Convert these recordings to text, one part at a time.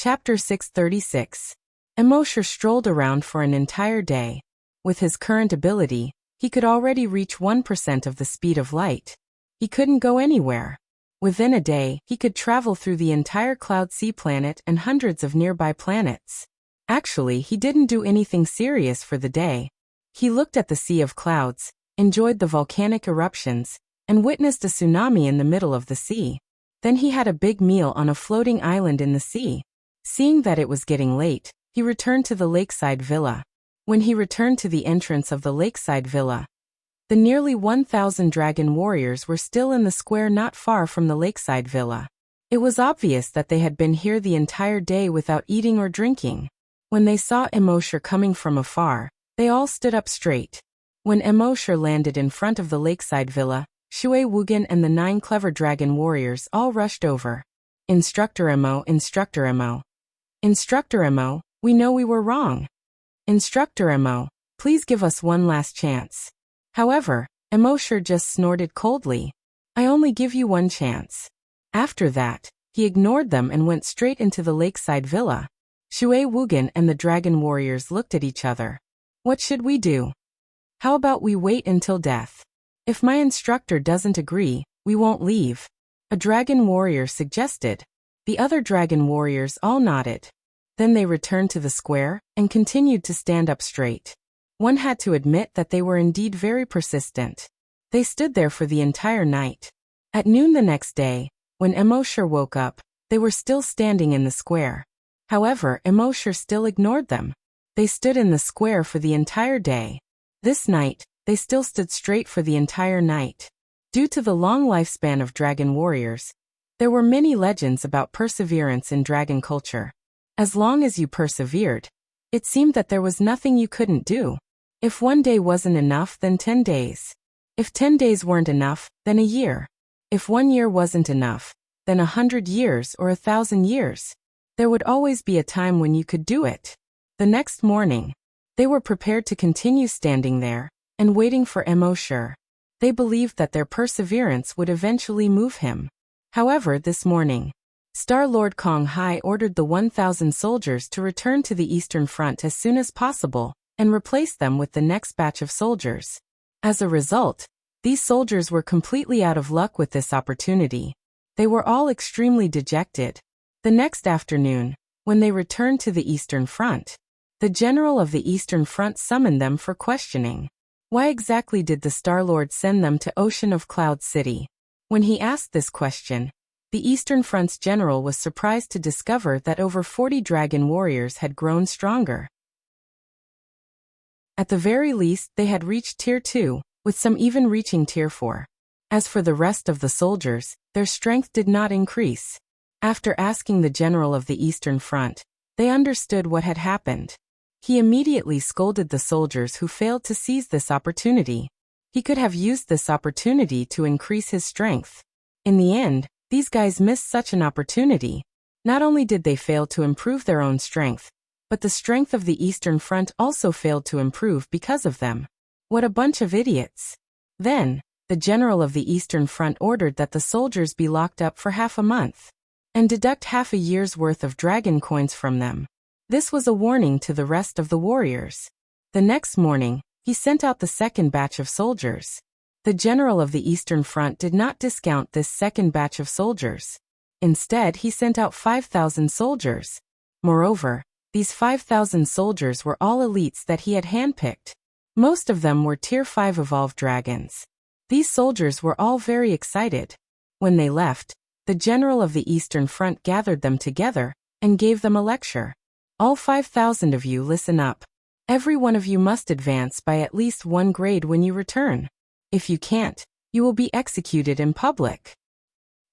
Chapter 636. Immortal strolled around for an entire day. With his current ability, he could already reach 1% of the speed of light. He couldn't go anywhere. Within a day, he could travel through the entire Cloud Sea planet and hundreds of nearby planets. Actually, he didn't do anything serious for the day. He looked at the sea of clouds, enjoyed the volcanic eruptions, and witnessed a tsunami in the middle of the sea. Then he had a big meal on a floating island in the sea. Seeing that it was getting late, he returned to the lakeside villa. When he returned to the entrance of the lakeside villa, the nearly 1,000 dragon warriors were still in the square not far from the lakeside villa. It was obvious that they had been here the entire day without eating or drinking. When they saw Immortal coming from afar, they all stood up straight. When Immortal landed in front of the lakeside villa, Shui Wugen and the 9 clever dragon warriors all rushed over. Instructor Emo, Instructor Emo. Instructor Emo, we know we were wrong. Instructor Emo, please give us one last chance. However, Immortal just snorted coldly. I only give you one chance. After that, he ignored them and went straight into the lakeside villa. Shui Wugen and the dragon warriors looked at each other. What should we do? How about we wait until death? If my instructor doesn't agree, we won't leave. A dragon warrior suggested. The other dragon warriors all nodded. Then they returned to the square and continued to stand up straight. One had to admit that they were indeed very persistent. They stood there for the entire night. At noon the next day, when Immortal woke up, they were still standing in the square. However, Immortal still ignored them. They stood in the square for the entire day. This night, they still stood straight for the entire night. Due to the long lifespan of dragon warriors, there were many legends about perseverance in dragon culture. As long as you persevered, it seemed that there was nothing you couldn't do. If one day wasn't enough, then 10 days. If 10 days weren't enough, then a year. If 1 year wasn't enough, then 100 years or 1,000 years. There would always be a time when you could do it. The next morning, they were prepared to continue standing there and waiting for Immortal. They believed that their perseverance would eventually move him. However, this morning, Star-Lord Kong Hai ordered the 1,000 soldiers to return to the Eastern Front as soon as possible and replace them with the next batch of soldiers. As a result, these soldiers were completely out of luck with this opportunity. They were all extremely dejected. The next afternoon, when they returned to the Eastern Front, the general of the Eastern Front summoned them for questioning. Why exactly did the Star-Lord send them to Ocean of Cloud City? When he asked this question, the Eastern Front's general was surprised to discover that over 40 dragon warriors had grown stronger. At the very least, they had reached Tier 2, with some even reaching Tier 4. As for the rest of the soldiers, their strength did not increase. After asking the general of the Eastern Front, they understood what had happened. He immediately scolded the soldiers who failed to seize this opportunity. He could have used this opportunity to increase his strength. In the end, these guys missed such an opportunity. Not only did they fail to improve their own strength, but the strength of the Eastern Front also failed to improve because of them. What a bunch of idiots. Then, the general of the Eastern Front ordered that the soldiers be locked up for half a month and deduct half a year's worth of dragon coins from them. This was a warning to the rest of the warriors. The next morning, he sent out the second batch of soldiers. The general of the Eastern Front did not discount this second batch of soldiers. Instead, he sent out 5,000 soldiers. Moreover, these 5,000 soldiers were all elites that he had handpicked. Most of them were Tier 5 evolved dragons. These soldiers were all very excited. When they left, the general of the Eastern Front gathered them together and gave them a lecture. All 5,000 of you listen up. Every one of you must advance by at least 1 grade when you return. If you can't, you will be executed in public.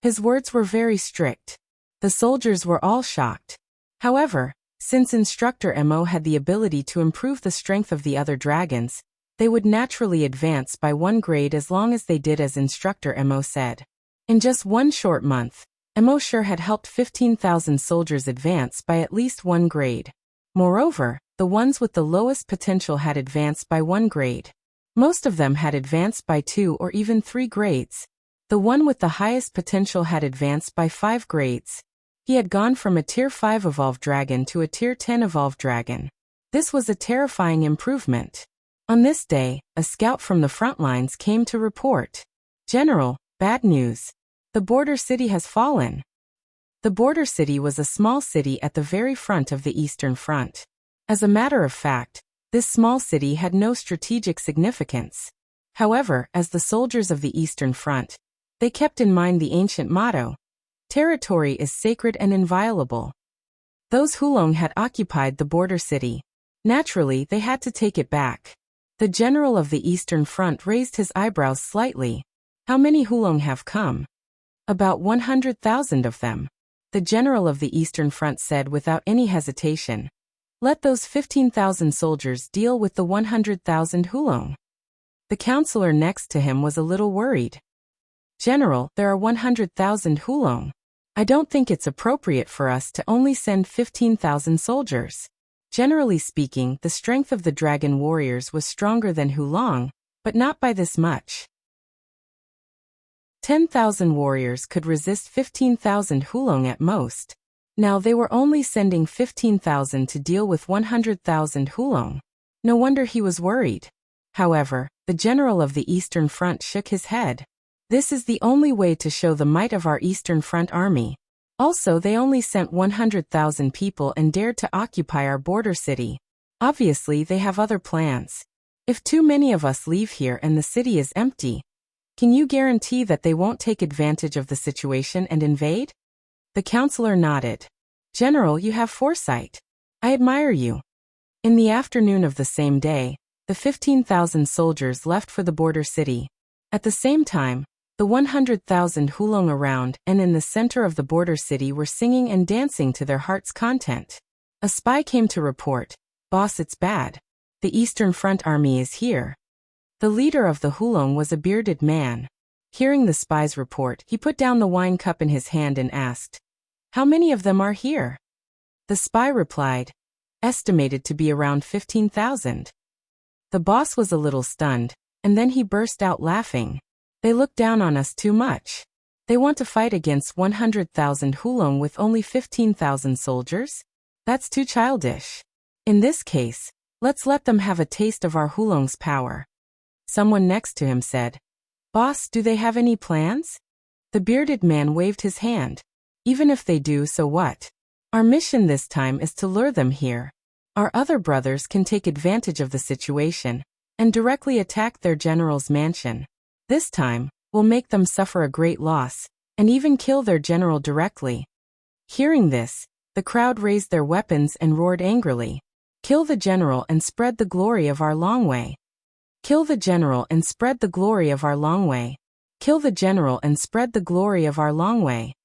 His words were very strict. The soldiers were all shocked. However, since Instructor Emo had the ability to improve the strength of the other dragons, they would naturally advance by 1 grade as long as they did as Instructor Emo said. In just 1 short month, Immortal had helped 15,000 soldiers advance by at least 1 grade. Moreover, the ones with the lowest potential had advanced by 1 grade. Most of them had advanced by 2 or even 3 grades. The one with the highest potential had advanced by 5 grades. He had gone from a Tier 5 evolved dragon to a Tier 10 evolved dragon. This was a terrifying improvement. On this day, a scout from the front lines came to report. "General, bad news. The border city has fallen." The border city was a small city at the very front of the Eastern Front. As a matter of fact, this small city had no strategic significance. However, as the soldiers of the Eastern Front, they kept in mind the ancient motto, "Territory is sacred and inviolable." Those Hulong had occupied the border city. Naturally, they had to take it back. The general of the Eastern Front raised his eyebrows slightly. "How many Hulong have come?" "About 100,000 of them." The general of the Eastern Front said without any hesitation. "Let those 15,000 soldiers deal with the 100,000 Hulong." The counselor next to him was a little worried. "General, there are 100,000 Hulong. I don't think it's appropriate for us to only send 15,000 soldiers." Generally speaking, the strength of the dragon warriors was stronger than Hulong, but not by this much. 10,000 warriors could resist 15,000 Hulong at most. Now they were only sending 15,000 to deal with 100,000 Hulong. No wonder he was worried. However, the general of the Eastern Front shook his head. "This is the only way to show the might of our Eastern Front army. Also, they only sent 100,000 people and dared to occupy our border city. Obviously, they have other plans. If too many of us leave here and the city is empty, can you guarantee that they won't take advantage of the situation and invade?" The counselor nodded. "General, you have foresight. I admire you." In the afternoon of the same day, the 15,000 soldiers left for the border city. At the same time, the 100,000 Hulong around and in the center of the border city were singing and dancing to their heart's content. A spy came to report, "Boss, it's bad. The Eastern Front army is here." The leader of the Hulong was a bearded man. Hearing the spy's report, he put down the wine cup in his hand and asked, "How many of them are here?" The spy replied, "Estimated to be around 15,000. The boss was a little stunned, and then he burst out laughing. "They look down on us too much. They want to fight against 100,000 Hulong with only 15,000 soldiers? That's too childish. In this case, let's let them have a taste of our Hulong's power." Someone next to him said, "Boss, do they have any plans?" The bearded man waved his hand. "Even if they do, so what? Our mission this time is to lure them here. Our other brothers can take advantage of the situation and directly attack their general's mansion. This time, we'll make them suffer a great loss, and even kill their general directly." Hearing this, the crowd raised their weapons and roared angrily, "Kill the general and spread the glory of our long way. Kill the general and spread the glory of our long way. Kill the general and spread the glory of our long way."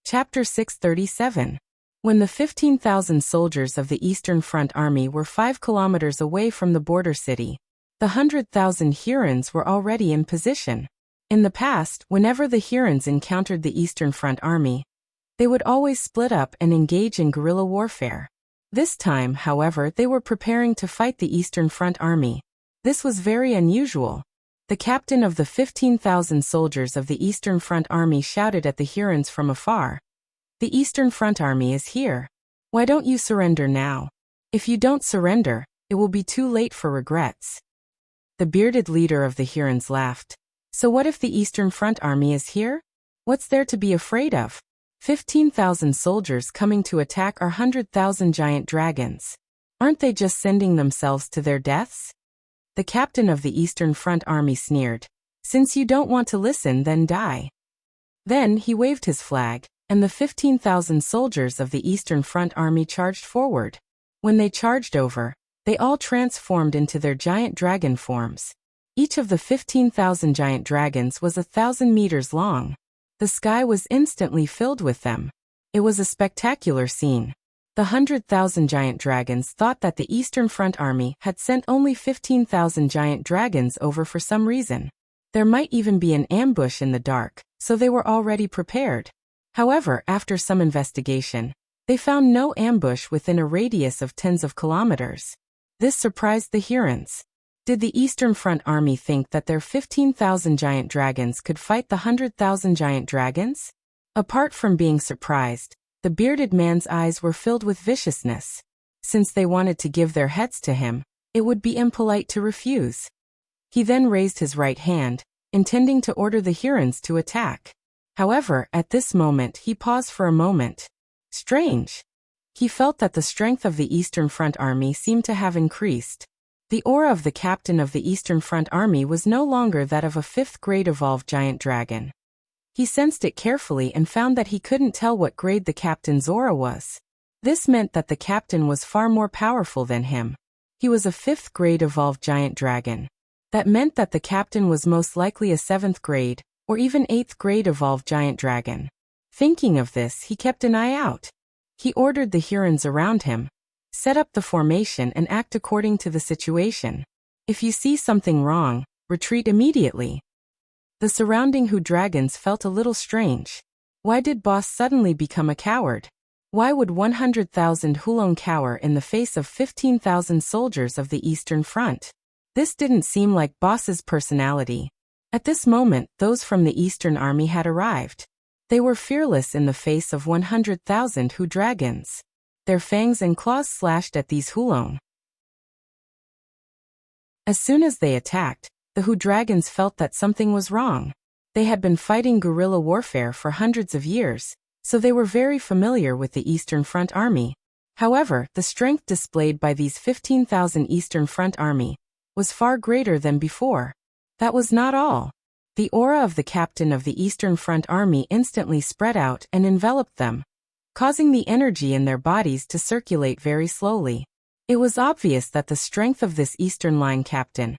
Chapter 637. When the 15,000 soldiers of the Eastern Front Army were 5 kilometers away from the border city, the 100,000 Hurons were already in position. In the past, whenever the Hurons encountered the Eastern Front Army, they would always split up and engage in guerrilla warfare. This time, however, they were preparing to fight the Eastern Front Army. This was very unusual. The captain of the 15,000 soldiers of the Eastern Front Army shouted at the Hurons from afar, "The Eastern Front Army is here. Why don't you surrender now? If you don't surrender, it will be too late for regrets." The bearded leader of the Hurons laughed. "So what if the Eastern Front Army is here? What's there to be afraid of? 15,000 soldiers coming to attack our 100,000 giant dragons. Aren't they just sending themselves to their deaths?" The captain of the Eastern Front Army sneered, "Since you don't want to listen, then die." Then he waved his flag, and the 15,000 soldiers of the Eastern Front Army charged forward. When they charged over, they all transformed into their giant dragon forms. Each of the 15,000 giant dragons was 1,000 meters long. The sky was instantly filled with them. It was a spectacular scene. The 100,000 giant dragons thought that the Eastern Front Army had sent only 15,000 giant dragons over for some reason. There might even be an ambush in the dark, so they were already prepared. However, after some investigation, they found no ambush within a radius of tens of kilometers. This surprised the Hurons. Did the Eastern Front Army think that their 15,000 giant dragons could fight the 100,000 giant dragons? Apart from being surprised, the bearded man's eyes were filled with viciousness. Since they wanted to give their heads to him, it would be impolite to refuse. He then raised his right hand, intending to order the Hurons to attack. However, at this moment he paused for a moment. Strange. He felt that the strength of the Eastern Front Army seemed to have increased. The aura of the captain of the Eastern Front Army was no longer that of a 5th grade evolved giant dragon. He sensed it carefully and found that he couldn't tell what grade the captain's aura was. This meant that the captain was far more powerful than him. He was a 5th grade evolved giant dragon. That meant that the captain was most likely a 7th grade, or even 8th grade evolved giant dragon. Thinking of this, he kept an eye out. He ordered the Hurons around him, set up the formation and act according to the situation. If you see something wrong, retreat immediately. The surrounding Hu dragons felt a little strange. Why did Boss suddenly become a coward? Why would 100,000 Hulong cower in the face of 15,000 soldiers of the Eastern Front? This didn't seem like Boss's personality. At this moment, those from the Eastern Army had arrived. They were fearless in the face of 100,000 Hu dragons. Their fangs and claws slashed at these Hulong. As soon as they attacked, the Hu dragons felt that something was wrong. They had been fighting guerrilla warfare for hundreds of years, so they were very familiar with the Eastern Front Army. However, the strength displayed by these 15,000 Eastern Front Army was far greater than before. That was not all. The aura of the captain of the Eastern Front Army instantly spread out and enveloped them, causing the energy in their bodies to circulate very slowly. It was obvious that the strength of this Eastern Line captain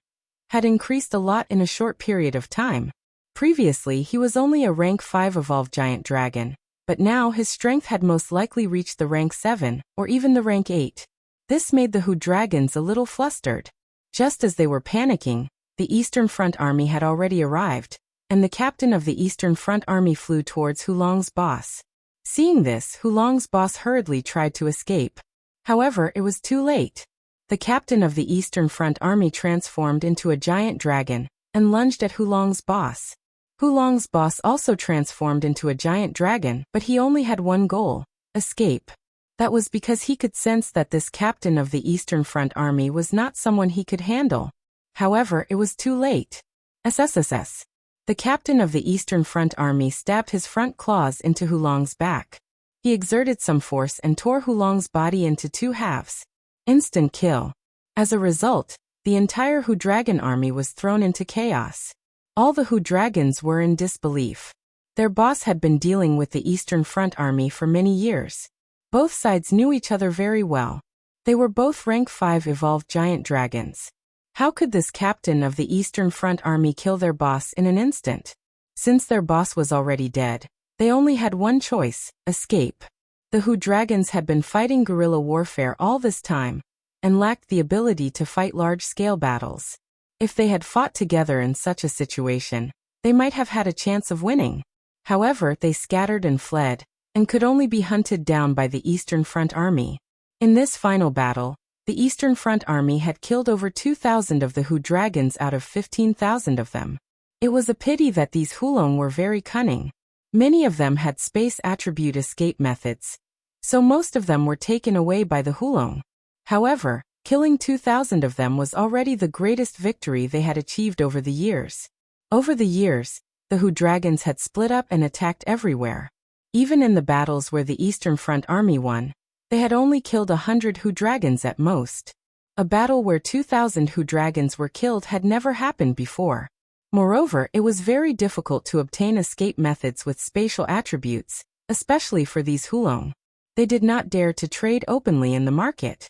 had increased a lot in a short period of time. Previously, he was only a rank 5 evolved giant dragon, but now his strength had most likely reached the rank 7, or even the rank 8. This made the Hu dragons a little flustered. Just as they were panicking, the Eastern Front Army had already arrived, and the captain of the Eastern Front Army flew towards Hulong's boss. Seeing this, Hulong's boss hurriedly tried to escape. However, it was too late. The captain of the Eastern Front Army transformed into a giant dragon and lunged at Hulong's boss. Hulong's boss also transformed into a giant dragon, but he only had one goal: escape. That was because he could sense that this captain of the Eastern Front Army was not someone he could handle. However, it was too late. SSSS. The captain of the Eastern Front Army stabbed his front claws into Hulong's back. He exerted some force and tore Hulong's body into 2 halves. Instant kill. As a result, the entire Hu Dragon army was thrown into chaos. All the Hu Dragons were in disbelief. Their boss had been dealing with the Eastern Front Army for many years. Both sides knew each other very well. They were both rank 5 evolved giant dragons. How could this captain of the Eastern Front Army kill their boss in an instant? Since their boss was already dead, they only had one choice: escape. The Hu dragons had been fighting guerrilla warfare all this time, and lacked the ability to fight large-scale battles. If they had fought together in such a situation, they might have had a chance of winning. However, they scattered and fled, and could only be hunted down by the Eastern Front Army. In this final battle, the Eastern Front Army had killed over 2,000 of the Hu dragons out of 15,000 of them. It was a pity that these Hulong were very cunning. Many of them had space attribute escape methods, so most of them were taken away by the Hulong. However, killing 2,000 of them was already the greatest victory they had achieved over the years. Over the years, the Hu dragons had split up and attacked everywhere. Even in the battles where the Eastern Front Army won, they had only killed 100 Hu dragons at most. A battle where 2,000 Hu dragons were killed had never happened before. Moreover, it was very difficult to obtain escape methods with spatial attributes, especially for these Hulong. They did not dare to trade openly in the market.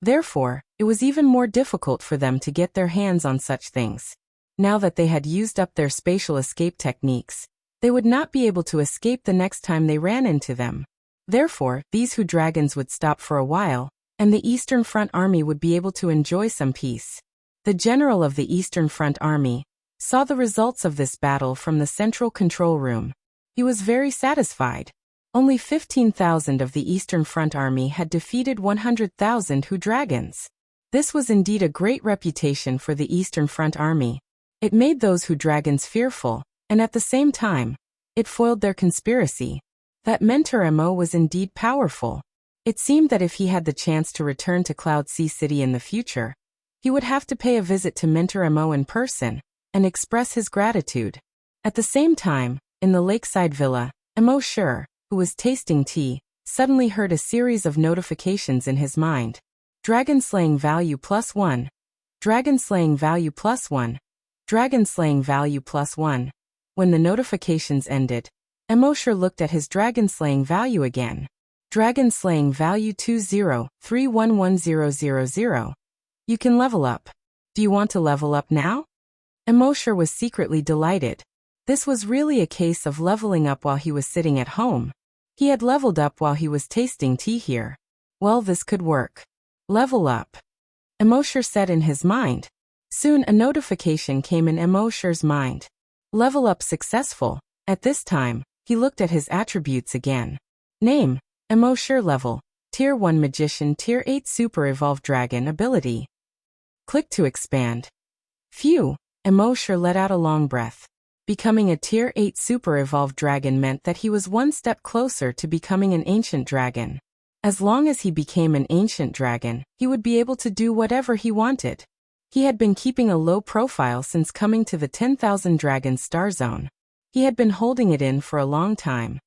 Therefore, it was even more difficult for them to get their hands on such things. Now that they had used up their spatial escape techniques, they would not be able to escape the next time they ran into them. Therefore, these Hu dragons would stop for a while, and the Eastern Front Army would be able to enjoy some peace. The general of the Eastern Front Army saw the results of this battle from the central control room. He was very satisfied. Only 15,000 of the Eastern Front Army had defeated 100,000 Hu dragons. This was indeed a great reputation for the Eastern Front Army. It made those who dragons fearful, and at the same time, it foiled their conspiracy. That mentor Mo was indeed powerful. It seemed that if he had the chance to return to Cloud Sea City in the future, he would have to pay a visit to Mentor Mo in person and express his gratitude. At the same time, in the lakeside villa, Mo Sure, who was tasting tea, suddenly heard a series of notifications in his mind. Dragon slaying value +1. Dragon slaying value +1. Dragon slaying value +1. When the notifications ended, Mo Sure looked at his dragon slaying value again. Dragon slaying value 20311000. You can level up. Do you want to level up now? Mo Sure was secretly delighted. This was really a case of leveling up while he was sitting at home. He had leveled up while he was tasting tea here. Well, this could work. Level up. Mo Sure said in his mind. Soon a notification came in Mo Sure's mind. Level up successful. At this time, he looked at his attributes again. Name, Mo Sure level, Tier 1 Magician, Tier 8 Super Evolved Dragon ability. Click to expand. Phew, Mo Sure let out a long breath. Becoming a Tier 8 Super Evolved Dragon meant that he was one step closer to becoming an Ancient Dragon. As long as he became an Ancient Dragon, he would be able to do whatever he wanted. He had been keeping a low profile since coming to the 10,000 Dragon Star Zone. He had been holding it in for a long time.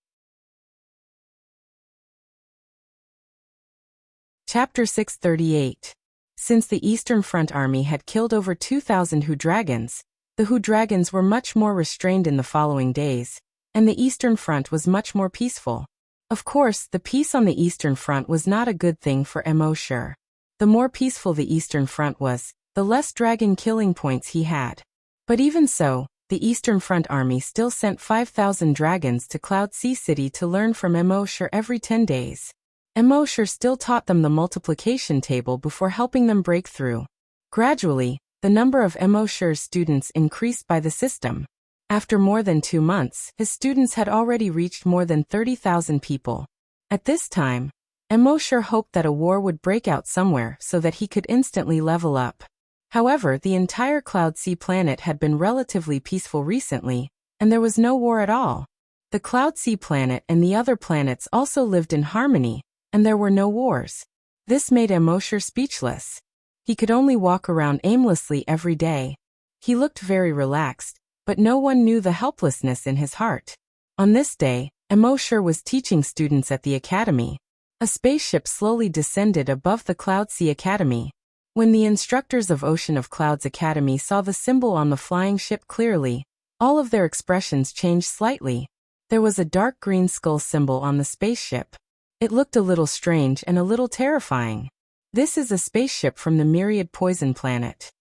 Chapter 638. Since the Eastern Front Army had killed over 2,000 Hu Dragons, the Hu Dragons were much more restrained in the following days, and the Eastern Front was much more peaceful. Of course, the peace on the Eastern Front was not a good thing for Mo Sure. The more peaceful the Eastern Front was, the less dragon killing points he had. But even so, the Eastern Front Army still sent 5,000 dragons to Cloud Sea City to learn from Mo Sure every 10 days. Mo Sure still taught them the multiplication table before helping them break through. Gradually, the number of Mo Sure's students increased by the system. After more than 2 months, his students had already reached more than 30,000 people. At this time, Mo Sure hoped that a war would break out somewhere so that he could instantly level up. However, the entire Cloud Sea planet had been relatively peaceful recently, and there was no war at all. The Cloud Sea planet and the other planets also lived in harmony, and there were no wars. This made Mo Sure speechless. He could only walk around aimlessly every day. He looked very relaxed, but no one knew the helplessness in his heart. On this day, Mo Sure was teaching students at the academy. A spaceship slowly descended above the Cloud Sea Academy. When the instructors of Ocean of Clouds Academy saw the symbol on the flying ship clearly, all of their expressions changed slightly. There was a dark green skull symbol on the spaceship. It looked a little strange and a little terrifying. This is a spaceship from the Myriad Poison Planet.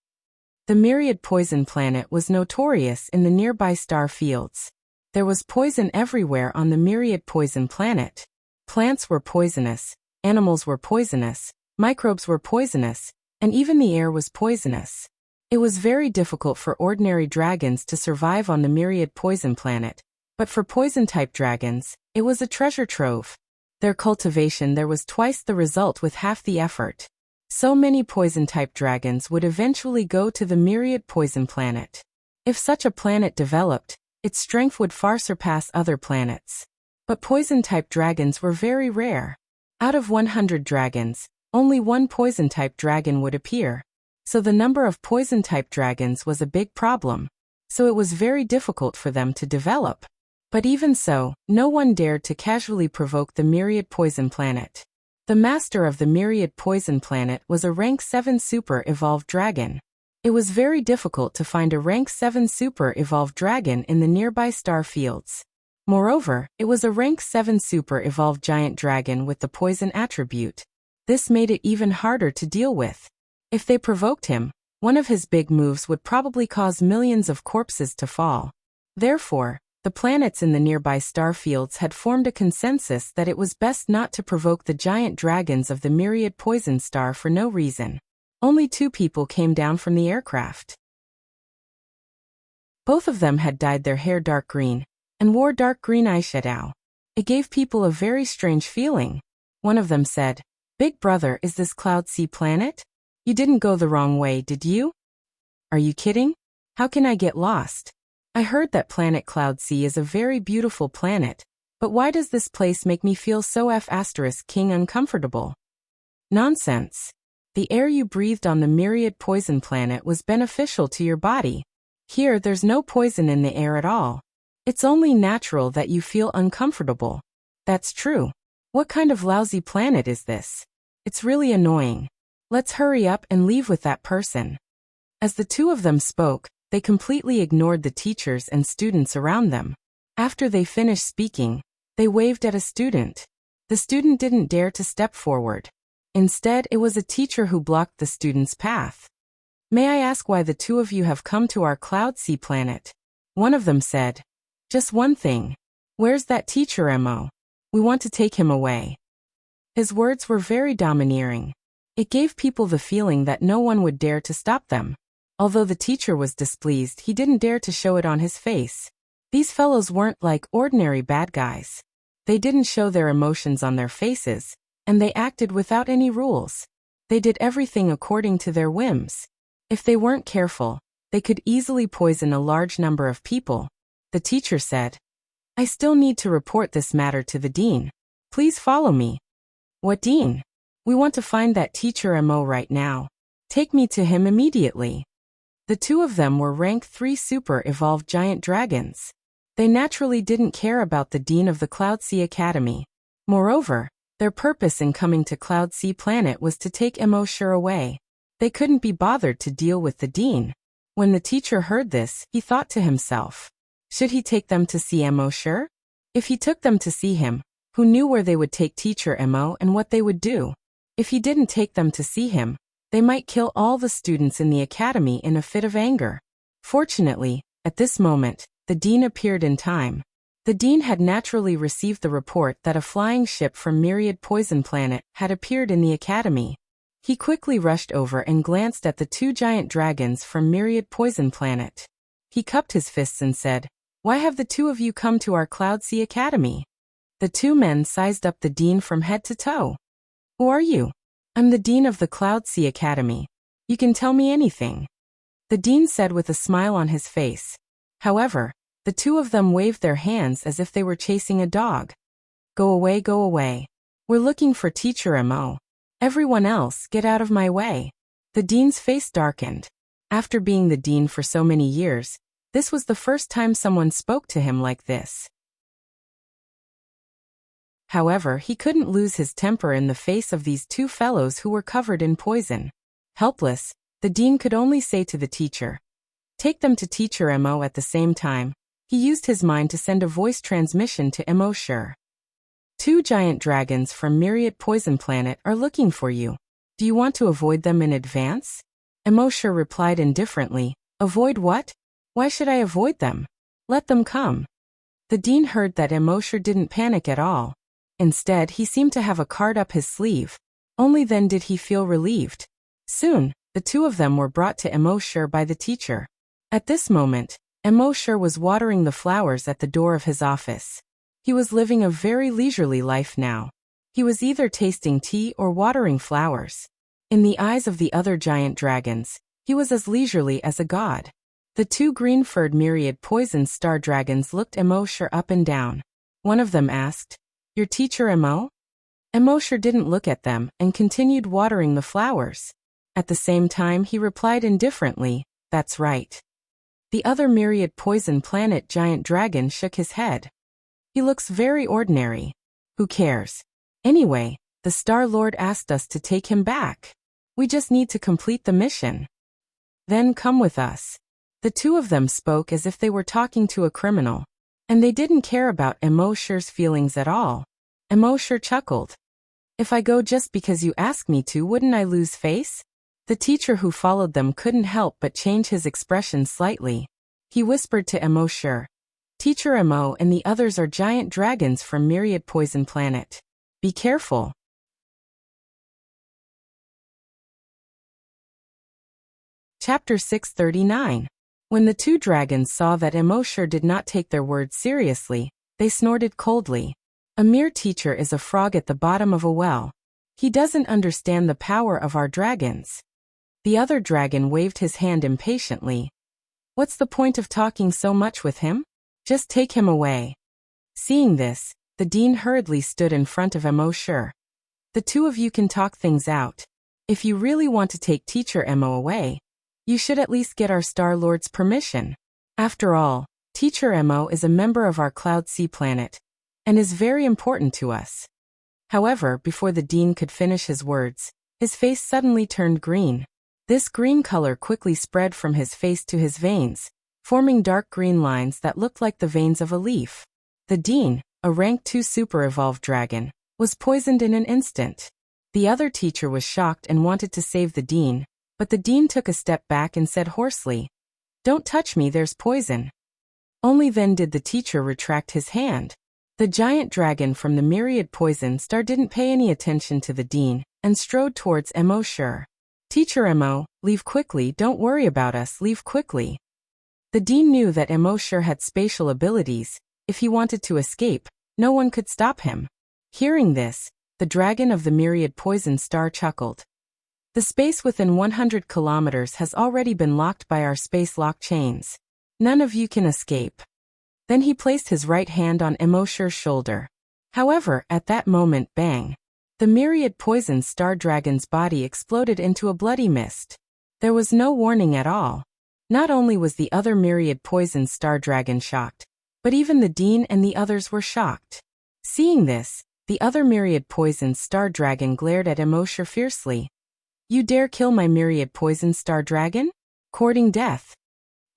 The Myriad Poison Planet was notorious in the nearby star fields. There was poison everywhere on the Myriad Poison Planet. Plants were poisonous, animals were poisonous, microbes were poisonous, and even the air was poisonous. It was very difficult for ordinary dragons to survive on the Myriad Poison Planet, but for poison-type dragons, it was a treasure trove. Their cultivation there was twice the result with half the effort. So many poison-type dragons would eventually go to the Myriad Poison Planet. If such a planet developed, its strength would far surpass other planets. But poison-type dragons were very rare. Out of 100 dragons, only one poison-type dragon would appear. So the number of poison-type dragons was a big problem. So it was very difficult for them to develop. But even so, no one dared to casually provoke the Myriad Poison Planet. The master of the Myriad Poison Planet was a rank 7 Super Evolved Dragon. It was very difficult to find a rank 7 Super Evolved Dragon in the nearby star fields. Moreover, it was a rank 7 Super Evolved Giant Dragon with the poison attribute. This made it even harder to deal with. If they provoked him, one of his big moves would probably cause millions of corpses to fall. Therefore, the planets in the nearby star fields had formed a consensus that it was best not to provoke the giant dragons of the Myriad Poison Star for no reason. Only 2 people came down from the aircraft. Both of them had dyed their hair dark green, and wore dark green eyeshadow. It gave people a very strange feeling. One of them said, "Big brother, is this Cloud Sea planet?" You didn't go the wrong way, did you? Are you kidding? How can I get lost? I heard that planet Cloud C is a very beautiful planet, but why does this place make me feel so F***ing uncomfortable? Nonsense. The air you breathed on the myriad poison planet was beneficial to your body. Here there's no poison in the air at all. It's only natural that you feel uncomfortable. That's true. What kind of lousy planet is this? It's really annoying. Let's hurry up and leave with that person. As the two of them spoke, they completely ignored the teachers and students around them. After they finished speaking, they waved at a student. The student didn't dare to step forward. Instead, it was a teacher who blocked the student's path. May I ask why the two of you have come to our Cloud C planet? One of them said. Just one thing. Where's that teacher Mo? We want to take him away. His words were very domineering. It gave people the feeling that no one would dare to stop them. Although the teacher was displeased, he didn't dare to show it on his face. These fellows weren't like ordinary bad guys. They didn't show their emotions on their faces, and they acted without any rules. They did everything according to their whims. If they weren't careful, they could easily poison a large number of people. The teacher said, I still need to report this matter to the dean. Please follow me. What dean? We want to find that teacher Mo right now. Take me to him immediately. The two of them were rank 3 super evolved giant dragons. They naturally didn't care about the dean of the Cloud C Academy. Moreover, their purpose in coming to Cloud C planet was to take Emoshur away. They couldn't be bothered to deal with the dean. When the teacher heard this, he thought to himself, should he take them to see Emoshur? If he took them to see him, who knew where they would take teacher Mo and what they would do? If he didn't take them to see him, they might kill all the students in the academy in a fit of anger. Fortunately, at this moment, the dean appeared in time. The dean had naturally received the report that a flying ship from Myriad Poison Planet had appeared in the academy. He quickly rushed over and glanced at the two giant dragons from Myriad Poison Planet. He cupped his fists and said, Why have the two of you come to our Cloud C Academy? The two men sized up the dean from head to toe. Who are you? I'm the dean of the Cloud C Academy. You can tell me anything. The dean said with a smile on his face. However, the two of them waved their hands as if they were chasing a dog. Go away, go away. We're looking for teacher Mo. Everyone else, get out of my way. The dean's face darkened. After being the dean for so many years, this was the first time someone spoke to him like this. However, he couldn't lose his temper in the face of these two fellows who were covered in poison. Helpless, the dean could only say to the teacher, Take them to teacher Mo. At the same time, he used his mind to send a voice transmission to Emoshur. Two giant dragons from Myriad Poison Planet are looking for you. Do you want to avoid them in advance? Emoshur replied indifferently, Avoid what? Why should I avoid them? Let them come. The dean heard that Emoshur didn't panic at all. Instead, he seemed to have a card up his sleeve. Only then did he feel relieved. Soon, the two of them were brought to Emoshur by the teacher. At this moment, Emoshur was watering the flowers at the door of his office. He was living a very leisurely life now. He was either tasting tea or watering flowers. In the eyes of the other giant dragons, he was as leisurely as a god. The two green-furred myriad poison star dragons looked Emoshur up and down. One of them asked, Your teacher Mo? Emoshur didn't look at them and continued watering the flowers. At the same time he replied indifferently, That's right. The other myriad poison planet giant dragon shook his head. He looks very ordinary. Who cares? Anyway, the Star Lord asked us to take him back. We just need to complete the mission. Then come with us. The two of them spoke as if they were talking to a criminal. And they didn't care about Emoshur's feelings at all. Emoshur chuckled. If I go just because you ask me to, wouldn't I lose face? The teacher who followed them couldn't help but change his expression slightly. He whispered to Emoshur, Teacher Mo and the others are giant dragons from Myriad Poison Planet. Be careful. Chapter 639. When the two dragons saw that Emoshur did not take their words seriously, they snorted coldly. A mere teacher is a frog at the bottom of a well. He doesn't understand the power of our dragons. The other dragon waved his hand impatiently. What's the point of talking so much with him? Just take him away. Seeing this, the dean hurriedly stood in front of Mo. The two of you can talk things out. If you really want to take Teacher Mo away, you should at least get our Star Lord's permission. After all, Teacher Mo is a member of our Cloud Sea planet, and is very important to us. However, before the dean could finish his words, his face suddenly turned green. This green color quickly spread from his face to his veins, forming dark green lines that looked like the veins of a leaf. The dean, a rank 2 super-evolved dragon, was poisoned in an instant. The other teacher was shocked and wanted to save the dean, but the dean took a step back and said hoarsely, "Don't touch me, there's poison." Only then did the teacher retract his hand. The giant dragon from the myriad poison star didn't pay any attention to the dean, and strode towards Mo. "Teacher Mo, leave quickly, don't worry about us, leave quickly." The dean knew that Mo had spatial abilities. If he wanted to escape, no one could stop him. Hearing this, the dragon of the myriad poison star chuckled. "The space within 100 kilometers has already been locked by our space lock chains. None of you can escape." Then he placed his right hand on Mo's shoulder. However, at that moment, bang! The myriad poison star dragon's body exploded into a bloody mist. There was no warning at all. Not only was the other myriad poison star dragon shocked, but even the dean and the others were shocked. Seeing this, the other myriad poison star dragon glared at Mo fiercely. "You dare kill my myriad poison star dragon? Courting death."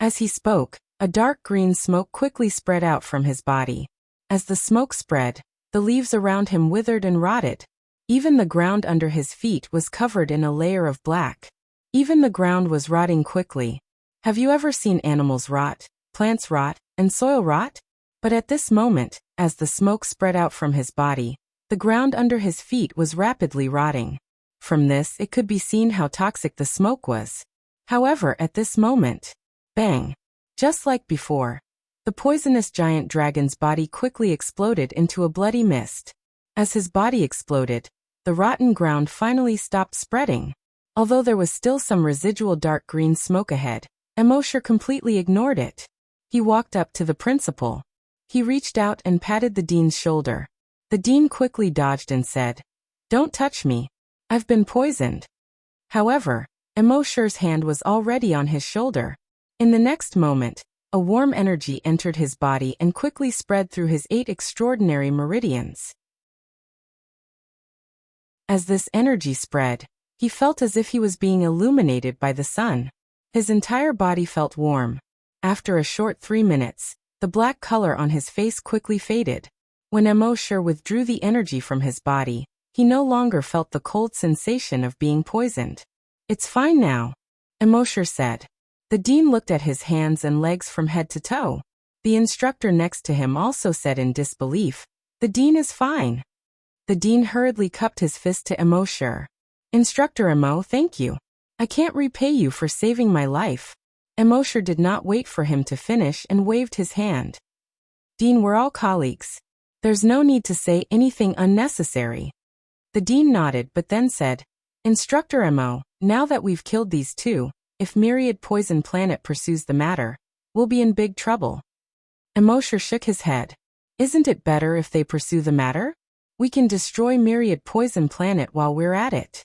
As he spoke, a dark green smoke quickly spread out from his body. As the smoke spread, the leaves around him withered and rotted. Even the ground under his feet was covered in a layer of black. Even the ground was rotting quickly. Have you ever seen animals rot, plants rot, and soil rot? But at this moment, as the smoke spread out from his body, the ground under his feet was rapidly rotting. From this, it could be seen how toxic the smoke was. However, at this moment, bang! Just like before, the poisonous giant dragon's body quickly exploded into a bloody mist. As his body exploded, the rotten ground finally stopped spreading. Although there was still some residual dark green smoke ahead, Mo completely ignored it. He walked up to the principal. He reached out and patted the dean's shoulder. The dean quickly dodged and said, "Don't touch me. I've been poisoned." However, Mo's hand was already on his shoulder. In the next moment, a warm energy entered his body and quickly spread through his 8 extraordinary meridians. As this energy spread, he felt as if he was being illuminated by the sun. His entire body felt warm. After a short 3 minutes, the black color on his face quickly faded. When Mo withdrew the energy from his body, he no longer felt the cold sensation of being poisoned. "It's fine now," Mo said. The dean looked at his hands and legs from head to toe. The instructor next to him also said in disbelief, "The dean is fine." The dean hurriedly cupped his fist to Mo. "Instructor Mo, thank you. I can't repay you for saving my life." Mo did not wait for him to finish and waved his hand. "Dean, we're all colleagues. There's no need to say anything unnecessary." The dean nodded but then said, "Instructor Mo, now that we've killed these two, if Myriad Poison Planet pursues the matter, we'll be in big trouble." Mo shook his head. "Isn't it better if they pursue the matter? We can destroy Myriad Poison Planet while we're at it."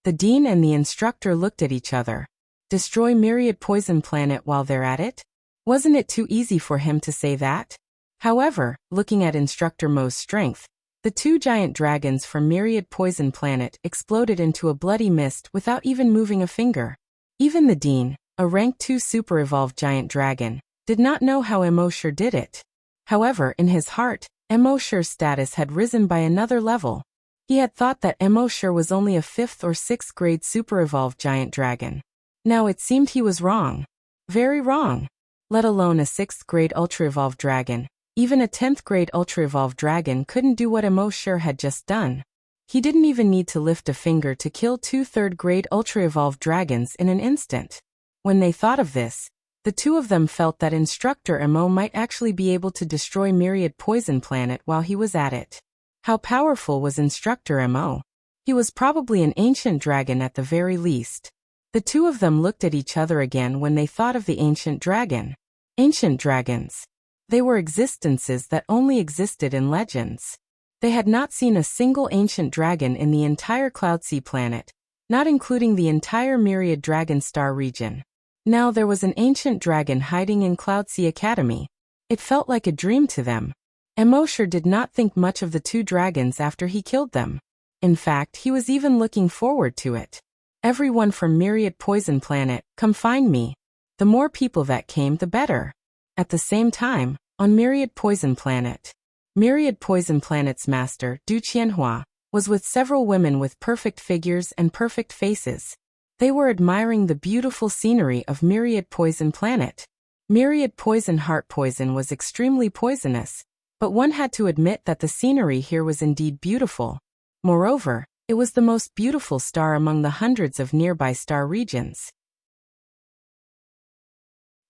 The dean and the instructor looked at each other. Destroy Myriad Poison Planet while they're at it? Wasn't it too easy for him to say that? However, looking at Instructor Mo's strength, the 2 giant dragons from Myriad Poison Planet exploded into a bloody mist without even moving a finger. Even the dean, a rank 2 super-evolved giant dragon, did not know how Mo did it. However, in his heart, Mo status had risen by another level. He had thought that Mo was only a 5th or 6th grade super-evolved giant dragon. Now it seemed he was wrong. Very wrong. Let alone a 6th grade ultra-evolved dragon. Even a 10th grade ultra-evolved dragon couldn't do what Mo had just done. He didn't even need to lift a finger to kill 2 3rd grade ultra-evolved dragons in an instant. When they thought of this, the two of them felt that Instructor Mo might actually be able to destroy Myriad Poison Planet while he was at it. How powerful was Instructor Mo? He was probably an ancient dragon at the very least. The two of them looked at each other again when they thought of the ancient dragon. Ancient dragons. They were existences that only existed in legends. They had not seen a single ancient dragon in the entire Cloudsea planet, not including the entire Myriad Dragon Star region. Now there was an ancient dragon hiding in Cloudsea Academy. It felt like a dream to them. Emosher did not think much of the two dragons after he killed them. In fact, he was even looking forward to it. Everyone from Myriad Poison Planet, come find me. The more people that came, the better. At the same time, on Myriad Poison Planet, Myriad Poison Planet's master, Du Qianhua, was with several women with perfect figures and perfect faces. They were admiring the beautiful scenery of Myriad Poison Planet. Myriad Poison Heart Poison was extremely poisonous, but one had to admit that the scenery here was indeed beautiful. Moreover, it was the most beautiful star among the hundreds of nearby star regions.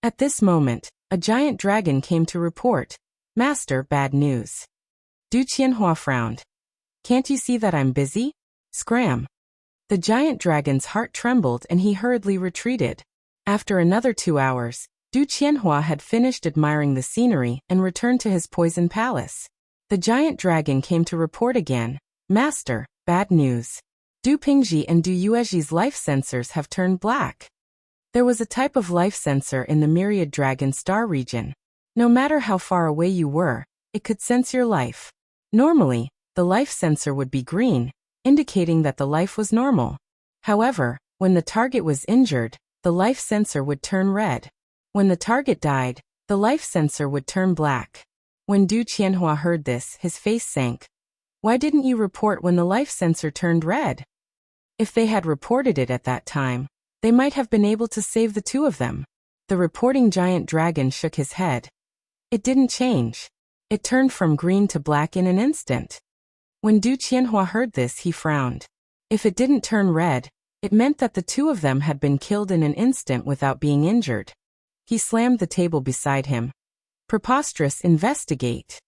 At this moment, a giant dragon came to report, "Master, bad news." Du Qianhua frowned. "Can't you see that I'm busy?" Scram. The giant dragon's heart trembled and he hurriedly retreated. After another 2 hours, Du Qianhua had finished admiring the scenery and returned to his poison palace. The giant dragon came to report again, "Master, bad news. Du Pingji and Du Yueji's life sensors have turned black." There was a type of life sensor in the Myriad Dragon Star region. No matter how far away you were, it could sense your life. Normally, the life sensor would be green, indicating that the life was normal. However, when the target was injured, the life sensor would turn red. When the target died, the life sensor would turn black. When Du Qianhua heard this, his face sank. "Why didn't you report when the life sensor turned red?" If they had reported it at that time, they might have been able to save the two of them. The reporting giant dragon shook his head. It didn't change. It turned from green to black in an instant. When Du Qianhua heard this, he frowned. If it didn't turn red, it meant that the two of them had been killed in an instant without being injured. He slammed the table beside him. "Preposterous, investigate."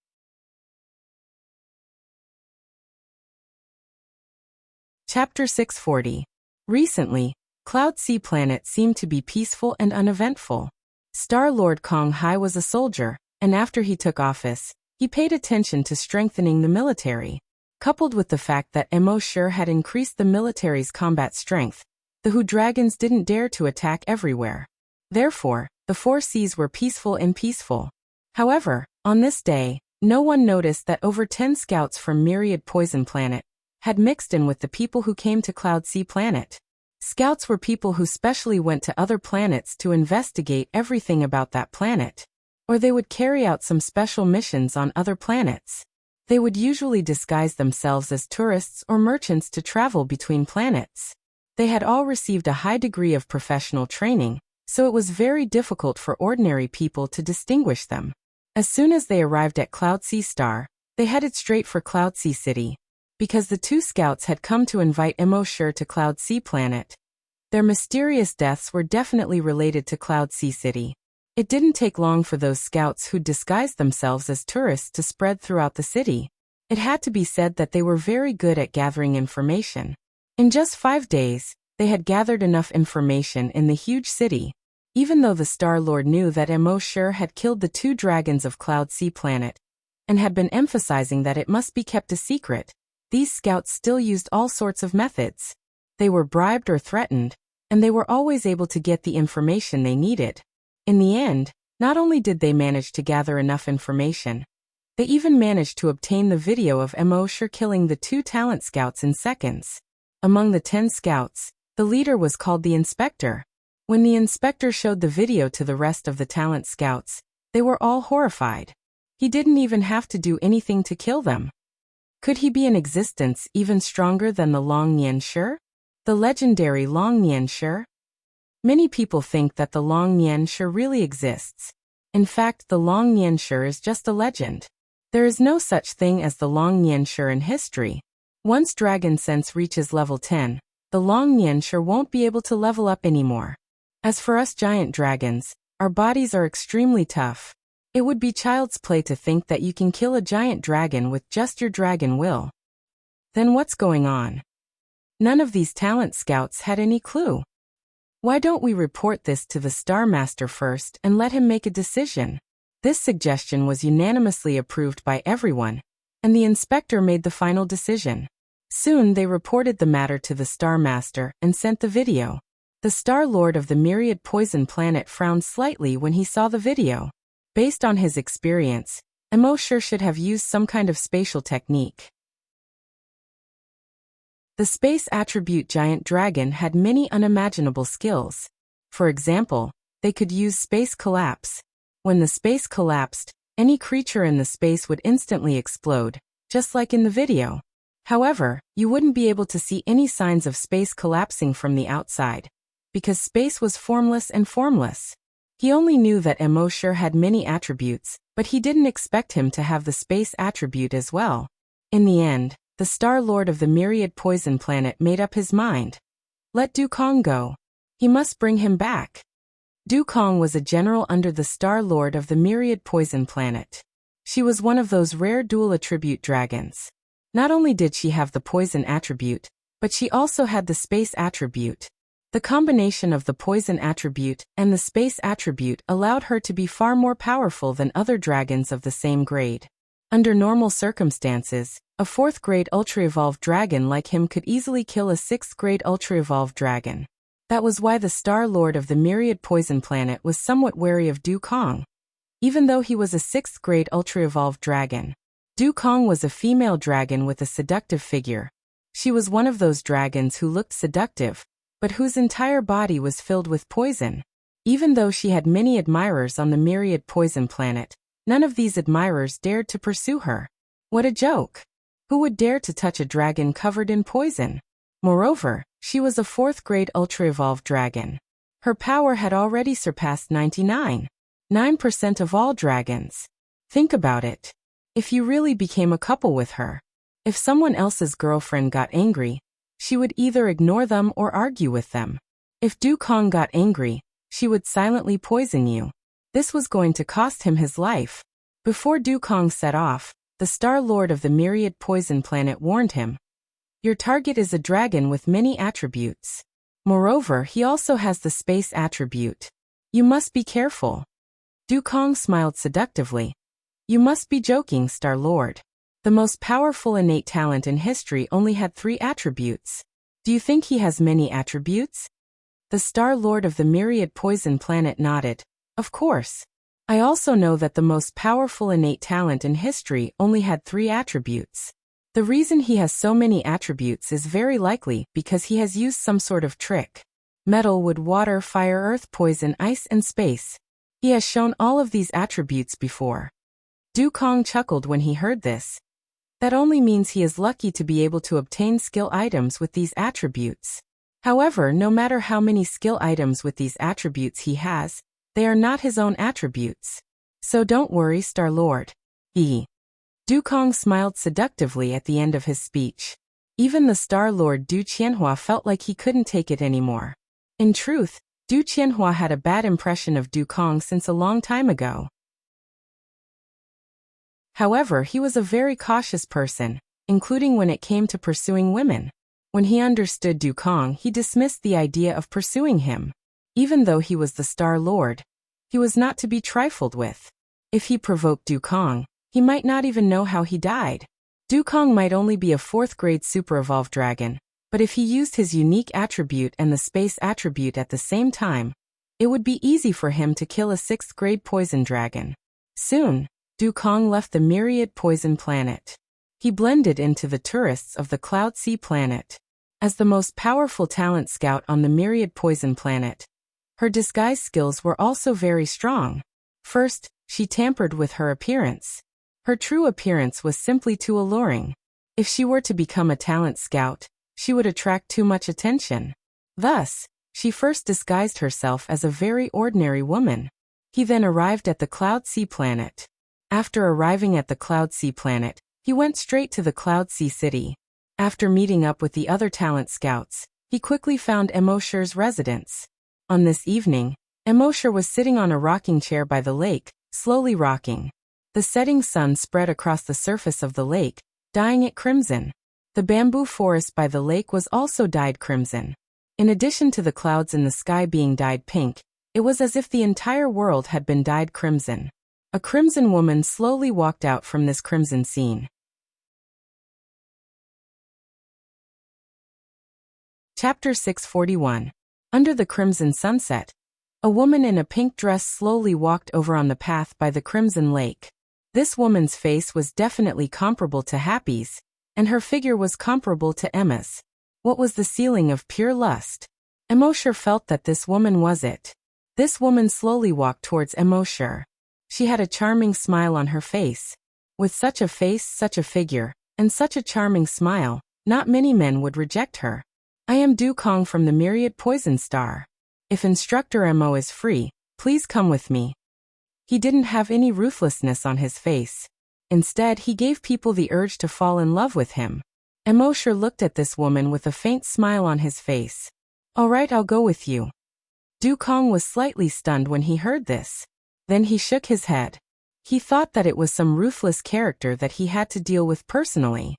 Chapter 640. Recently, Cloudsea Planet seemed to be peaceful and uneventful. Star-Lord Kong Hai was a soldier, and after he took office, he paid attention to strengthening the military. Coupled with the fact that Emosher had increased the military's combat strength, the Hu dragons didn't dare to attack everywhere. Therefore, the four seas were peaceful and peaceful. However, on this day, no one noticed that over 10 scouts from Myriad Poison Planet had mixed in with the people who came to Cloudsea Planet. Scouts were people who specially went to other planets to investigate everything about that planet, or they would carry out some special missions on other planets. They would usually disguise themselves as tourists or merchants to travel between planets. They had all received a high degree of professional training, so it was very difficult for ordinary people to distinguish them. As soon as they arrived at Cloudsea Star, they headed straight for Cloudsea City. Because the two scouts had come to invite Emosher to Cloudsea Planet, their mysterious deaths were definitely related to Cloudsea City. It didn't take long for those scouts who disguised themselves as tourists to spread throughout the city. It had to be said that they were very good at gathering information. In just 5 days, they had gathered enough information in the huge city. Even though the Star-Lord knew that Emosher had killed the two dragons of Cloudsea Planet, and had been emphasizing that it must be kept a secret, these scouts still used all sorts of methods. They were bribed or threatened, and they were always able to get the information they needed. In the end, not only did they manage to gather enough information, they even managed to obtain the video of Emosher killing the two talent scouts in seconds. Among the 10 scouts, the leader was called the Inspector. When the Inspector showed the video to the rest of the talent scouts, they were all horrified. He didn't even have to do anything to kill them. Could he be an existence even stronger than the Long Nian Shi? The legendary Long Nian Shi? Many people think that the Long Nian Shi really exists. In fact, the Long Nian Shi is just a legend. There is no such thing as the Long Nian Shi in history. Once Dragon Sense reaches level 10, the Long Nian Shi won't be able to level up anymore. As for us giant dragons, our bodies are extremely tough. It would be child's play to think that you can kill a giant dragon with just your dragon will. Then what's going on? None of these talent scouts had any clue. Why don't we report this to the Star Master first and let him make a decision? This suggestion was unanimously approved by everyone, and the inspector made the final decision. Soon they reported the matter to the Star Master and sent the video. The Star Lord of the Myriad Poison Planet frowned slightly when he saw the video. Based on his experience, Immortal should have used some kind of spatial technique. The space attribute giant dragon had many unimaginable skills. For example, they could use space collapse. When the space collapsed, any creature in the space would instantly explode, just like in the video. However, you wouldn't be able to see any signs of space collapsing from the outside, because space was formless and formless. He only knew that Immortal had many attributes, but he didn't expect him to have the space attribute as well. In the end, the Star Lord of the Myriad Poison Planet made up his mind. Let Dukong go. He must bring him back. Dukong was a general under the Star Lord of the Myriad Poison Planet. She was one of those rare dual attribute dragons. Not only did she have the poison attribute, but she also had the space attribute. The combination of the poison attribute and the space attribute allowed her to be far more powerful than other dragons of the same grade. Under normal circumstances, a 4th grade ultra-evolved dragon like him could easily kill a 6th grade ultra-evolved dragon. That was why the Star Lord of the Myriad Poison Planet was somewhat wary of Dukong. Even though he was a 6th grade ultra-evolved dragon, Dukong was a female dragon with a seductive figure. She was one of those dragons who looked seductive, but whose entire body was filled with poison. Even though she had many admirers on the Myriad Poison Planet, none of these admirers dared to pursue her. What a joke! Who would dare to touch a dragon covered in poison? Moreover, she was a 4th grade ultra-evolved dragon. Her power had already surpassed 99.9% of all dragons. Think about it. If you really became a couple with her, if someone else's girlfriend got angry, she would either ignore them or argue with them. If Dukong got angry, she would silently poison you. This was going to cost him his life. Before Dukong set off, the Star Lord of the Myriad Poison Planet warned him. Your target is a dragon with many attributes. Moreover, he also has the space attribute. You must be careful. Dukong smiled seductively. You must be joking, Star Lord. The most powerful innate talent in history only had 3 attributes. Do you think he has many attributes? The Star Lord of the Myriad Poison Planet nodded. Of course. I also know that the most powerful innate talent in history only had 3 attributes. The reason he has so many attributes is very likely because he has used some sort of trick. Metal, wood, water, fire, earth, poison, ice, and space. He has shown all of these attributes before. Dukong chuckled when he heard this. That only means he is lucky to be able to obtain skill items with these attributes. However, no matter how many skill items with these attributes he has, they are not his own attributes. So don't worry, Star Lord. Dukong smiled seductively at the end of his speech. Even the Star Lord Du Qianhua felt like he couldn't take it anymore. In truth, Du Qianhua had a bad impression of Dukong since a long time ago. However, he was a very cautious person, including when it came to pursuing women. When he understood Dukong, he dismissed the idea of pursuing him. Even though he was the Star Lord, he was not to be trifled with. If he provoked Dukong, he might not even know how he died. Dukong might only be a 4th grade super-evolved dragon, but if he used his unique attribute and the space attribute at the same time, it would be easy for him to kill a 6th grade poison dragon. Soon, Dukong left the Myriad Poison Planet. He blended into the tourists of the Cloud Sea Planet. As the most powerful talent scout on the Myriad Poison Planet, her disguise skills were also very strong. First, she tampered with her appearance. Her true appearance was simply too alluring. If she were to become a talent scout, she would attract too much attention. Thus, she first disguised herself as a very ordinary woman. He then arrived at the Cloud Sea Planet. After arriving at the Cloud Sea Planet, he went straight to the Cloud Sea City. After meeting up with the other talent scouts, he quickly found Immortal's residence. On this evening, Immortal was sitting on a rocking chair by the lake, slowly rocking. The setting sun spread across the surface of the lake, dyeing it crimson. The bamboo forest by the lake was also dyed crimson. In addition to the clouds in the sky being dyed pink, it was as if the entire world had been dyed crimson. A crimson woman slowly walked out from this crimson scene. Chapter 641. Under the crimson sunset, a woman in a pink dress slowly walked over on the path by the crimson lake. This woman's face was definitely comparable to Happy's, and her figure was comparable to Emma's. What was the ceiling of pure lust? Emosher felt that this woman was it. This woman slowly walked towards Emosher. She had a charming smile on her face. With such a face, such a figure, and such a charming smile, not many men would reject her. I am Dukong from the Myriad Poison Star. If Instructor Mo is free, please come with me. He didn't have any ruthlessness on his face. Instead, he gave people the urge to fall in love with him. Emosher looked at this woman with a faint smile on his face. All right, I'll go with you. Dukong was slightly stunned when he heard this. Then he shook his head. He thought that it was some ruthless character that he had to deal with personally.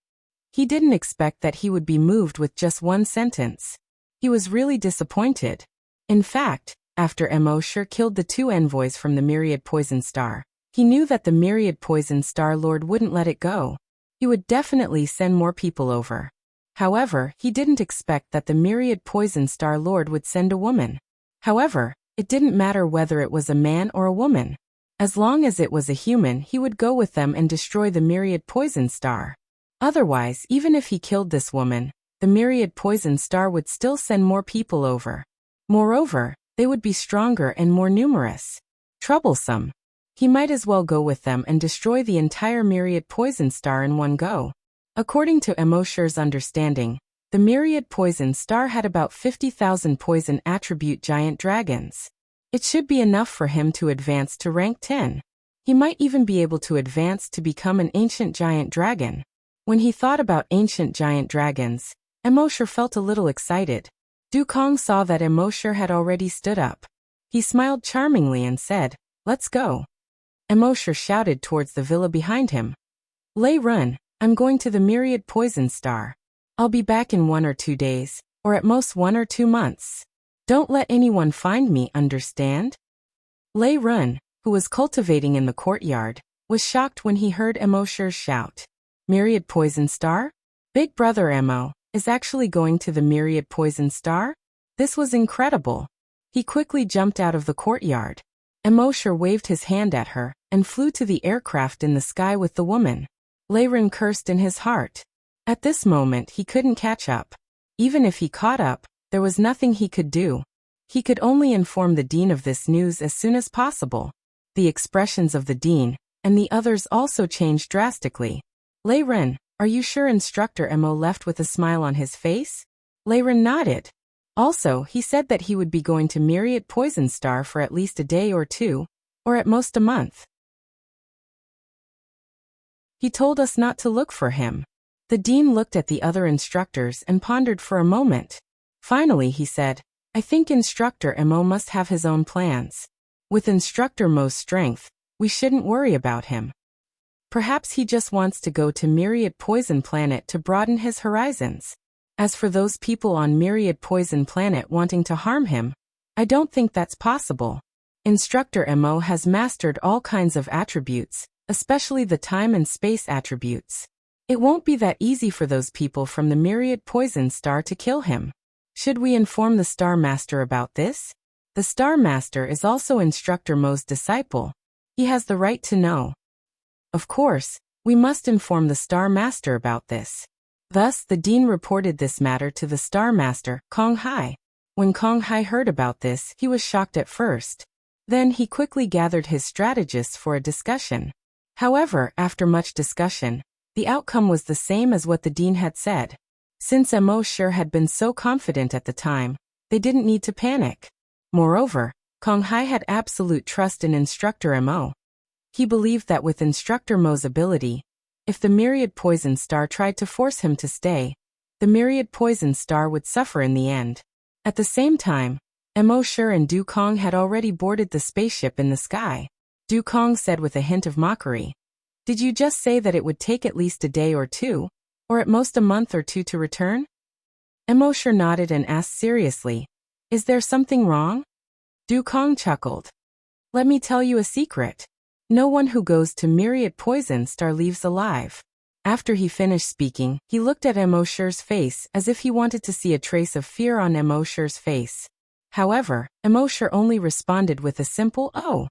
He didn't expect that he would be moved with just one sentence. He was really disappointed. In fact, after Emosher killed the 2 envoys from the Myriad Poison Star, he knew that the Myriad Poison Star Lord wouldn't let it go. He would definitely send more people over. However, he didn't expect that the Myriad Poison Star Lord would send a woman. However, it didn't matter whether it was a man or a woman. As long as it was a human, he would go with them and destroy the Myriad Poison Star. Otherwise, even if he killed this woman, the Myriad Poison Star would still send more people over. Moreover, they would be stronger and more numerous. Troublesome. He might as well go with them and destroy the entire Myriad Poison Star in one go. According to Emosher's understanding, the Myriad Poison Star had about 50,000 poison attribute giant dragons. It should be enough for him to advance to rank 10. He might even be able to advance to become an ancient giant dragon. When he thought about ancient giant dragons, Emosher felt a little excited. Dukong saw that Emosher had already stood up. He smiled charmingly and said, "Let's go." Emosher shouted towards the villa behind him. "Lei Run, I'm going to the Myriad Poison Star. I'll be back in 1 or 2 days, or at most 1 or 2 months. Don't let anyone find me, understand?" Lei Run, who was cultivating in the courtyard, was shocked when he heard Emosher's shout. Myriad Poison Star? Big Brother Emo is actually going to the Myriad Poison Star? This was incredible. He quickly jumped out of the courtyard. Emosher waved his hand at her and flew to the aircraft in the sky with the woman. Leiren cursed in his heart. At this moment he couldn't catch up. Even if he caught up, there was nothing he could do. He could only inform the dean of this news as soon as possible. The expressions of the dean and the others also changed drastically. Leiren, are you sure Instructor Mo left with a smile on his face? Leiren nodded. Also, he said that he would be going to Myriad Poison Star for at least a day or 2, or at most a month. He told us not to look for him. The dean looked at the other instructors and pondered for a moment. Finally he said, I think Instructor Mo must have his own plans. With Instructor Mo's strength, we shouldn't worry about him. Perhaps he just wants to go to Myriad Poison Planet to broaden his horizons. As for those people on Myriad Poison Planet wanting to harm him, I don't think that's possible. Instructor Mo has mastered all kinds of attributes, especially the time and space attributes. It won't be that easy for those people from the Myriad Poison Star to kill him. Should we inform the Star Master about this? The Star Master is also Instructor Mo's disciple. He has the right to know. Of course, we must inform the Star Master about this. Thus, the dean reported this matter to the Star Master, Kong Hai. When Kong Hai heard about this, he was shocked at first. Then he quickly gathered his strategists for a discussion. However, after much discussion, the outcome was the same as what the dean had said. Since Emosher had been so confident at the time, they didn't need to panic. Moreover, Kong Hai had absolute trust in Instructor Mo. He believed that with Instructor Mo's ability, if the Myriad Poison Star tried to force him to stay, the Myriad Poison Star would suffer in the end. At the same time, Emosher and Dukong had already boarded the spaceship in the sky. Dukong said with a hint of mockery, "Did you just say that it would take at least a day or 2, or at most a month or 2 to return?" Emosher nodded and asked seriously, "Is there something wrong?" Dukong chuckled. "Let me tell you a secret. No one who goes to Myriad Poison Star leaves alive." After he finished speaking, he looked at Emosher's face as if he wanted to see a trace of fear on Emosher's face. However, Emosher only responded with a simple "oh."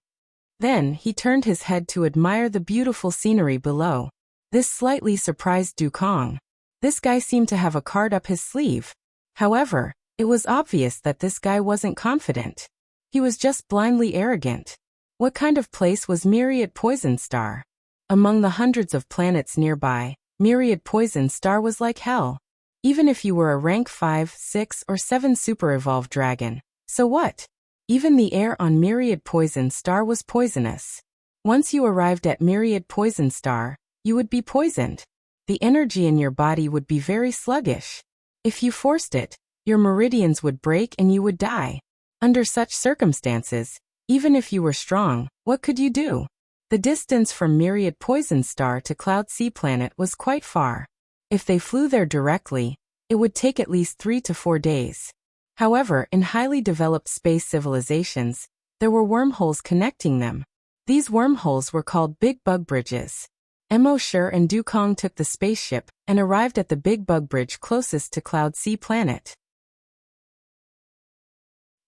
Then, he turned his head to admire the beautiful scenery below. This slightly surprised Dukong. This guy seemed to have a card up his sleeve. However, it was obvious that this guy wasn't confident. He was just blindly arrogant. What kind of place was Myriad Poison Star? Among the hundreds of planets nearby, Myriad Poison Star was like hell. Even if you were a rank 5, 6, or 7 super evolved dragon, so what? Even the air on Myriad Poison Star was poisonous. Once you arrived at Myriad Poison Star, you would be poisoned. The energy in your body would be very sluggish. If you forced it, your meridians would break and you would die. Under such circumstances, even if you were strong, what could you do? The distance from Myriad Poison Star to Cloud Sea Planet was quite far. If they flew there directly, it would take at least 3 to 4 days. However, in highly developed space civilizations, there were wormholes connecting them. These wormholes were called Big Bug Bridges. Emosher and Dukong took the spaceship and arrived at the Big Bug Bridge closest to Cloud Sea Planet.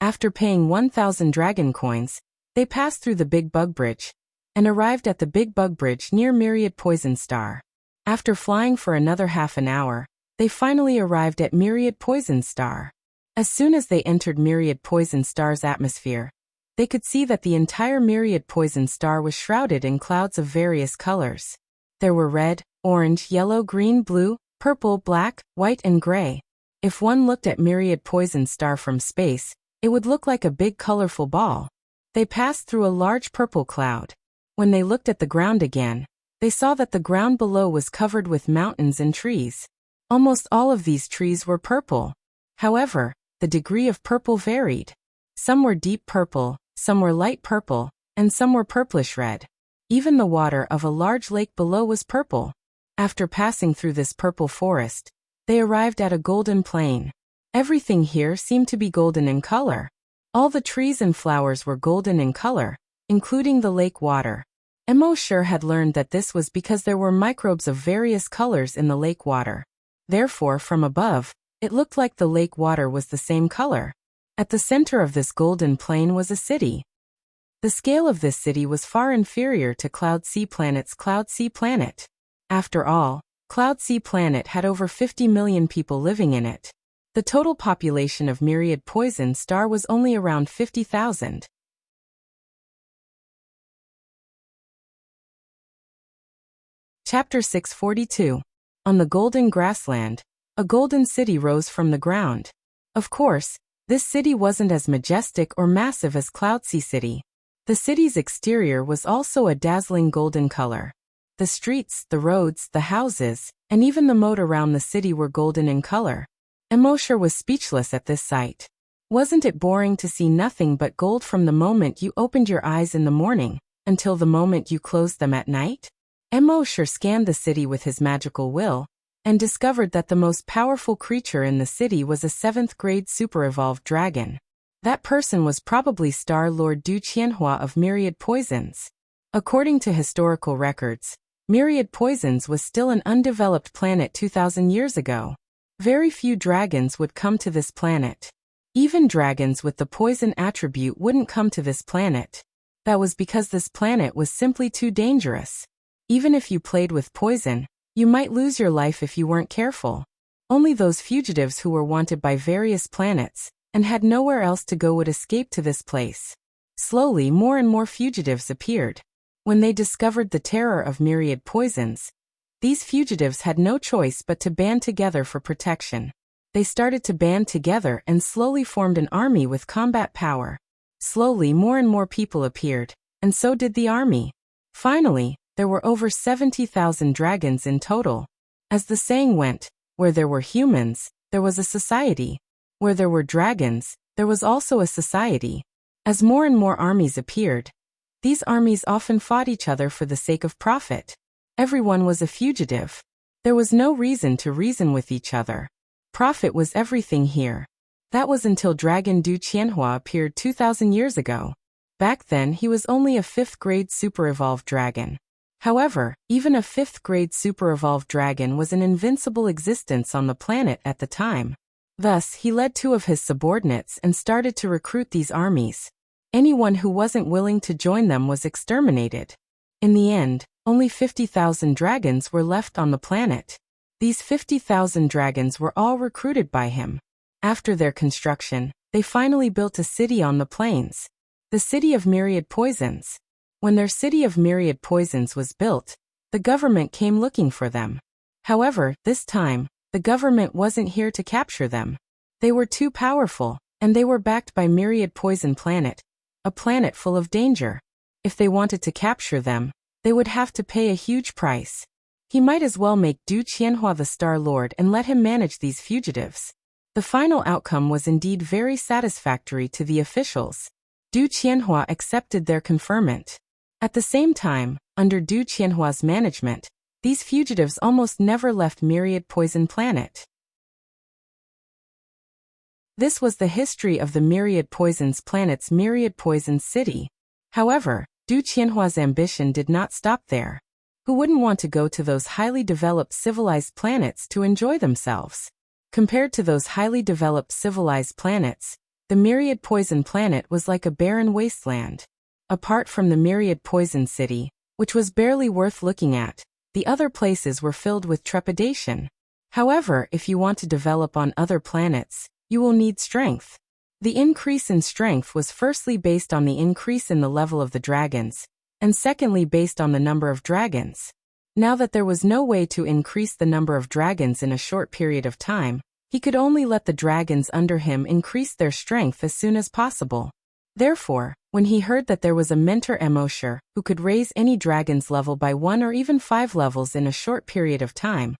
After paying 1,000 dragon coins, they passed through the Big Bug Bridge and arrived at the Big Bug Bridge near Myriad Poison Star. After flying for another half an hour, they finally arrived at Myriad Poison Star. As soon as they entered Myriad Poison Star's atmosphere, they could see that the entire Myriad Poison Star was shrouded in clouds of various colors. There were red, orange, yellow, green, blue, purple, black, white, and gray. If one looked at Myriad Poison Star from space, it would look like a big colorful ball. They passed through a large purple cloud. When they looked at the ground again, they saw that the ground below was covered with mountains and trees. Almost all of these trees were purple. However, the degree of purple varied. Some were deep purple, some were light purple, and some were purplish red. Even the water of a large lake below was purple. After passing through this purple forest, they arrived at a golden plain. Everything here seemed to be golden in color. All the trees and flowers were golden in color, including the lake water. Emosher had learned that this was because there were microbes of various colors in the lake water. Therefore, from above, it looked like the lake water was the same color. At the center of this golden plain was a city. The scale of this city was far inferior to Cloud Sea Planet's Cloud Sea Planet. After all, Cloud Sea Planet had over 50 million people living in it. The total population of Myriad Poison Star was only around 50,000. Chapter 642. On the Golden Grassland, a golden city rose from the ground. Of course, this city wasn't as majestic or massive as Cloudsea City. The city's exterior was also a dazzling golden color. The streets, the roads, the houses, and even the moat around the city were golden in color. Emosher was speechless at this sight. Wasn't it boring to see nothing but gold from the moment you opened your eyes in the morning, until the moment you closed them at night? Emosher scanned the city with his magical will, and discovered that the most powerful creature in the city was a 7th grade super-evolved dragon. That person was probably Star Lord Du Qianhua of Myriad Poisons. According to historical records, Myriad Poisons was still an undeveloped planet 2,000 years ago. Very few dragons would come to this planet. Even dragons with the poison attribute wouldn't come to this planet. That was because this planet was simply too dangerous. Even if you played with poison, you might lose your life if you weren't careful. Only those fugitives who were wanted by various planets and had nowhere else to go would escape to this place. Slowly, more and more fugitives appeared. When they discovered the terror of Myriad Poisons, these fugitives had no choice but to band together for protection. They started to band together and slowly formed an army with combat power. Slowly, more and more people appeared, and so did the army. Finally, there were over 70,000 dragons in total. As the saying went, where there were humans, there was a society. Where there were dragons, there was also a society. As more and more armies appeared, these armies often fought each other for the sake of profit. Everyone was a fugitive. There was no reason to reason with each other. Profit was everything here. That was until Dragon Du Qianhua appeared 2,000 years ago. Back then he was only a 5th-grade super-evolved dragon. However, even a 5th-grade super-evolved dragon was an invincible existence on the planet at the time. Thus, he led 2 of his subordinates and started to recruit these armies. Anyone who wasn't willing to join them was exterminated. In the end, only 50,000 dragons were left on the planet. These 50,000 dragons were all recruited by him. After their construction, they finally built a city on the plains. The City of Myriad Poisons. When their City of Myriad Poisons was built, the government came looking for them. However, this time, the government wasn't here to capture them. They were too powerful, and they were backed by Myriad Poison Planet, a planet full of danger. If they wanted to capture them, they would have to pay a huge price. He might as well make Du Qianhua the Star Lord and let him manage these fugitives. The final outcome was indeed very satisfactory to the officials. Du Qianhua accepted their conferment. At the same time, under Du Qianhua's management, these fugitives almost never left Myriad Poison Planet. This was the history of the Myriad Poisons Planet's Myriad Poison City. However, Du Qianhua's ambition did not stop there. Who wouldn't want to go to those highly developed civilized planets to enjoy themselves? Compared to those highly developed civilized planets, the Myriad Poison Planet was like a barren wasteland. Apart from the Myriad Poison City, which was barely worth looking at, the other places were filled with trepidation. However, if you want to develop on other planets, you will need strength. The increase in strength was firstly based on the increase in the level of the dragons, and secondly based on the number of dragons. Now that there was no way to increase the number of dragons in a short period of time, he could only let the dragons under him increase their strength as soon as possible. Therefore, when he heard that there was a mentor Emosher who could raise any dragon's level by 1 or even 5 levels in a short period of time,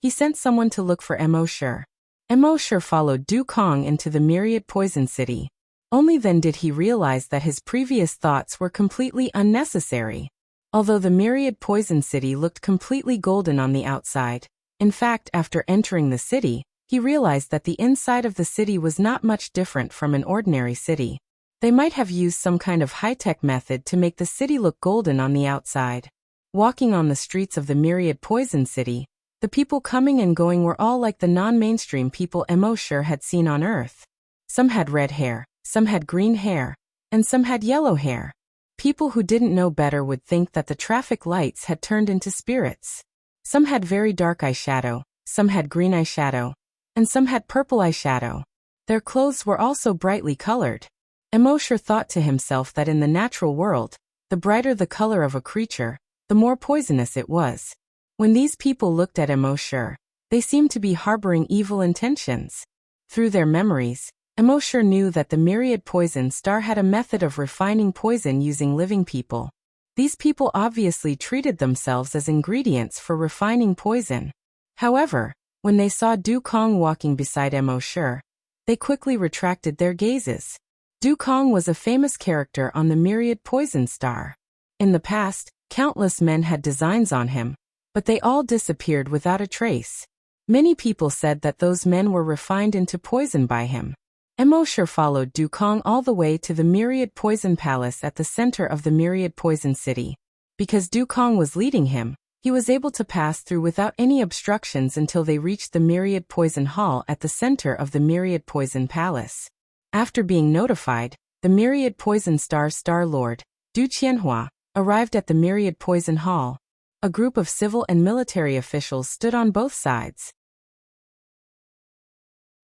he sent someone to look for Emosher. Emosher followed Du Kong into the Myriad Poison City. Only then did he realize that his previous thoughts were completely unnecessary. Although the Myriad Poison City looked completely golden on the outside, in fact, after entering the city, he realized that the inside of the city was not much different from an ordinary city. They might have used some kind of high-tech method to make the city look golden on the outside. Walking on the streets of the Myriad Poison City, the people coming and going were all like the non-mainstream people Emosher had seen on Earth. Some had red hair, some had green hair, and some had yellow hair. People who didn't know better would think that the traffic lights had turned into spirits. Some had very dark eyeshadow, some had green eyeshadow, and some had purple eyeshadow. Their clothes were also brightly colored. Emosher thought to himself that in the natural world, the brighter the color of a creature, the more poisonous it was. When these people looked at Emosher, they seemed to be harboring evil intentions. Through their memories, Emosher knew that the Myriad Poison Star had a method of refining poison using living people. These people obviously treated themselves as ingredients for refining poison. However, when they saw Du Kong walking beside Emosher, they quickly retracted their gazes. Du Kong was a famous character on the Myriad Poison Star. In the past, countless men had designs on him, but they all disappeared without a trace. Many people said that those men were refined into poison by him. Emosher followed Du Kong all the way to the Myriad Poison Palace at the center of the Myriad Poison City. Because Du Kong was leading him, he was able to pass through without any obstructions until they reached the Myriad Poison Hall at the center of the Myriad Poison Palace. After being notified, the Myriad Poison Star Star Lord, Du Qianhua, arrived at the Myriad Poison Hall. A group of civil and military officials stood on both sides.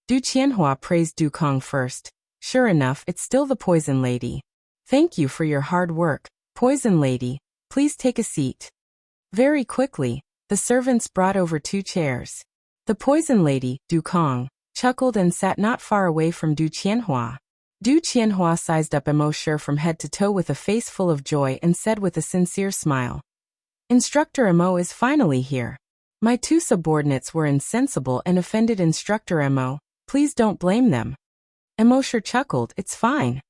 Du Qianhua praised Du Kong first. Sure enough, it's still the Poison Lady. Thank you for your hard work, Poison Lady. Please take a seat. Very quickly, the servants brought over 2 chairs. The Poison Lady, Du Kong, chuckled and sat not far away from Du Qianhua. Du Qianhua sized up Emosher from head to toe with a face full of joy and said with a sincere smile, "Instructor Emo is finally here. My 2 subordinates were insensible and offended Instructor Emo. Please don't blame them." Emosher chuckled, "It's fine."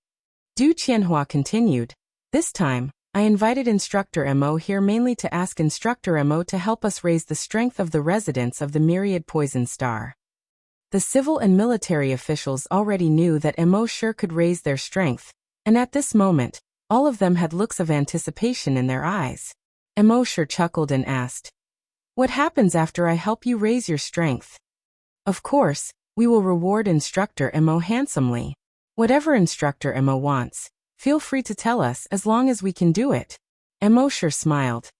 Du Qianhua continued, "This time, I invited Instructor Emo here mainly to ask Instructor Emo to help us raise the strength of the residents of the Myriad Poison Star. The civil and military officials already knew that Emosure could raise their strength, and at this moment, all of them had looks of anticipation in their eyes. Emosure chuckled and asked, "What happens after I help you raise your strength?" "Of course, we will reward Instructor Emo handsomely. Whatever Instructor Emo wants, feel free to tell us as long as we can do it." Emosure smiled.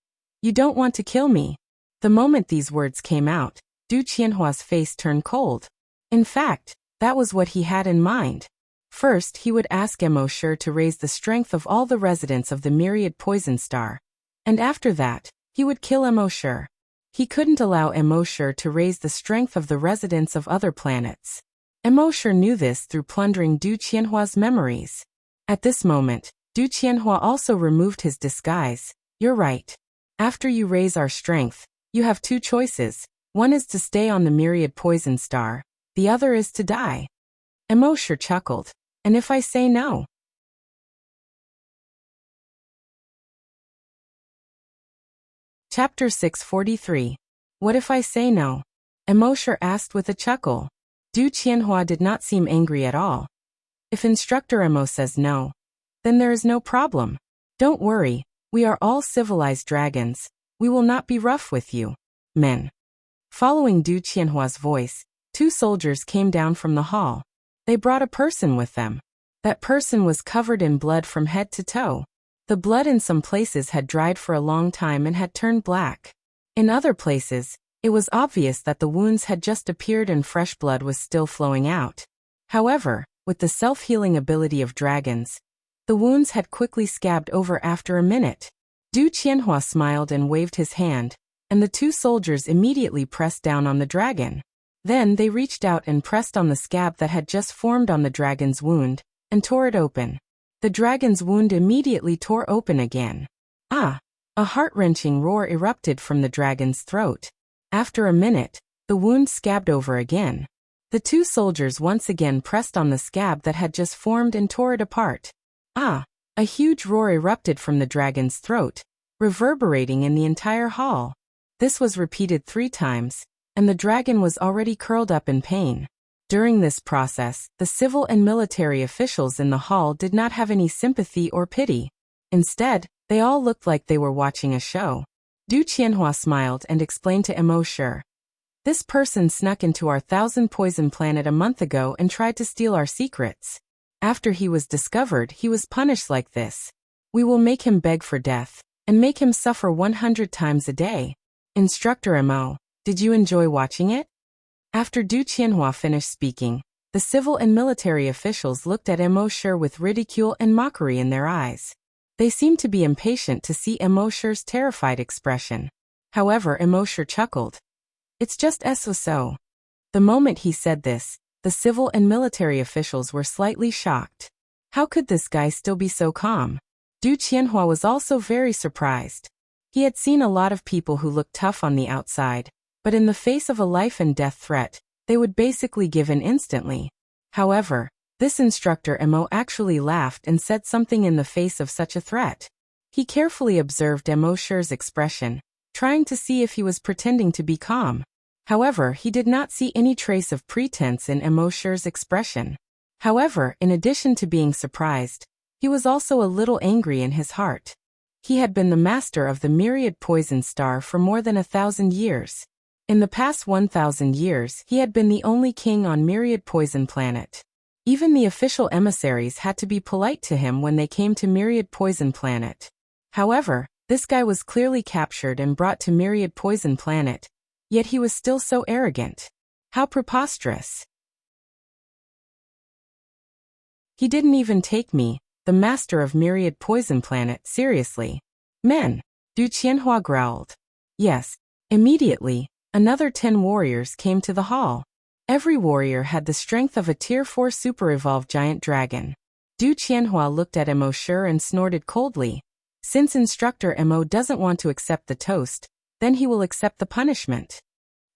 "You don't want to kill me?" The moment these words came out, Du Qianhua's face turned cold. In fact, that was what he had in mind. First, he would ask Emosure to raise the strength of all the residents of the myriad poison star. And after that, he would kill Emosure. He couldn't allow Emosure to raise the strength of the residents of other planets. Emosure knew this through plundering Du Qianhua's memories. At this moment, Du Qianhua also removed his disguise. "You're right. After you raise our strength, you have two choices. One is to stay on the myriad poison star, the other is to die." Emosure chuckled. "And if I say no?" Chapter 643. What if I say no? Emosure asked with a chuckle. Du Qianhua did not seem angry at all. "If Instructor Emo says no, then there is no problem. Don't worry, we are all civilized dragons. We will not be rough with you, men." Following Du Qianhua's voice, two soldiers came down from the hall. They brought a person with them. That person was covered in blood from head to toe. The blood in some places had dried for a long time and had turned black. In other places, it was obvious that the wounds had just appeared and fresh blood was still flowing out. However, with the self-healing ability of dragons, the wounds had quickly scabbed over after a minute. Du Qianhua smiled and waved his hand, and the two soldiers immediately pressed down on the dragon. Then they reached out and pressed on the scab that had just formed on the dragon's wound, and tore it open. The dragon's wound immediately tore open again. Ah! A heart-wrenching roar erupted from the dragon's throat. After a minute, the wound scabbed over again. The two soldiers once again pressed on the scab that had just formed and tore it apart. Ah! A huge roar erupted from the dragon's throat, reverberating in the entire hall. This was repeated 3 times, and the dragon was already curled up in pain. During this process, the civil and military officials in the hall did not have any sympathy or pity. Instead, they all looked like they were watching a show. Du Qianhua smiled and explained to Emosure, "This person snuck into our 1,000-poison planet a month ago and tried to steal our secrets. After he was discovered, he was punished like this. We will make him beg for death, and make him suffer 100 times a day." Instructor Emo, did you enjoy watching it? After Du Qianhua finished speaking, the civil and military officials looked at Emosure with ridicule and mockery in their eyes. They seemed to be impatient to see Emosure's terrified expression. However, Emosure chuckled. "It's just so." The moment he said this, the civil and military officials were slightly shocked. How could this guy still be so calm? Du Qianhua was also very surprised. He had seen a lot of people who looked tough on the outside, but in the face of a life and death threat, they would basically give in instantly. However, this Instructor Emo actually laughed and said something in the face of such a threat. He carefully observed Emosure's expression, trying to see if he was pretending to be calm. However, he did not see any trace of pretense in Emosure's expression. However, in addition to being surprised, he was also a little angry in his heart. He had been the master of the myriad poison star for more than 1,000 years. In the past 1,000 years, he had been the only king on myriad poison planet. Even the official emissaries had to be polite to him when they came to myriad poison planet. However, this guy was clearly captured and brought to myriad poison planet, yet he was still so arrogant. How preposterous. He didn't even take me, the master of myriad poison planet, seriously. Men, Du Qianhua growled. Yes. Immediately, another 10 warriors came to the hall. Every warrior had the strength of a Tier 4 super-evolved giant dragon. Du Qianhua looked at Emosure and snorted coldly. Since Instructor Emo doesn't want to accept the toast, then he will accept the punishment.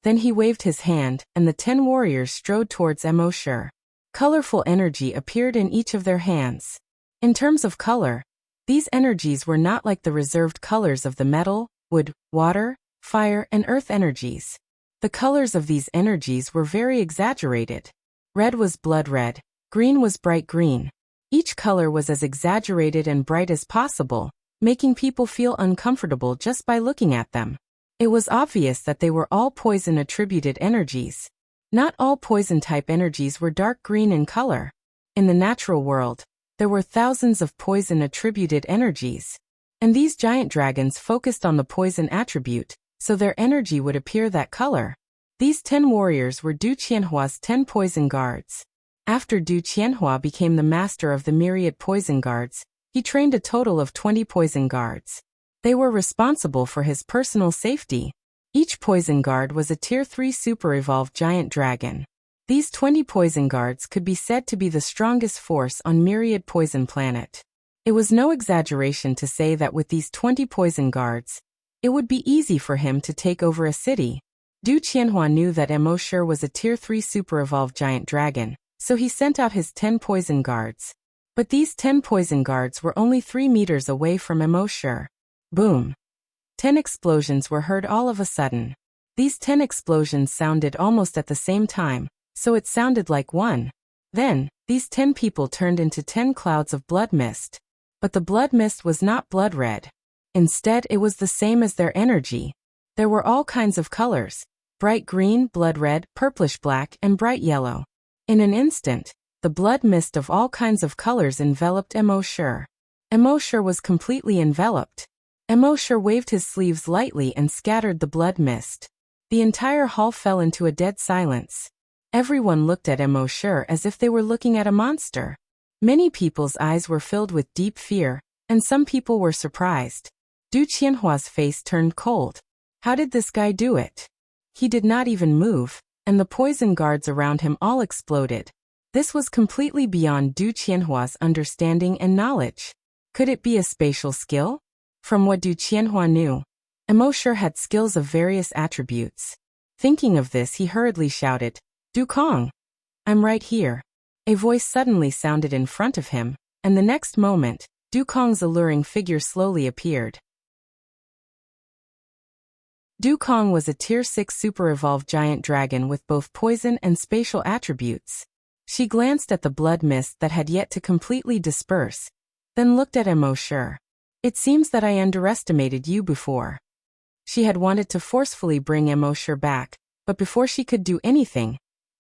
Then he waved his hand, and the 10 warriors strode towards Emosure. Colorful energy appeared in each of their hands. In terms of color, these energies were not like the reserved colors of the metal, wood, water, fire, and earth energies. The colors of these energies were very exaggerated. Red was blood red, green was bright green. Each color was as exaggerated and bright as possible, making people feel uncomfortable just by looking at them. It was obvious that they were all poison-attributed energies. Not all poison-type energies were dark green in color. In the natural world, there were thousands of poison-attributed energies. And these giant dragons focused on the poison attribute, so their energy would appear that color. These 10 warriors were Du Qianhua's 10 poison guards. After Du Qianhua became the master of the myriad poison guards, he trained a total of 20 poison guards. They were responsible for his personal safety. Each poison guard was a Tier 3 super-evolved giant dragon. These 20 poison guards could be said to be the strongest force on Myriad Poison Planet. It was no exaggeration to say that with these 20 poison guards, it would be easy for him to take over a city. Du Qianhua knew that Emosher was a Tier 3 super-evolved giant dragon, so he sent out his 10 poison guards. But these 10 poison guards were only 3 meters away from Emosher. Boom! 10 explosions were heard all of a sudden. These 10 explosions sounded almost at the same time, so it sounded like one. Then, these 10 people turned into 10 clouds of blood mist. But the blood mist was not blood red. Instead, it was the same as their energy. There were all kinds of colors: bright green, blood red, purplish black, and bright yellow. In an instant, the blood mist of all kinds of colors enveloped Emosher. Emosher was completely enveloped. Emosher waved his sleeves lightly and scattered the blood mist. The entire hall fell into a dead silence. Everyone looked at Emosher as if they were looking at a monster. Many people's eyes were filled with deep fear, and some people were surprised. Du Qianhua's face turned cold. How did this guy do it? He did not even move, and the poison guards around him all exploded. This was completely beyond Du Qianhua's understanding and knowledge. Could it be a spatial skill? From what Du Qianhua knew, Emosher had skills of various attributes. Thinking of this, he hurriedly shouted, "Du Kong! I'm right here." A voice suddenly sounded in front of him, and the next moment, Du Kong's alluring figure slowly appeared. Du Kong was a Tier 6 super-evolved giant dragon with both poison and spatial attributes. She glanced at the blood mist that had yet to completely disperse, then looked at Emosher. "It seems that I underestimated you before." She had wanted to forcefully bring Emosher back, but before she could do anything,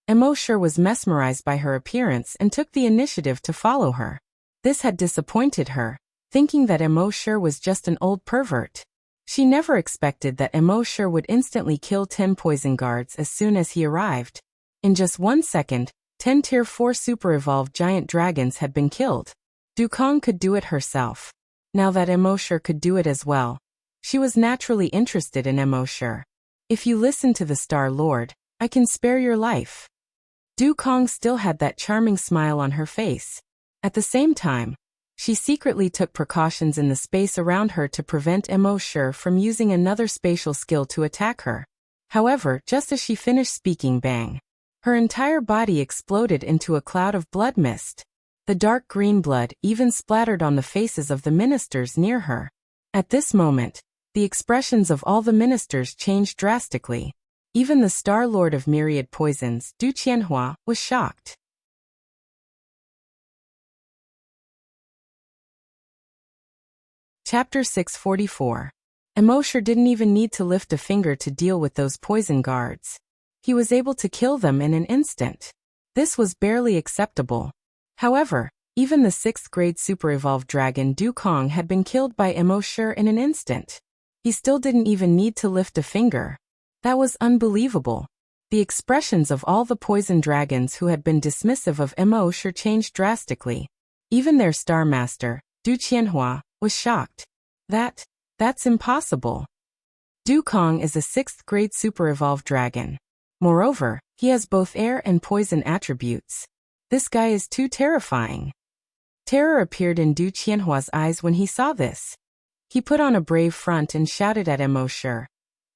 Emosher was mesmerized by her appearance and took the initiative to follow her. This had disappointed her, thinking that Emosher was just an old pervert. She never expected that Emosher would instantly kill 10 poison guards as soon as he arrived. In just 1 second, 10 Tier 4 super-evolved giant dragons had been killed. Du Kong could do it herself. Now that Emosher could do it as well, she was naturally interested in Emosher. "If you listen to the Star Lord, I can spare your life." Du Kong still had that charming smile on her face. At the same time, she secretly took precautions in the space around her to prevent Emosher from using another spatial skill to attack her. However, just as she finished speaking, bang! Her entire body exploded into a cloud of blood mist. The dark green blood even splattered on the faces of the ministers near her. At this moment, the expressions of all the ministers changed drastically. Even the Star Lord of Myriad Poisons, Du Qianhua, was shocked. Chapter 644. Emosher didn't even need to lift a finger to deal with those poison guards. He was able to kill them in an instant. This was barely acceptable. However, even the 6th grade super-evolved dragon Du Kong had been killed by Emosher in an instant. He still didn't even need to lift a finger. That was unbelievable. The expressions of all the poison dragons who had been dismissive of Emosher changed drastically. Even their star master, Du Qianhua, was shocked. That's impossible. Du Kong is a 6th grade super-evolved dragon. Moreover, he has both air and poison attributes. This guy is too terrifying. Terror appeared in Du Qianhua's eyes when he saw this. He put on a brave front and shouted at Emosher,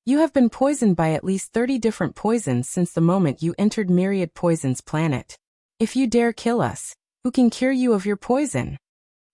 "You have been poisoned by at least 30 different poisons since the moment you entered Myriad Poison's planet. If you dare kill us, who can cure you of your poison?"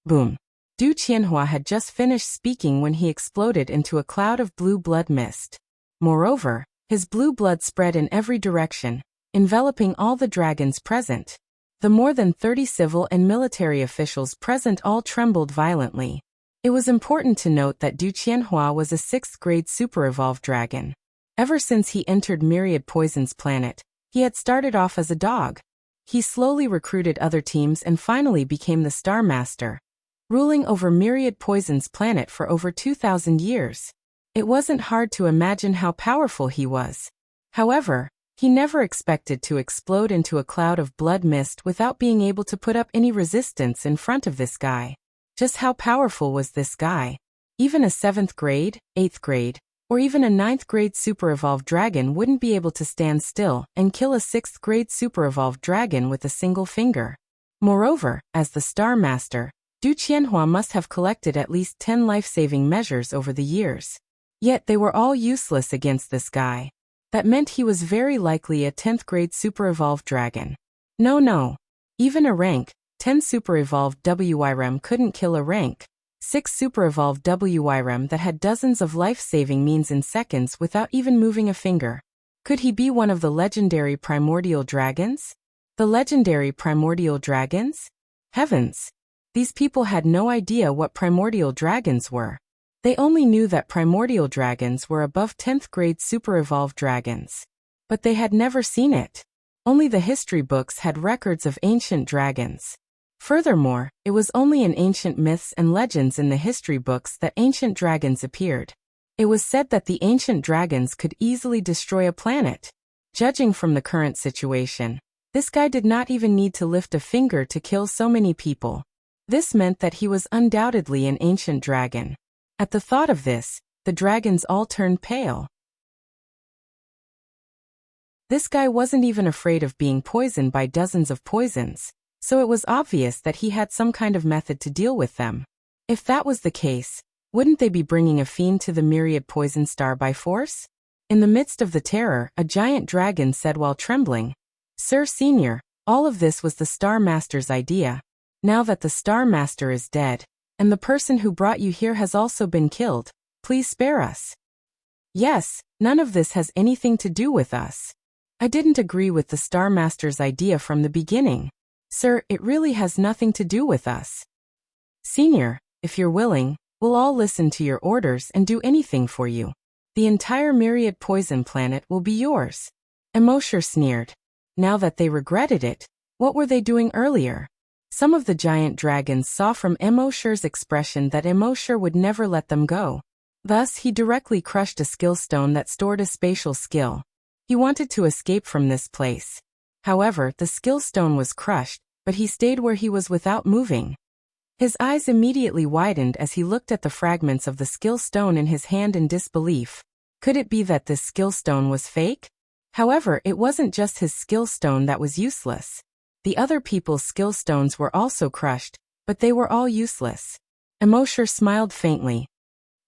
Boom. Du Qianhua had just finished speaking when he exploded into a cloud of blue blood mist. Moreover, His blue blood spread in every direction, enveloping all the dragons present. The more than 30 civil and military officials present all trembled violently. It was important to note that Du Qianhua was a 6th grade super-evolved dragon. Ever since he entered Myriad Poison's planet, he had started off as a dog. He slowly recruited other teams and finally became the Star Master, ruling over Myriad Poison's planet for over 2,000 years. It wasn't hard to imagine how powerful he was. However, he never expected to explode into a cloud of blood mist without being able to put up any resistance in front of this guy. Just how powerful was this guy? Even a 7th grade, 8th grade, or even a 9th grade super-evolved dragon wouldn't be able to stand still and kill a 6th grade super-evolved dragon with a single finger. Moreover, as the Star Master, Du Qianhua must have collected at least 10 life-saving measures over the years. Yet they were all useless against this guy. That meant he was very likely a 10th grade super-evolved dragon. No. Even a rank 10 super-evolved WIREM couldn't kill a rank 6 super-evolved WIREM that had dozens of life-saving means in seconds without even moving a finger. Could he be one of the legendary primordial dragons? The legendary primordial dragons? Heavens! These people had no idea what primordial dragons were. They only knew that primordial dragons were above 10th grade super-evolved dragons. But they had never seen it. Only the history books had records of ancient dragons. Furthermore, it was only in ancient myths and legends in the history books that ancient dragons appeared. It was said that the ancient dragons could easily destroy a planet. Judging from the current situation, this guy did not even need to lift a finger to kill so many people. This meant that he was undoubtedly an ancient dragon. At the thought of this, the dragons all turned pale. This guy wasn't even afraid of being poisoned by dozens of poisons, so it was obvious that he had some kind of method to deal with them. If that was the case, wouldn't they be bringing a fiend to the Myriad Poison Star by force? In the midst of the terror, a giant dragon said while trembling, "Sir Senior, all of this was the Star Master's idea. Now that the Star Master is dead, and the person who brought you here has also been killed, please spare us." "Yes, none of this has anything to do with us. I didn't agree with the Star Master's idea from the beginning. Sir, it really has nothing to do with us. Senior, if you're willing, we'll all listen to your orders and do anything for you. The entire Myriad Poison planet will be yours." Emosher sneered. Now that they regretted it, what were they doing earlier? Some of the giant dragons saw from Emosher's expression that Emosher would never let them go. Thus, he directly crushed a skill stone that stored a spatial skill. He wanted to escape from this place. However, the skill stone was crushed, but he stayed where he was without moving. His eyes immediately widened as he looked at the fragments of the skill stone in his hand in disbelief. Could it be that this skill stone was fake? However, it wasn't just his skill stone that was useless. The other people's skill stones were also crushed, but they were all useless. Emosher smiled faintly.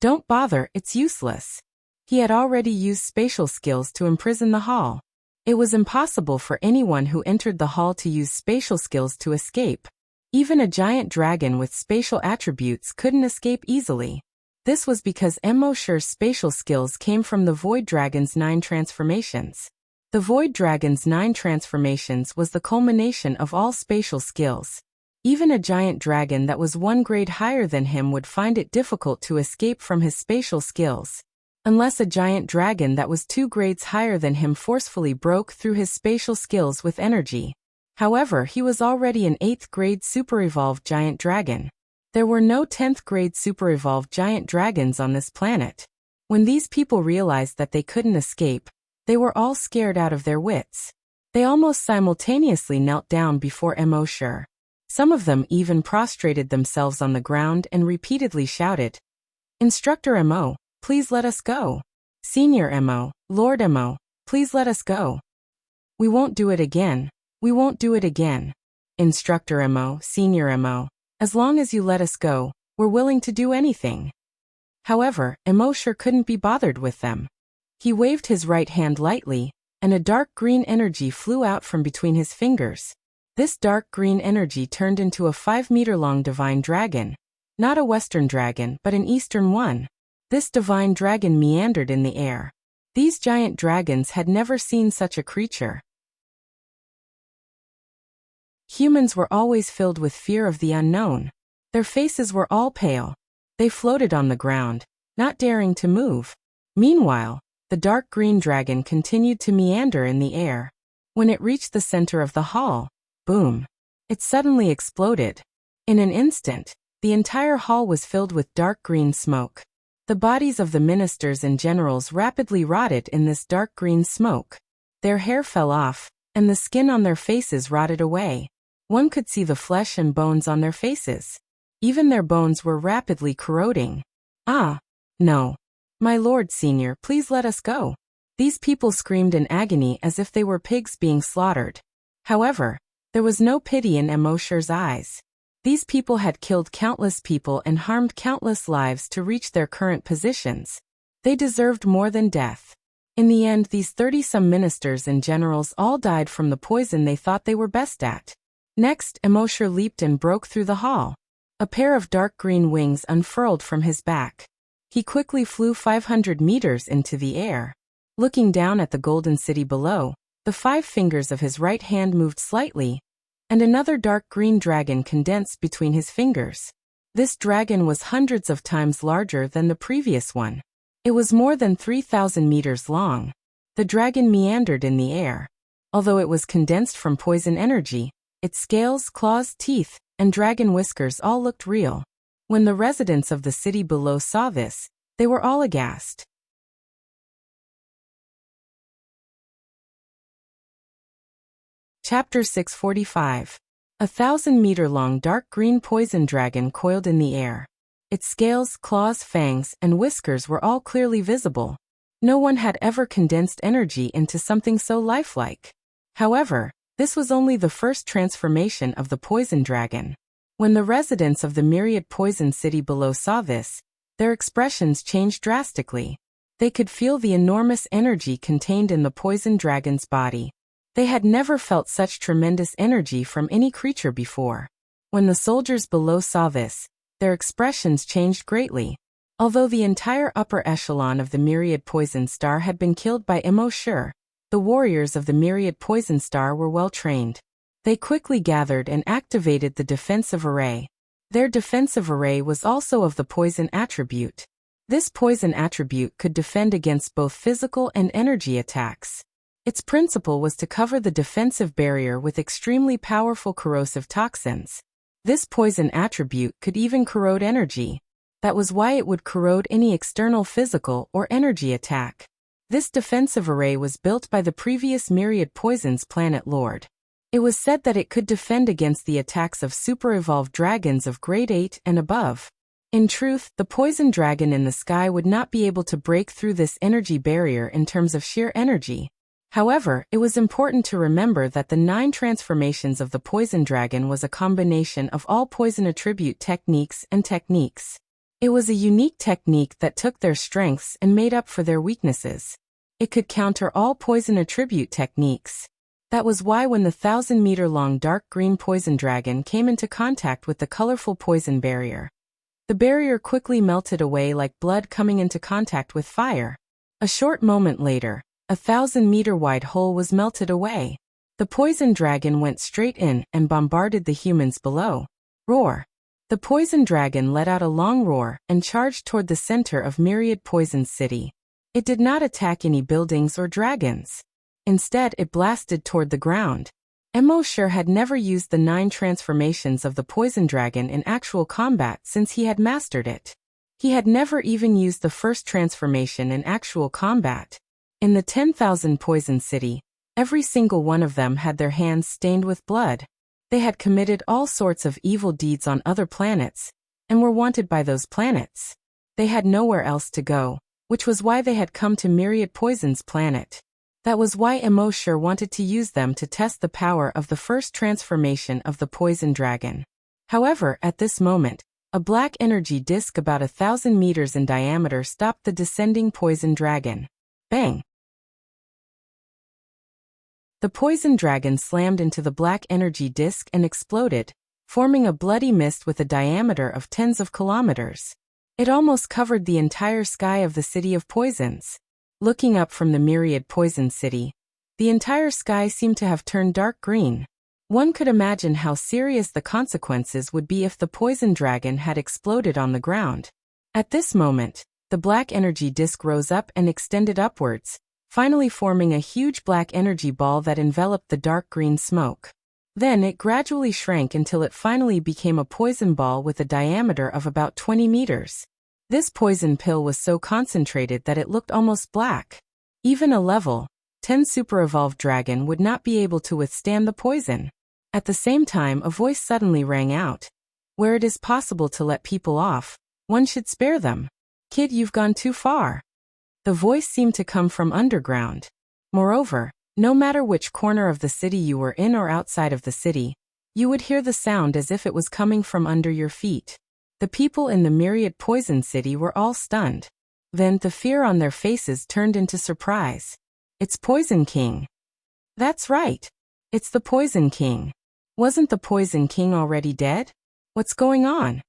"Don't bother, it's useless." He had already used spatial skills to imprison the hall. It was impossible for anyone who entered the hall to use spatial skills to escape. Even a giant dragon with spatial attributes couldn't escape easily. This was because Emosher's spatial skills came from the Void Dragon's 9 transformations. The Void Dragon's 9 transformations was the culmination of all spatial skills. Even a giant dragon that was 1 grade higher than him would find it difficult to escape from his spatial skills. Unless a giant dragon that was 2 grades higher than him forcefully broke through his spatial skills with energy. However, he was already an 8th grade super-evolved giant dragon. There were no 10th grade super-evolved giant dragons on this planet. When these people realized that they couldn't escape, they were all scared out of their wits. They almost simultaneously knelt down before Emosher. Some of them even prostrated themselves on the ground and repeatedly shouted, "Instructor Emo, please let us go. Senior Emo, Lord Emo, please let us go. We won't do it again. We won't do it again. Instructor Emo, Senior Emo, as long as you let us go, we're willing to do anything." However, Emosher couldn't be bothered with them. He waved his right hand lightly, and a dark green energy flew out from between his fingers. This dark green energy turned into a 5-meter-long divine dragon. Not a Western dragon, but an Eastern one. This divine dragon meandered in the air. These giant dragons had never seen such a creature. Humans were always filled with fear of the unknown. Their faces were all pale. They floated on the ground, not daring to move. Meanwhile, the dark green dragon continued to meander in the air. When it reached the center of the hall, boom! It suddenly exploded. In an instant, the entire hall was filled with dark green smoke. The bodies of the ministers and generals rapidly rotted in this dark green smoke. Their hair fell off, and the skin on their faces rotted away. One could see the flesh and bones on their faces. Even their bones were rapidly corroding. Ah, no. My lord senior, please let us go. These people screamed in agony as if they were pigs being slaughtered. However, there was no pity in Emosher's eyes. These people had killed countless people and harmed countless lives to reach their current positions. They deserved more than death. In the end, these 30-some ministers and generals all died from the poison they thought they were best at. Next, Emosher leaped and broke through the hall. A pair of dark green wings unfurled from his back. He quickly flew 500 meters into the air. Looking down at the golden city below, the 5 fingers of his right hand moved slightly, and another dark green dragon condensed between his fingers. This dragon was hundreds of times larger than the previous one. It was more than 3,000 meters long. The dragon meandered in the air. Although it was condensed from poison energy, its scales, claws, teeth, and dragon whiskers all looked real. When the residents of the city below saw this, they were all aghast. Chapter 645. 1,000-meter-long dark green poison dragon coiled in the air. Its scales, claws, fangs, and whiskers were all clearly visible. No one had ever condensed energy into something so lifelike. However, this was only the first transformation of the poison dragon. When the residents of the myriad poison city below saw this, their expressions changed drastically. They could feel the enormous energy contained in the poison dragon's body. They had never felt such tremendous energy from any creature before. When the soldiers below saw this, their expressions changed greatly. Although the entire upper echelon of the myriad poison star had been killed by Emosher, the warriors of the myriad poison star were well trained. They quickly gathered and activated the defensive array. Their defensive array was also of the poison attribute. This poison attribute could defend against both physical and energy attacks. Its principle was to cover the defensive barrier with extremely powerful corrosive toxins. This poison attribute could even corrode energy. That was why it would corrode any external physical or energy attack. This defensive array was built by the previous Myriad Poison's planet lord. It was said that it could defend against the attacks of super-evolved dragons of grade 8 and above. In truth, the poison dragon in the sky would not be able to break through this energy barrier in terms of sheer energy. However, it was important to remember that the 9 transformations of the poison dragon was a combination of all poison attribute techniques and techniques. It was a unique technique that took their strengths and made up for their weaknesses. It could counter all poison attribute techniques. That was why when the 1,000-meter-long dark green poison dragon came into contact with the colorful poison barrier, the barrier quickly melted away like blood coming into contact with fire. A short moment later, a 1,000-meter-wide hole was melted away. The poison dragon went straight in and bombarded the humans below. Roar! The poison dragon let out a long roar and charged toward the center of Myriad Poison City. It did not attack any buildings or dragons. Instead, it blasted toward the ground. Emosher had never used the 9 transformations of the poison dragon in actual combat since he had mastered it. He had never even used the first transformation in actual combat. In the 10,000 Poison City, every single one of them had their hands stained with blood. They had committed all sorts of evil deeds on other planets, and were wanted by those planets. They had nowhere else to go, which was why they had come to Myriad Poison's planet. That was why Emosher wanted to use them to test the power of the first transformation of the poison dragon. However, at this moment, a black energy disk about 1,000 meters in diameter stopped the descending poison dragon. Bang! The poison dragon slammed into the black energy disk and exploded, forming a bloody mist with a diameter of tens of kilometers. It almost covered the entire sky of the City of Poisons. Looking up from the myriad poison city, the entire sky seemed to have turned dark green. One could imagine how serious the consequences would be if the poison dragon had exploded on the ground. At this moment, the black energy disk rose up and extended upwards, finally forming a huge black energy ball that enveloped the dark green smoke. Then it gradually shrank until it finally became a poison ball with a diameter of about 20 meters. This poison pill was so concentrated that it looked almost black. Even a level 10 super-evolved dragon would not be able to withstand the poison. At the same time, a voice suddenly rang out. Where it is possible to let people off, one should spare them. Kid, you've gone too far. The voice seemed to come from underground. Moreover, no matter which corner of the city you were in or outside of the city, you would hear the sound as if it was coming from under your feet. The people in the myriad poison city were all stunned. Then the fear on their faces turned into surprise. It's Poison King. That's right. It's the Poison King. Wasn't the Poison King already dead? What's going on?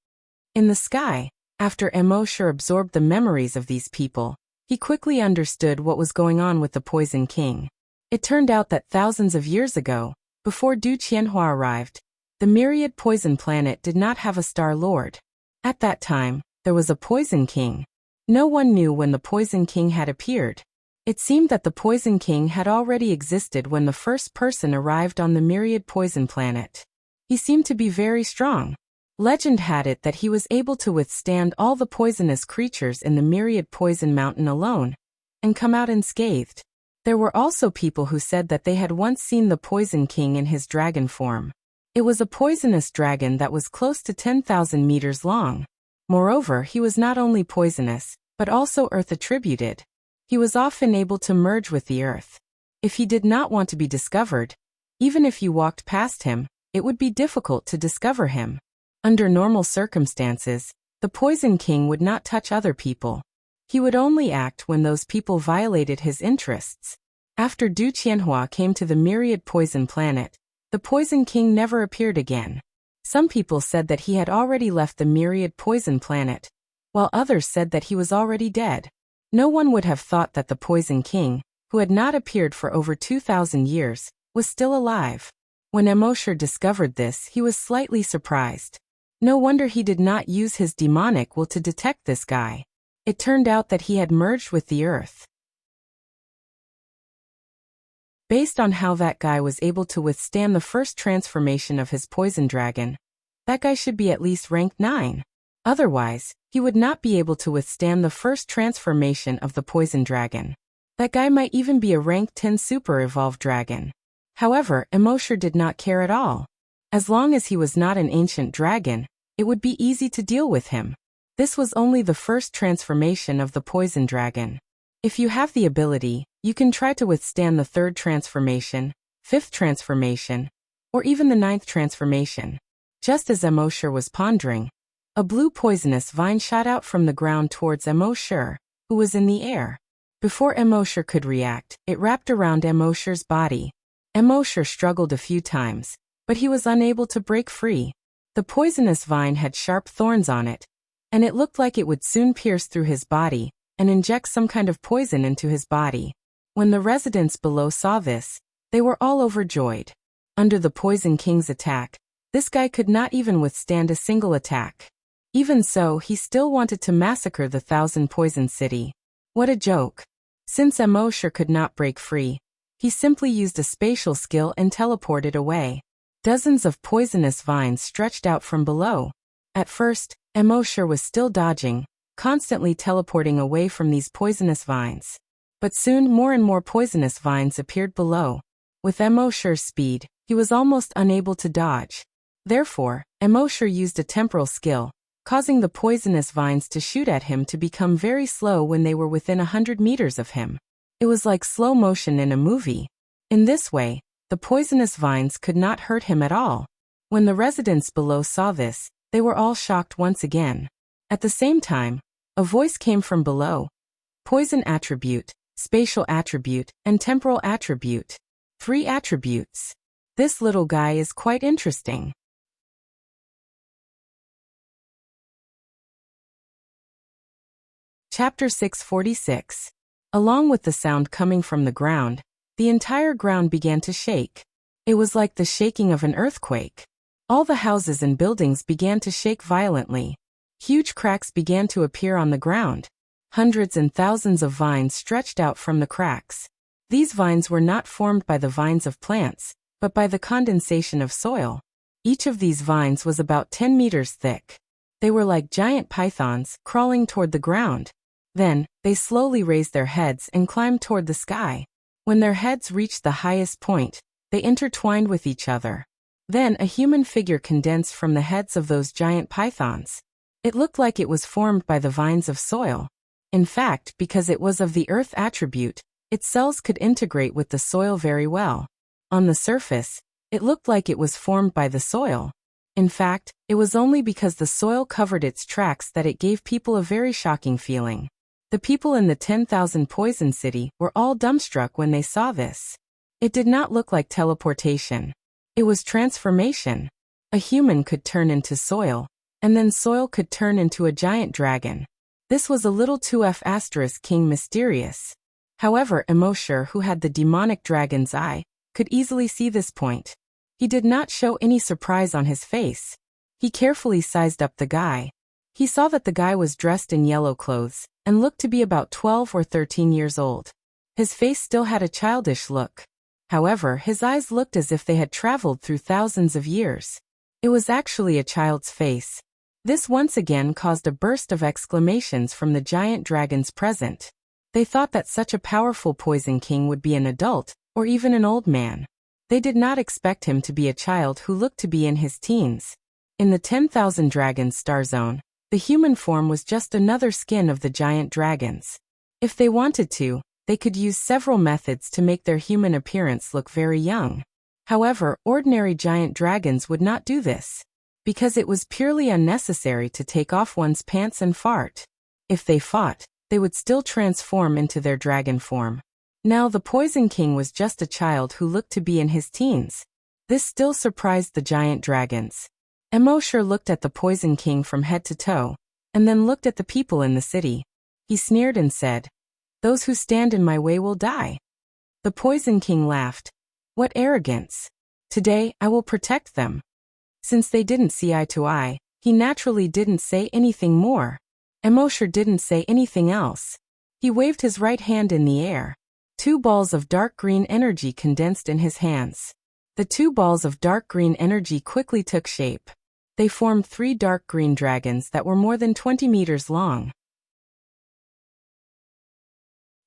In the sky, after Emosher absorbed the memories of these people, he quickly understood what was going on with the Poison King. It turned out that thousands of years ago, before Du Qianhua arrived, the myriad poison planet did not have a Star Lord. At that time, there was a Poison King. No one knew when the Poison King had appeared. It seemed that the Poison King had already existed when the first person arrived on the myriad poison planet. He seemed to be very strong. Legend had it that he was able to withstand all the poisonous creatures in the myriad poison mountain alone, and come out unscathed. There were also people who said that they had once seen the Poison King in his dragon form. It was a poisonous dragon that was close to 10,000 meters long. Moreover, he was not only poisonous, but also earth-attributed. He was often able to merge with the earth. If he did not want to be discovered, even if you walked past him, it would be difficult to discover him. Under normal circumstances, the Poison King would not touch other people. He would only act when those people violated his interests. After Du Qianhua came to the myriad poison planet, the Poison King never appeared again. Some people said that he had already left the myriad poison planet, while others said that he was already dead. No one would have thought that the Poison King, who had not appeared for over 2,000 years, was still alive. When Emosher discovered this, he was slightly surprised. No wonder he did not use his demonic will to detect this guy. It turned out that he had merged with the earth. Based on how that guy was able to withstand the first transformation of his poison dragon, that guy should be at least rank 9. Otherwise, he would not be able to withstand the first transformation of the poison dragon. That guy might even be a rank 10 super-evolved dragon. However, Emosher did not care at all. As long as he was not an ancient dragon, it would be easy to deal with him. This was only the first transformation of the poison dragon. If you have the ability, you can try to withstand the 3rd transformation, 5th transformation, or even the 9th transformation. Just as Emosher was pondering, a blue poisonous vine shot out from the ground towards Emosher, who was in the air. Before Emosher could react, it wrapped around Emosher's body. Emosher struggled a few times, but he was unable to break free. The poisonous vine had sharp thorns on it, and it looked like it would soon pierce through his body and inject some kind of poison into his body. When the residents below saw this, they were all overjoyed. Under the Poison King's attack, this guy could not even withstand a single attack. Even so, he still wanted to massacre the 1,000 poison city. What a joke. Since Emosher could not break free, he simply used a spatial skill and teleported away. Dozens of poisonous vines stretched out from below. At first, Emosher was still dodging, constantly teleporting away from these poisonous vines. But soon more and more poisonous vines appeared below. With Emosher's speed, he was almost unable to dodge. Therefore, Emosher used a temporal skill, causing the poisonous vines to shoot at him to become very slow when they were within 100 meters of him. It was like slow motion in a movie. In this way, the poisonous vines could not hurt him at all. When the residents below saw this, they were all shocked once again. At the same time, a voice came from below. Poison attribute, spatial attribute, and temporal attribute. 3 attributes. This little guy is quite interesting. Chapter 646. Along with the sound coming from the ground, the entire ground began to shake. It was like the shaking of an earthquake. All the houses and buildings began to shake violently. Huge cracks began to appear on the ground. Hundreds and thousands of vines stretched out from the cracks. These vines were not formed by the vines of plants, but by the condensation of soil. Each of these vines was about 10 meters thick. They were like giant pythons crawling toward the ground. Then, they slowly raised their heads and climbed toward the sky. When their heads reached the highest point, they intertwined with each other. Then a human figure condensed from the heads of those giant pythons. It looked like it was formed by the vines of soil. In fact, because it was of the earth attribute, its cells could integrate with the soil very well. On the surface, it looked like it was formed by the soil. In fact, it was only because the soil covered its tracks that it gave people a very shocking feeling. The people in the 10,000 Poison City were all dumbstruck when they saw this. It did not look like teleportation. It was transformation. A human could turn into soil, and then soil could turn into a giant dragon. This was a little too *King mysterious. However, Immortal, who had the demonic dragon's eye, could easily see this point. He did not show any surprise on his face. He carefully sized up the guy. He saw that the guy was dressed in yellow clothes and looked to be about 12 or 13 years old. His face still had a childish look. However, his eyes looked as if they had traveled through thousands of years. It was actually a child's face. This once again caused a burst of exclamations from the giant dragons present. They thought that such a powerful Poison King would be an adult, or even an old man. They did not expect him to be a child who looked to be in his teens. In the 10,000 Dragons Star Zone, the human form was just another skin of the giant dragons. If they wanted to, they could use several methods to make their human appearance look very young. However, ordinary giant dragons would not do this, because it was purely unnecessary to take off one's pants and fart. If they fought, they would still transform into their dragon form. Now the Poison King was just a child who looked to be in his teens. This still surprised the giant dragons. Immortal looked at the Poison King from head to toe, and then looked at the people in the city. He sneered and said, "Those who stand in my way will die." The Poison King laughed. "What arrogance! Today, I will protect them." Since they didn't see eye to eye, he naturally didn't say anything more. Immortal didn't say anything else. He waved his right hand in the air. 2 balls of dark green energy condensed in his hands. The 2 balls of dark green energy quickly took shape. They formed 3 dark green dragons that were more than 20 meters long.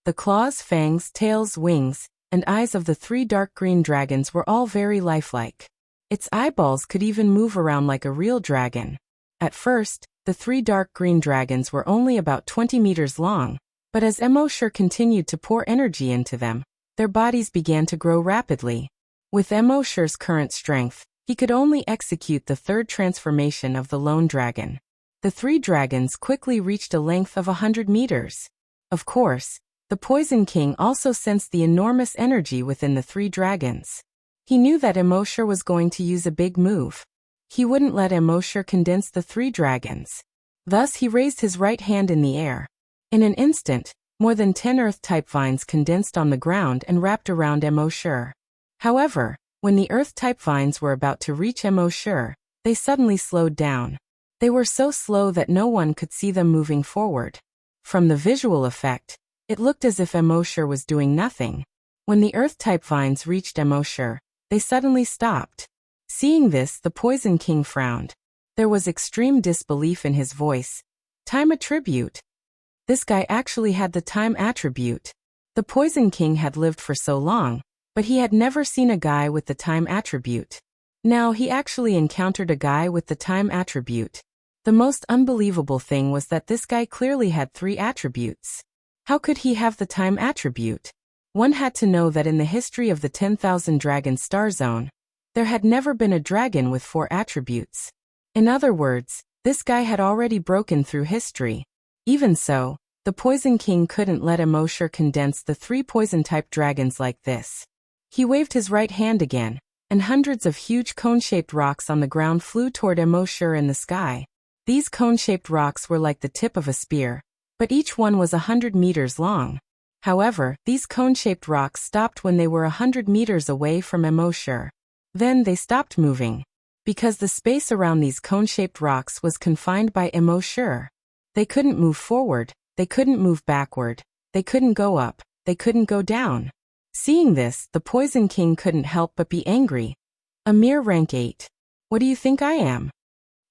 The claws, fangs, tails, wings, and eyes of the 3 dark green dragons were all very lifelike. Its eyeballs could even move around like a real dragon. At first, the 3 dark green dragons were only about 20 meters long, but as Immortal continued to pour energy into them, their bodies began to grow rapidly. With Immortal's current strength, he could only execute the 3rd transformation of the lone dragon. The 3 dragons quickly reached a length of 100 meters. Of course, the Poison King also sensed the enormous energy within the 3 dragons. He knew that Immortal was going to use a big move. He wouldn't let Immortal condense the 3 dragons. Thus he raised his right hand in the air. In an instant, more than 10 earth-type vines condensed on the ground and wrapped around Immortal. However, when the earth-type vines were about to reach Immortal, they suddenly slowed down. They were so slow that no one could see them moving forward. From the visual effect, it looked as if Immortal was doing nothing. When the earth-type vines reached Immortal, they suddenly stopped. Seeing this, the Poison King frowned. There was extreme disbelief in his voice. Time attribute. This guy actually had the time attribute. The Poison King had lived for so long, but he had never seen a guy with the time attribute. Now he actually encountered a guy with the time attribute. The most unbelievable thing was that this guy clearly had 3 attributes. How could he have the time attribute? One had to know that in the history of the 10,000 Dragon Star Zone, there had never been a dragon with 4 attributes. In other words, this guy had already broken through history. Even so, the Poison King couldn't let Immortal condense the 3 poison-type dragons like this. He waved his right hand again, and hundreds of huge cone-shaped rocks on the ground flew toward Immortal in the sky. These cone-shaped rocks were like the tip of a spear, but each one was 100 meters long. However, these cone-shaped rocks stopped when they were 100 meters away from Immortal. Then they stopped moving. Because the space around these cone-shaped rocks was confined by Immortal. They couldn't move forward, they couldn't move backward, they couldn't go up, they couldn't go down. Seeing this, the Poison King couldn't help but be angry. A mere rank 8. What do you think I am?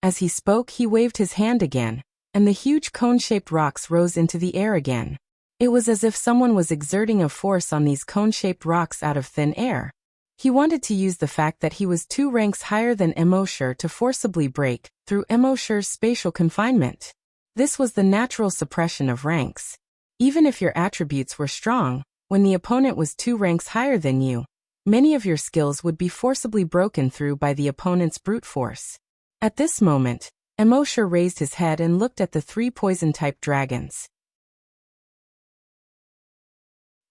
As he spoke, he waved his hand again, and the huge cone-shaped rocks rose into the air again. It was as if someone was exerting a force on these cone-shaped rocks out of thin air. He wanted to use the fact that he was 2 ranks higher than Immortal to forcibly break through Immortal's spatial confinement. This was the natural suppression of ranks. Even if your attributes were strong, when the opponent was 2 ranks higher than you, many of your skills would be forcibly broken through by the opponent's brute force. At this moment, Immortal raised his head and looked at the 3 poison-type dragons.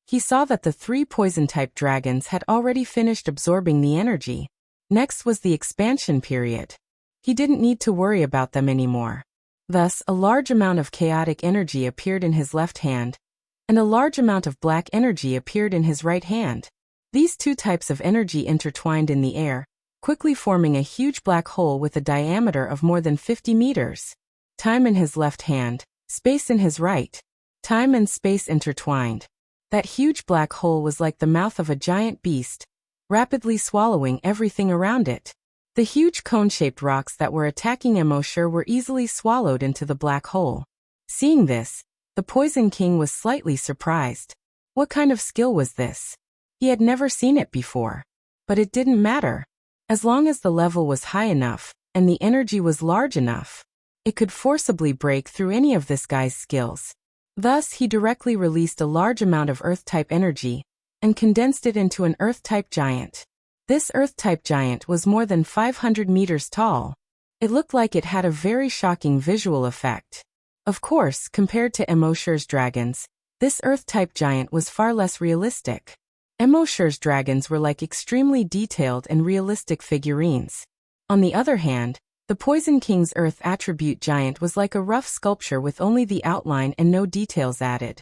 He saw that the 3 poison-type dragons had already finished absorbing the energy. Next was the expansion period. He didn't need to worry about them anymore. Thus, a large amount of chaotic energy appeared in his left hand, and a large amount of black energy appeared in his right hand. These 2 types of energy intertwined in the air, quickly forming a huge black hole with a diameter of more than 50 meters. Time in his left hand, space in his right. Time and space intertwined. That huge black hole was like the mouth of a giant beast, rapidly swallowing everything around it. The huge cone-shaped rocks that were attacking Immortal were easily swallowed into the black hole. Seeing this, the Poison King was slightly surprised. What kind of skill was this? He had never seen it before. But it didn't matter. As long as the level was high enough, and the energy was large enough, it could forcibly break through any of this guy's skills. Thus, he directly released a large amount of Earth-type energy, and condensed it into an Earth-type giant. This Earth-type giant was more than 500 meters tall. It looked like it had a very shocking visual effect. Of course, compared to Immortal's dragons, this Earth-type giant was far less realistic. Immortal's dragons were like extremely detailed and realistic figurines. On the other hand, the Poison King's Earth attribute giant was like a rough sculpture with only the outline and no details added.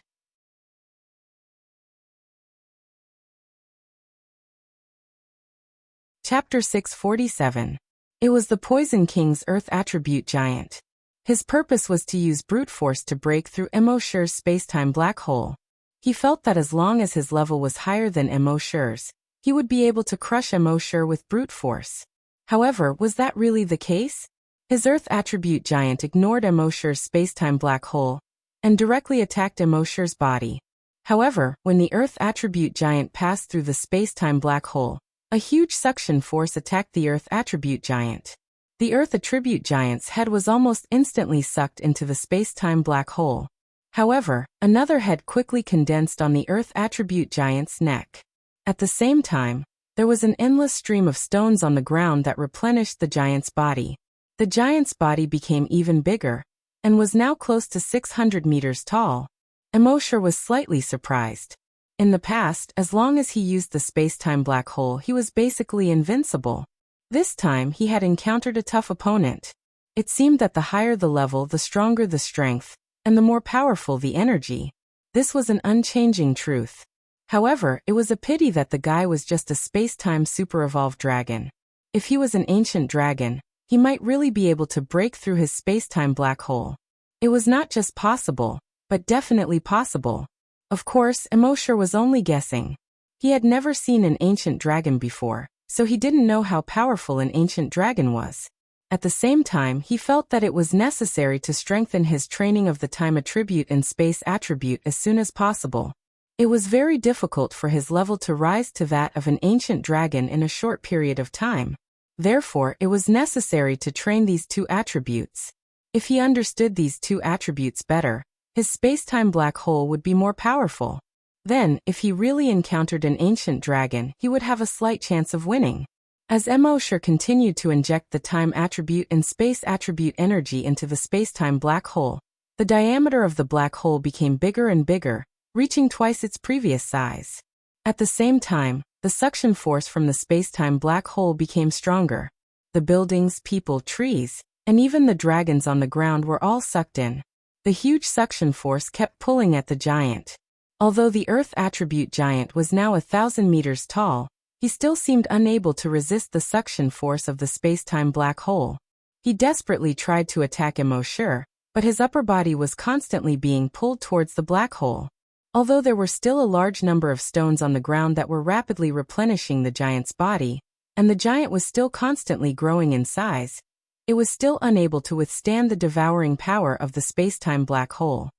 Chapter 647. It was the Poison King's Earth attribute giant. His purpose was to use brute force to break through Immortal's spacetime black hole. He felt that as long as his level was higher than Immortal's, he would be able to crush Immortal with brute force. However, was that really the case? His Earth attribute giant ignored Immortal's spacetime black hole and directly attacked Immortal's body. However, when the Earth attribute giant passed through the spacetime black hole, a huge suction force attacked the Earth attribute giant. The Earth attribute giant's head was almost instantly sucked into the spacetime black hole. However, another head quickly condensed on the Earth attribute giant's neck. At the same time, there was an endless stream of stones on the ground that replenished the giant's body. The giant's body became even bigger, and was now close to 600 meters tall. Immortal was slightly surprised. In the past, as long as he used the spacetime black hole, he was basically invincible. This time, he had encountered a tough opponent. It seemed that the higher the level, the stronger the strength, and the more powerful the energy. This was an unchanging truth. However, it was a pity that the guy was just a spacetime super-evolved dragon. If he was an ancient dragon, he might really be able to break through his spacetime black hole. It was not just possible, but definitely possible. Of course, Immortal was only guessing. He had never seen an ancient dragon before, so he didn't know how powerful an ancient dragon was. At the same time, he felt that it was necessary to strengthen his training of the time attribute and space attribute as soon as possible. It was very difficult for his level to rise to that of an ancient dragon in a short period of time. Therefore, it was necessary to train these 2 attributes. If he understood these 2 attributes better, his spacetime black hole would be more powerful. Then, if he really encountered an ancient dragon, he would have a slight chance of winning. As Immortal continued to inject the time attribute and space attribute energy into the spacetime black hole, the diameter of the black hole became bigger and bigger, reaching twice its previous size. At the same time, the suction force from the spacetime black hole became stronger. The buildings, people, trees, and even the dragons on the ground were all sucked in. The huge suction force kept pulling at the giant. Although the Earth attribute giant was now 1,000 meters tall, he still seemed unable to resist the suction force of the space-time black hole. He desperately tried to attack Immortal, but his upper body was constantly being pulled towards the black hole. Although there were still a large number of stones on the ground that were rapidly replenishing the giant's body, and the giant was still constantly growing in size, it was still unable to withstand the devouring power of the space-time black hole.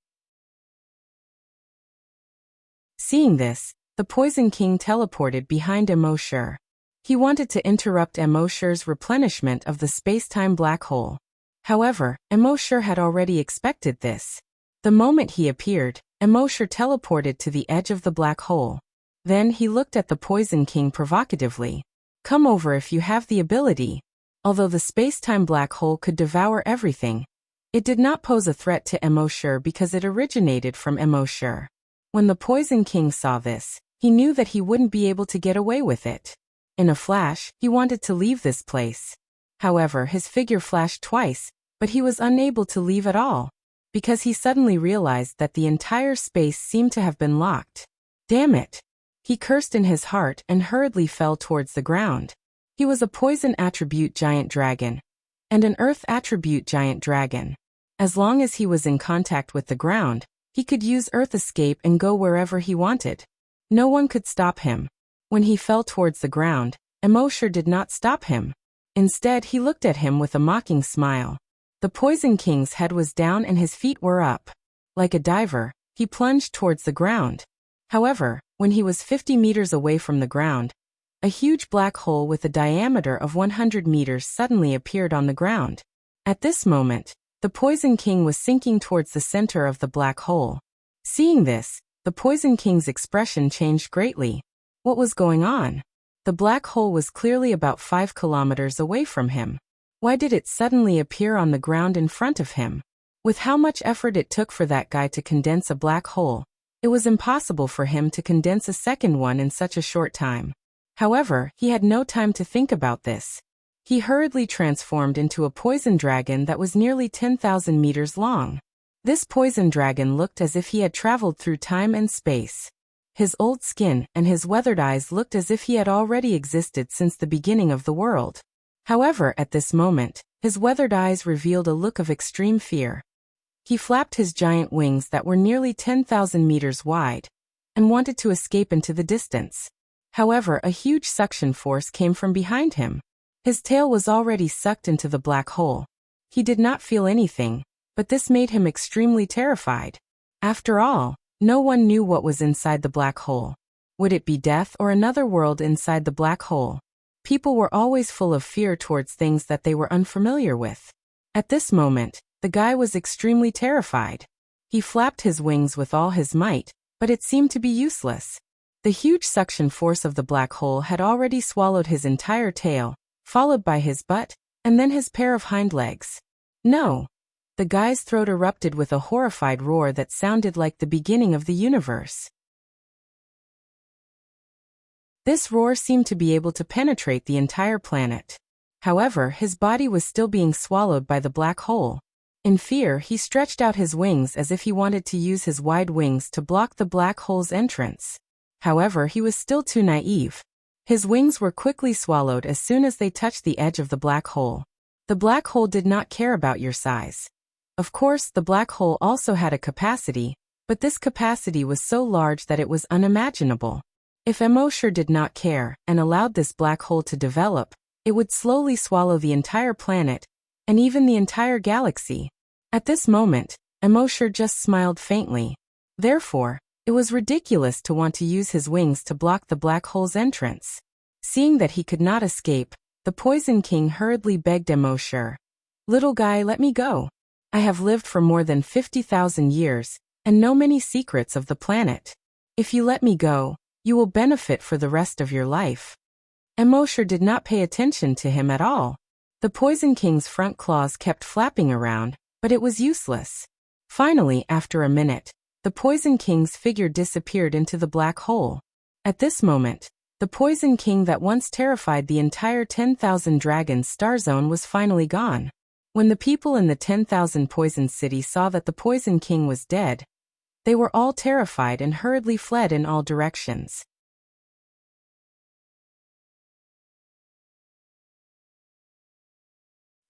Seeing this, the Poison King teleported behind Immortal. He wanted to interrupt Immortal's replenishment of the space-time black hole. However, Immortal had already expected this. The moment he appeared, Immortal teleported to the edge of the black hole. Then he looked at the Poison King provocatively. "Come over if you have the ability." Although the space-time black hole could devour everything, it did not pose a threat to Immortal because it originated from Immortal. When the Poison King saw this, he knew that he wouldn't be able to get away with it. In a flash, he wanted to leave this place. However, his figure flashed twice, but he was unable to leave at all, because he suddenly realized that the entire space seemed to have been locked. Damn it! He cursed in his heart and hurriedly fell towards the ground. He was a poison attribute giant dragon, and an earth attribute giant dragon. As long as he was in contact with the ground, he could use earth escape and go wherever he wanted. No one could stop him. When he fell towards the ground, Immortal did not stop him. Instead, he looked at him with a mocking smile. The Poison King's head was down and his feet were up. Like a diver, he plunged towards the ground. However, when he was 50 meters away from the ground, a huge black hole with a diameter of 100 meters suddenly appeared on the ground. At this moment, the Poison King was sinking towards the center of the black hole. Seeing this, the Poison King's expression changed greatly. What was going on? The black hole was clearly about 5 kilometers away from him. Why did it suddenly appear on the ground in front of him? With how much effort it took for that guy to condense a black hole, it was impossible for him to condense a second one in such a short time. However, he had no time to think about this. He hurriedly transformed into a poison dragon that was nearly 10,000 meters long. This poison dragon looked as if he had traveled through time and space. His old skin and his weathered eyes looked as if he had already existed since the beginning of the world. However, at this moment, his weathered eyes revealed a look of extreme fear. He flapped his giant wings that were nearly 10,000 meters wide, and wanted to escape into the distance. However, a huge suction force came from behind him. His tail was already sucked into the black hole. He did not feel anything, but this made him extremely terrified. After all, no one knew what was inside the black hole. Would it be death or another world inside the black hole? People were always full of fear towards things that they were unfamiliar with. At this moment, the guy was extremely terrified. He flapped his wings with all his might, but it seemed to be useless. The huge suction force of the black hole had already swallowed his entire tail, followed by his butt, and then his pair of hind legs. No! The guy's throat erupted with a horrified roar that sounded like the beginning of the universe. This roar seemed to be able to penetrate the entire planet. However, his body was still being swallowed by the black hole. In fear, he stretched out his wings as if he wanted to use his wide wings to block the black hole's entrance. However, he was still too naive. His wings were quickly swallowed as soon as they touched the edge of the black hole. The black hole did not care about your size. Of course, the black hole also had a capacity, but this capacity was so large that it was unimaginable. If Immortal did not care and allowed this black hole to develop, it would slowly swallow the entire planet, and even the entire galaxy. At this moment, Immortal just smiled faintly. Therefore, it was ridiculous to want to use his wings to block the black hole's entrance. Seeing that he could not escape, the Poison King hurriedly begged Immortal, "Little guy, let me go. I have lived for more than 50,000 years, and know many secrets of the planet. If you let me go, you will benefit for the rest of your life." Immortal did not pay attention to him at all. The Poison King's front claws kept flapping around, but it was useless. Finally, after a minute, the Poison King's figure disappeared into the black hole. At this moment, the Poison King that once terrified the entire 10,000 dragons star zone was finally gone. When the people in the 10,000 Poison City saw that the Poison King was dead, They were all terrified and hurriedly fled in all directions.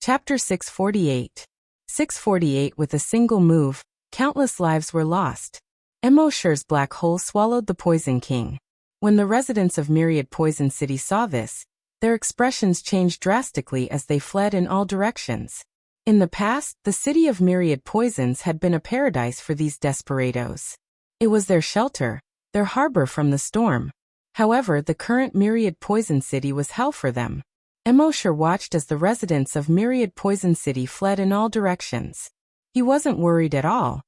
Chapter 648. 648. With a single move, countless lives were lost. Emosher's black hole swallowed the Poison King. When the residents of Myriad Poison City saw this, their expressions changed drastically as they fled in all directions. In the past, the city of Myriad Poisons had been a paradise for these desperados. It was their shelter, their harbor from the storm. However, the current Myriad Poison City was hell for them. Emosher watched as the residents of Myriad Poison City fled in all directions. He wasn't worried at all.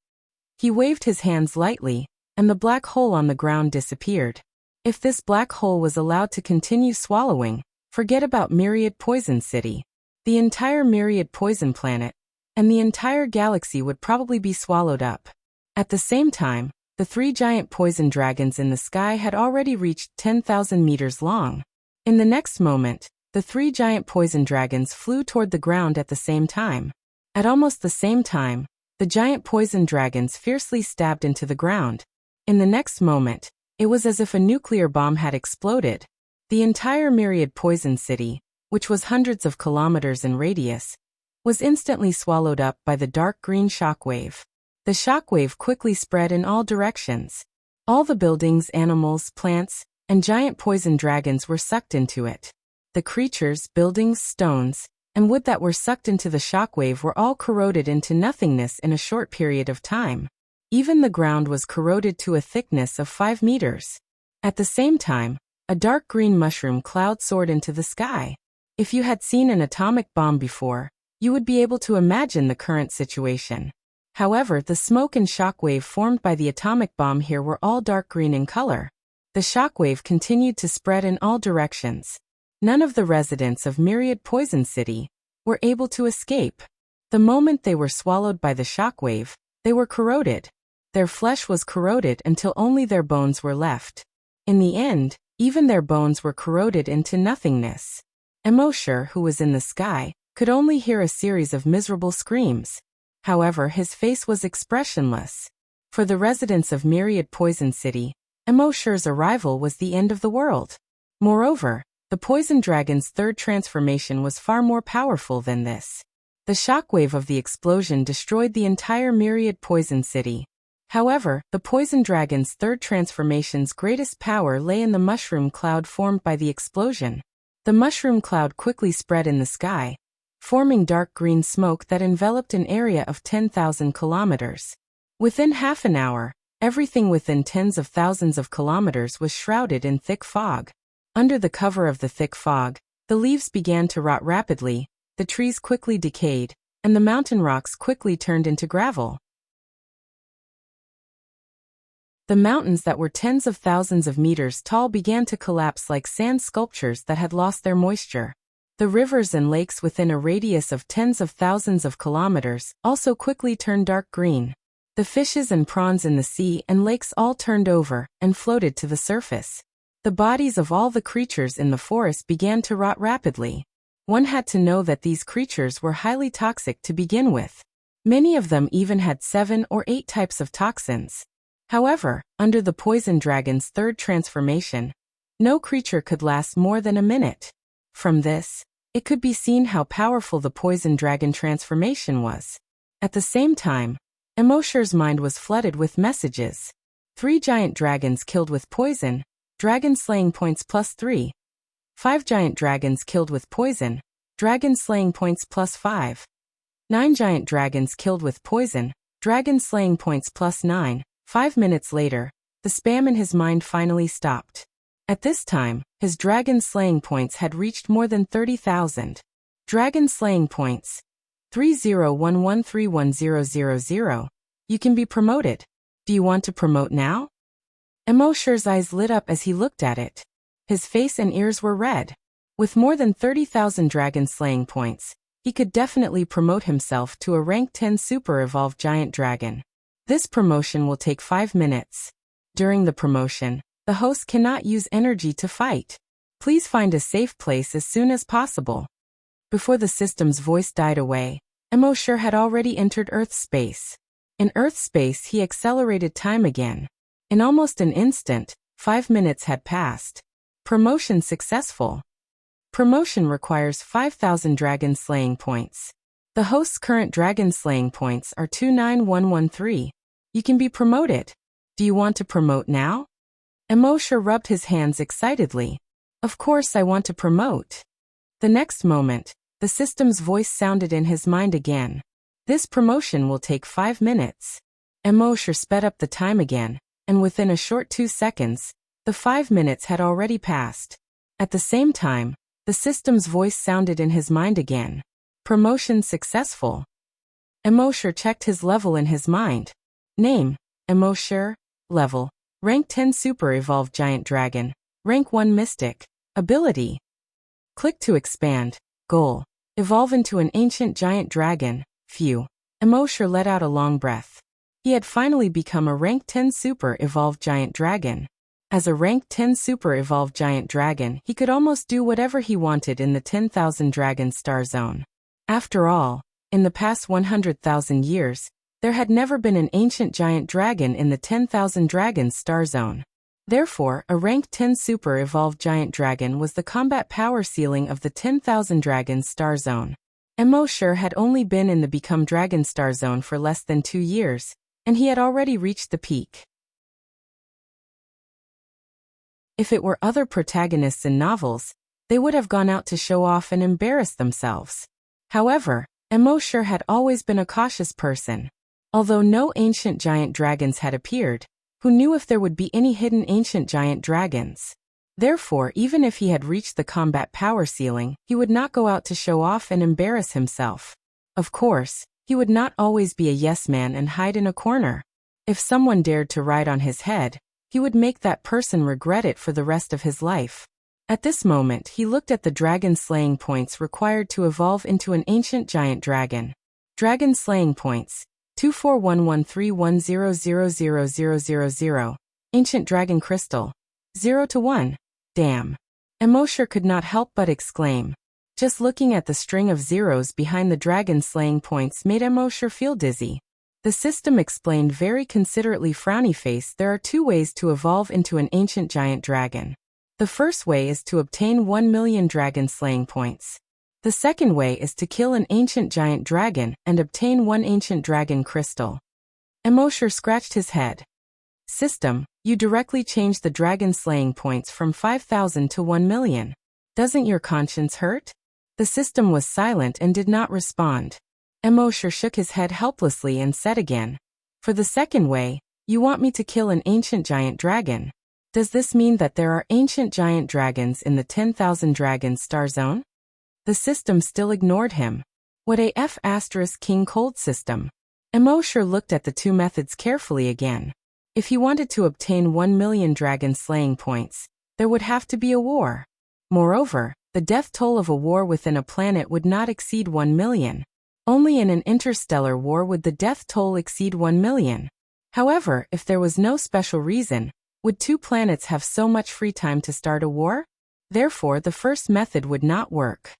He waved his hands lightly, and the black hole on the ground disappeared. If this black hole was allowed to continue swallowing, forget about Myriad Poison City. The entire Myriad Poison Planet, and the entire galaxy would probably be swallowed up. At the same time, the 3 giant poison dragons in the sky had already reached 10,000 meters long. In the next moment, the 3 giant poison dragons flew toward the ground at the same time. At almost the same time, the giant poison dragons fiercely stabbed into the ground. In the next moment, it was as if a nuclear bomb had exploded. The entire Myriad Poison City, which was hundreds of kilometers in radius, was instantly swallowed up by the dark green shockwave. The shockwave quickly spread in all directions. All the buildings, animals, plants, and giant poison dragons were sucked into it. The creatures, buildings, stones, and wood that were sucked into the shockwave were all corroded into nothingness in a short period of time. Even the ground was corroded to a thickness of 5 meters. At the same time, a dark green mushroom cloud soared into the sky. If you had seen an atomic bomb before, you would be able to imagine the current situation. However, the smoke and shockwave formed by the atomic bomb here were all dark green in color. The shockwave continued to spread in all directions. None of the residents of Myriad Poison City were able to escape. The moment they were swallowed by the shockwave, they were corroded. Their flesh was corroded until only their bones were left. In the end, even their bones were corroded into nothingness. Emosher, who was in the sky, could only hear a series of miserable screams. However, his face was expressionless. For the residents of Myriad Poison City, Emosher's arrival was the end of the world. Moreover, the poison dragon's third transformation was far more powerful than this. The shockwave of the explosion destroyed the entire Myriad Poison City. However, the poison dragon's third transformation's greatest power lay in the mushroom cloud formed by the explosion. The mushroom cloud quickly spread in the sky, forming dark green smoke that enveloped an area of 10,000 kilometers. Within half an hour, everything within tens of thousands of kilometers was shrouded in thick fog. Under the cover of the thick fog, the leaves began to rot rapidly, the trees quickly decayed, and the mountain rocks quickly turned into gravel. The mountains that were tens of thousands of meters tall began to collapse like sand sculptures that had lost their moisture. The rivers and lakes within a radius of tens of thousands of kilometers also quickly turned dark green. The fishes and prawns in the sea and lakes all turned over and floated to the surface. The bodies of all the creatures in the forest began to rot rapidly. One had to know that these creatures were highly toxic to begin with. Many of them even had 7 or 8 types of toxins. However, under the poison dragon's third transformation, no creature could last more than a minute. From this, it could be seen how powerful the poison dragon transformation was. At the same time, Emosher's mind was flooded with messages. 3 giant dragons killed with poison, dragon slaying points +3. 5 giant dragons killed with poison, dragon slaying points +5. 9 giant dragons killed with poison, dragon slaying points +9. 5 minutes later, the spam in his mind finally stopped. At this time, his dragon slaying points had reached more than 30,000. Dragon slaying points. 3011310000. You can be promoted. Do you want to promote now? Emosher's eyes lit up as he looked at it. His face and ears were red. With more than 30,000 dragon slaying points, he could definitely promote himself to a rank 10 super evolved giant dragon. This promotion will take 5 minutes. During the promotion, the host cannot use energy to fight. Please find a safe place as soon as possible. Before the system's voice died away, Emosher had already entered Earth's space. In Earth space, he accelerated time again. In almost an instant, 5 minutes had passed. Promotion successful. Promotion requires 5,000 dragon slaying points. The host's current dragon slaying points are 29113. You can be promoted. Do you want to promote now? Emosher rubbed his hands excitedly. Of course I want to promote. The next moment, the system's voice sounded in his mind again. This promotion will take 5 minutes. Emosher sped up the time again, and within a short 2 seconds, the 5 minutes had already passed. At the same time, the system's voice sounded in his mind again. Promotion successful. Emosher checked his level in his mind. Name, Emosher. Level, Rank 10 Super Evolved Giant Dragon. Rank 1 Mystic. Ability. Click to expand. Goal, evolve into an ancient giant dragon. Phew. Emosher let out a long breath. He had finally become a Rank 10 Super Evolved Giant Dragon. As a Rank 10 Super Evolved Giant Dragon, he could almost do whatever he wanted in the 10,000 Dragon Star Zone. After all, in the past 100,000 years, there had never been an ancient giant dragon in the 10,000 Dragon Star Zone. Therefore, a Rank 10 Super Evolved Giant Dragon was the combat power ceiling of the 10,000 Dragon Star Zone. Emosher had only been in the Become Dragon Star Zone for less than 2 years, and he had already reached the peak. If it were other protagonists in novels, they would have gone out to show off and embarrass themselves. However, Emosher had always been a cautious person. Although no ancient giant dragons had appeared, who knew if there would be any hidden ancient giant dragons? Therefore, even if he had reached the combat power ceiling, he would not go out to show off and embarrass himself. Of course, he would not always be a yes man and hide in a corner. If someone dared to ride on his head, he would make that person regret it for the rest of his life. At this moment, he looked at the dragon slaying points required to evolve into an ancient giant dragon. Dragon slaying points, 2411310000000. Ancient dragon crystal, 0 to 1. Damn. Emosher could not help but exclaim. Just looking at the string of zeros behind the dragon slaying points made Emosher feel dizzy. The system explained very considerately, frowny face. There are 2 ways to evolve into an ancient giant dragon. The first way is to obtain 1 million dragon slaying points. The second way is to kill an ancient giant dragon and obtain 1 ancient dragon crystal. Emosher scratched his head. System, you directly changed the dragon slaying points from 5,000 to 1 million. Doesn't your conscience hurt? The system was silent and did not respond. Emosher shook his head helplessly and said again, for the second way, you want me to kill an ancient giant dragon. Does this mean that there are ancient giant dragons in the 10,000 Dragon Star Zone? The system still ignored him. What a King Cold system. Emosher looked at the 2 methods carefully again. If he wanted to obtain 1 million dragon slaying points, there would have to be a war. Moreover, the death toll of a war within a planet would not exceed 1 million. Only in an interstellar war would the death toll exceed 1 million. However, if there was no special reason, would 2 planets have so much free time to start a war? Therefore, the first method would not work.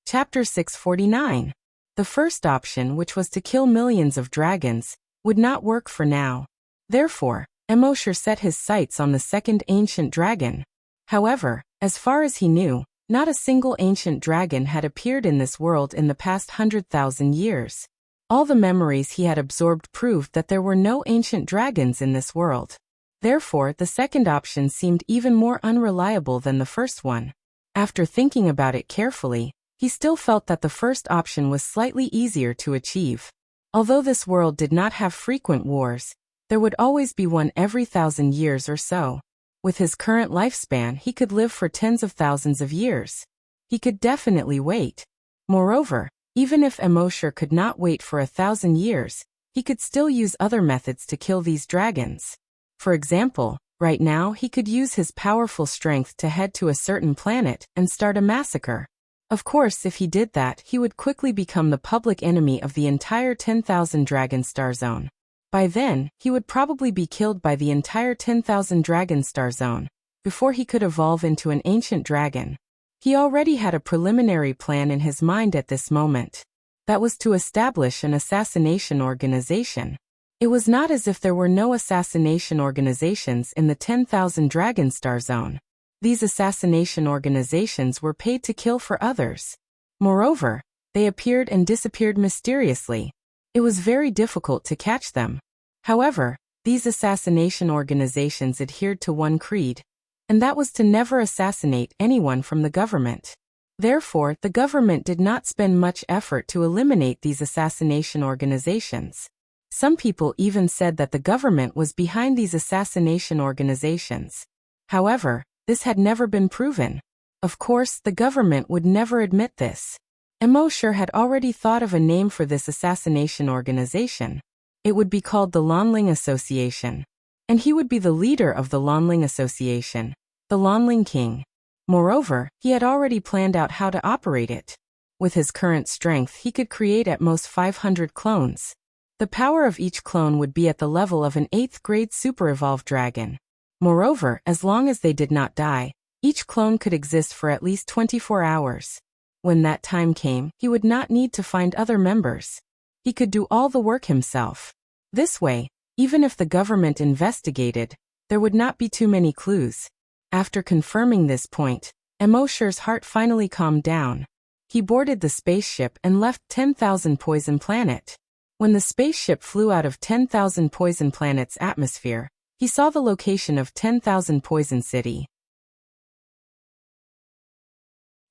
Chapter 649. The first option, which was to kill millions of dragons, would not work for now. Therefore, Emosher set his sights on the second ancient dragon. However, as far as he knew, not a single ancient dragon had appeared in this world in the past 100,000 years. All the memories he had absorbed proved that there were no ancient dragons in this world. Therefore, the second option seemed even more unreliable than the first one. After thinking about it carefully, he still felt that the first option was slightly easier to achieve. Although this world did not have frequent wars, there would always be one every 1,000 years or so. With his current lifespan, he could live for tens of thousands of years. He could definitely wait. Moreover, even if Emosher could not wait for 1,000 years, he could still use other methods to kill these dragons. For example, right now he could use his powerful strength to head to a certain planet and start a massacre. Of course, if he did that, he would quickly become the public enemy of the entire 10,000 Dragon Star Zone. By then, he would probably be killed by the entire 10,000 Dragon Star Zone, before he could evolve into an ancient dragon. He already had a preliminary plan in his mind at this moment. That was to establish an assassination organization. It was not as if there were no assassination organizations in the 10,000 Dragon Star Zone. These assassination organizations were paid to kill for others. Moreover, they appeared and disappeared mysteriously. It was very difficult to catch them. However, these assassination organizations adhered to one creed, and that was to never assassinate anyone from the government. Therefore, the government did not spend much effort to eliminate these assassination organizations. Some people even said that the government was behind these assassination organizations. However, this had never been proven. Of course, the government would never admit this. Immortal had already thought of a name for this assassination organization. It would be called the Lanling Association. And he would be the leader of the Lanling Association, the Lanling King. Moreover, he had already planned out how to operate it. With his current strength, he could create at most 500 clones. The power of each clone would be at the level of an 8th grade super-evolved dragon. Moreover, as long as they did not die, each clone could exist for at least 24 hours. When that time came, he would not need to find other members. He could do all the work himself. This way, even if the government investigated, there would not be too many clues. After confirming this point, Immortal's heart finally calmed down. He boarded the spaceship and left 10,000 Poison Planet. When the spaceship flew out of 10,000 Poison Planet's atmosphere, he saw the location of 10,000 Poison City.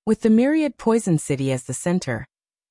With the myriad Poison City as the center,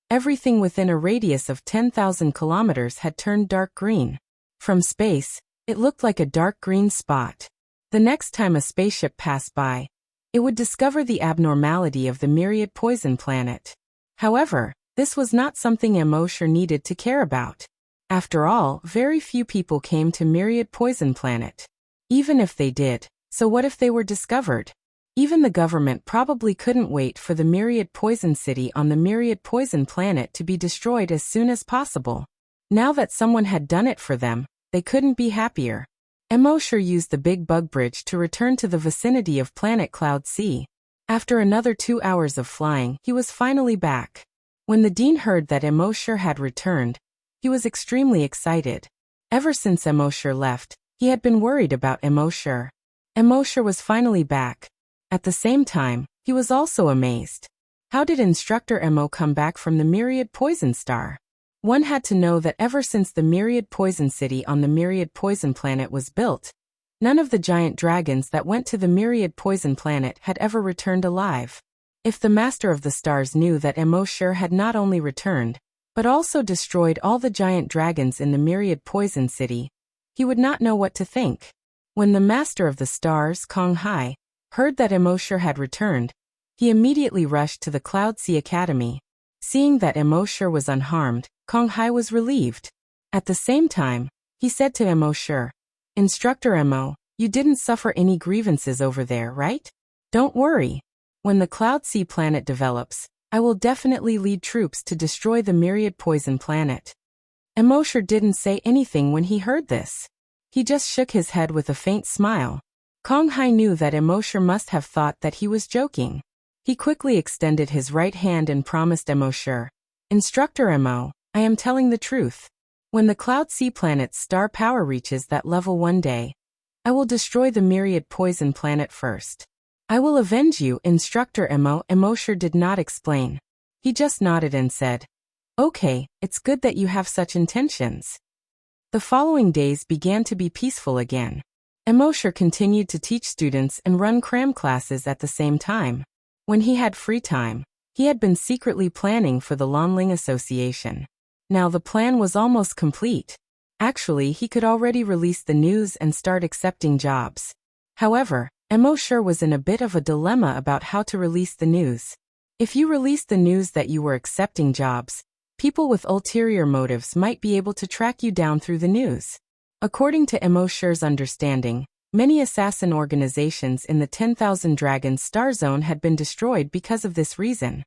everything within a radius of 10,000 kilometers had turned dark green. From space, it looked like a dark green spot. The next time a spaceship passed by, it would discover the abnormality of the myriad Poison Planet. However, this was not something Immortal needed to care about. After all, very few people came to myriad Poison Planet. Even if they did, so what if they were discovered? Even the government probably couldn't wait for the myriad Poison City on the myriad Poison Planet to be destroyed as soon as possible. Now that someone had done it for them, they couldn't be happier. Immortal used the Big Bug Bridge to return to the vicinity of planet Cloud C. After another 2 hours of flying, he was finally back. When the Dean heard that Immortal had returned, he was extremely excited. Ever since Immortal left, he had been worried about Immortal. Immortal was finally back. At the same time, he was also amazed. How did Instructor Emo come back from the Myriad Poison Star? One had to know that ever since the Myriad Poison City on the Myriad Poison Planet was built, none of the giant dragons that went to the Myriad Poison Planet had ever returned alive. If the Master of the Stars knew that Immortal had not only returned, but also destroyed all the giant dragons in the Myriad Poison City, he would not know what to think. When the Master of the Stars, Kong Hai, heard that Immortal had returned, he immediately rushed to the Cloud Sea Academy. Seeing that Immortal was unharmed, Kong Hai was relieved. At the same time, he said to Immortal, "Instructor Emo, you didn't suffer any grievances over there, right? Don't worry. When the Cloud Sea planet develops, I will definitely lead troops to destroy the Myriad Poison Planet." Immortal didn't say anything when he heard this. He just shook his head with a faint smile. Kong Hai knew that Immortal must have thought that he was joking. He quickly extended his right hand and promised Immortal, "Instructor Emo, I am telling the truth. When the Cloud Sea planet's star power reaches that level one day, I will destroy the Myriad Poison Planet first. I will avenge you, Instructor Emo." Immortal did not explain. He just nodded and said, "Okay, it's good that you have such intentions." The following days began to be peaceful again. Immortal continued to teach students and run cram classes at the same time. When he had free time, he had been secretly planning for the Lanling Association. Now the plan was almost complete. Actually, he could already release the news and start accepting jobs. However, Immortal was in a bit of a dilemma about how to release the news. If you released the news that you were accepting jobs, people with ulterior motives might be able to track you down through the news. According to Immortal's understanding, many assassin organizations in the 10,000 Dragon Star Zone had been destroyed because of this reason.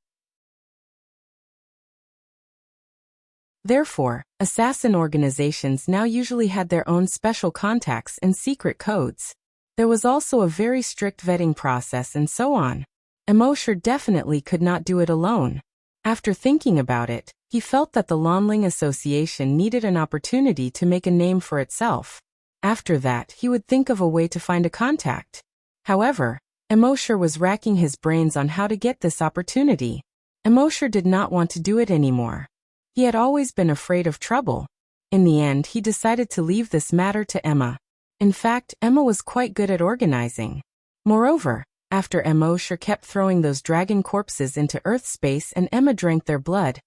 Therefore, assassin organizations now usually had their own special contacts and secret codes. There was also a very strict vetting process and so on. Emosher definitely could not do it alone. After thinking about it, he felt that the Lonling Association needed an opportunity to make a name for itself. After that, he would think of a way to find a contact. However, Emosher was racking his brains on how to get this opportunity. Emosher did not want to do it anymore. He had always been afraid of trouble. In the end, he decided to leave this matter to Emma. In fact, Emma was quite good at organizing. Moreover, after Emosher kept throwing those dragon corpses into Earth space and Emma drank their blood,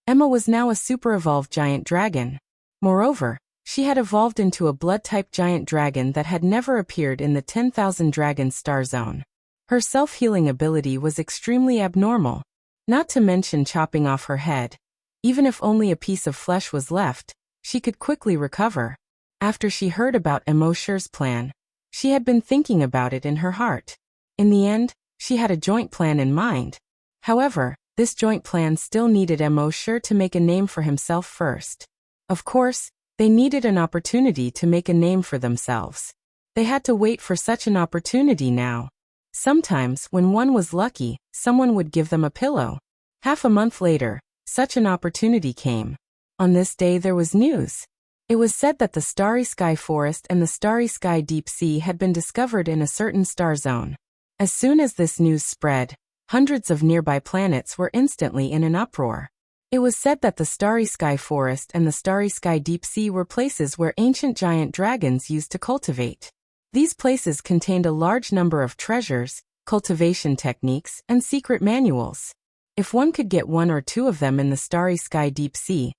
Emma was now a super-evolved giant dragon. Moreover, she had evolved into a blood-type giant dragon that had never appeared in the 10,000 Dragon Star Zone. Her self-healing ability was extremely abnormal, not to mention chopping off her head. Even if only a piece of flesh was left, she could quickly recover. After she heard about Emosher's plan, she had been thinking about it in her heart. In the end, she had a joint plan in mind. However, this joint plan still needed Emosher to make a name for himself first. Of course, they needed an opportunity to make a name for themselves. They had to wait for such an opportunity now. Sometimes, when one was lucky, someone would give them a pillow. Half a month later, such an opportunity came. On this day there was news. It was said that the Starry Sky Forest and the Starry Sky Deep Sea had been discovered in a certain star zone. As soon as this news spread, hundreds of nearby planets were instantly in an uproar. It was said that the Starry Sky Forest and the Starry Sky Deep Sea were places where ancient giant dragons used to cultivate. These places contained a large number of treasures, cultivation techniques, and secret manuals. If one could get one or two of them in the Starry Sky Deep Sea,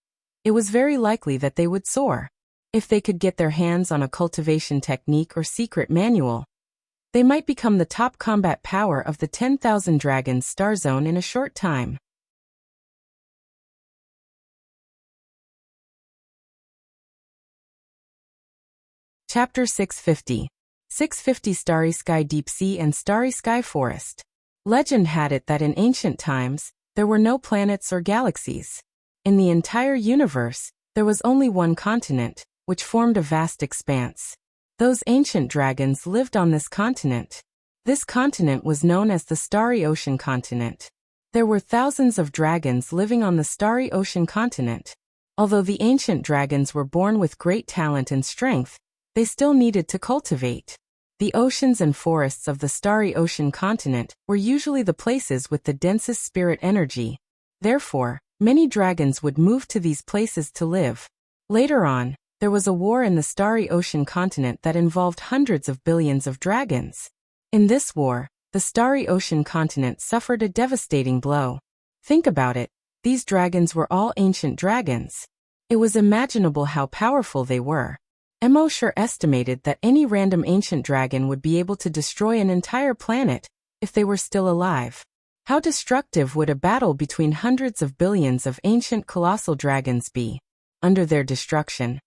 it was very likely that they would soar. If they could get their hands on a cultivation technique or secret manual, they might become the top combat power of the 10,000 Dragon Star Zone in a short time. Chapter 650. 650 Starry Sky Deep Sea and Starry Sky Forest. Legend had it that in ancient times, there were no planets or galaxies. In the entire universe, there was only one continent, which formed a vast expanse. Those ancient dragons lived on this continent. This continent was known as the Starry Ocean Continent. There were thousands of dragons living on the Starry Ocean Continent. Although the ancient dragons were born with great talent and strength, they still needed to cultivate. The oceans and forests of the Starry Ocean Continent were usually the places with the densest spirit energy. Therefore, many dragons would move to these places to live. Later on, there was a war in the Starry Ocean Continent that involved hundreds of billions of dragons. In this war, the Starry Ocean Continent suffered a devastating blow. Think about it, these dragons were all ancient dragons. It was imaginable how powerful they were. Emosher estimated that any random ancient dragon would be able to destroy an entire planet if they were still alive. How destructive would a battle between hundreds of billions of ancient colossal dragons be? Under their destruction,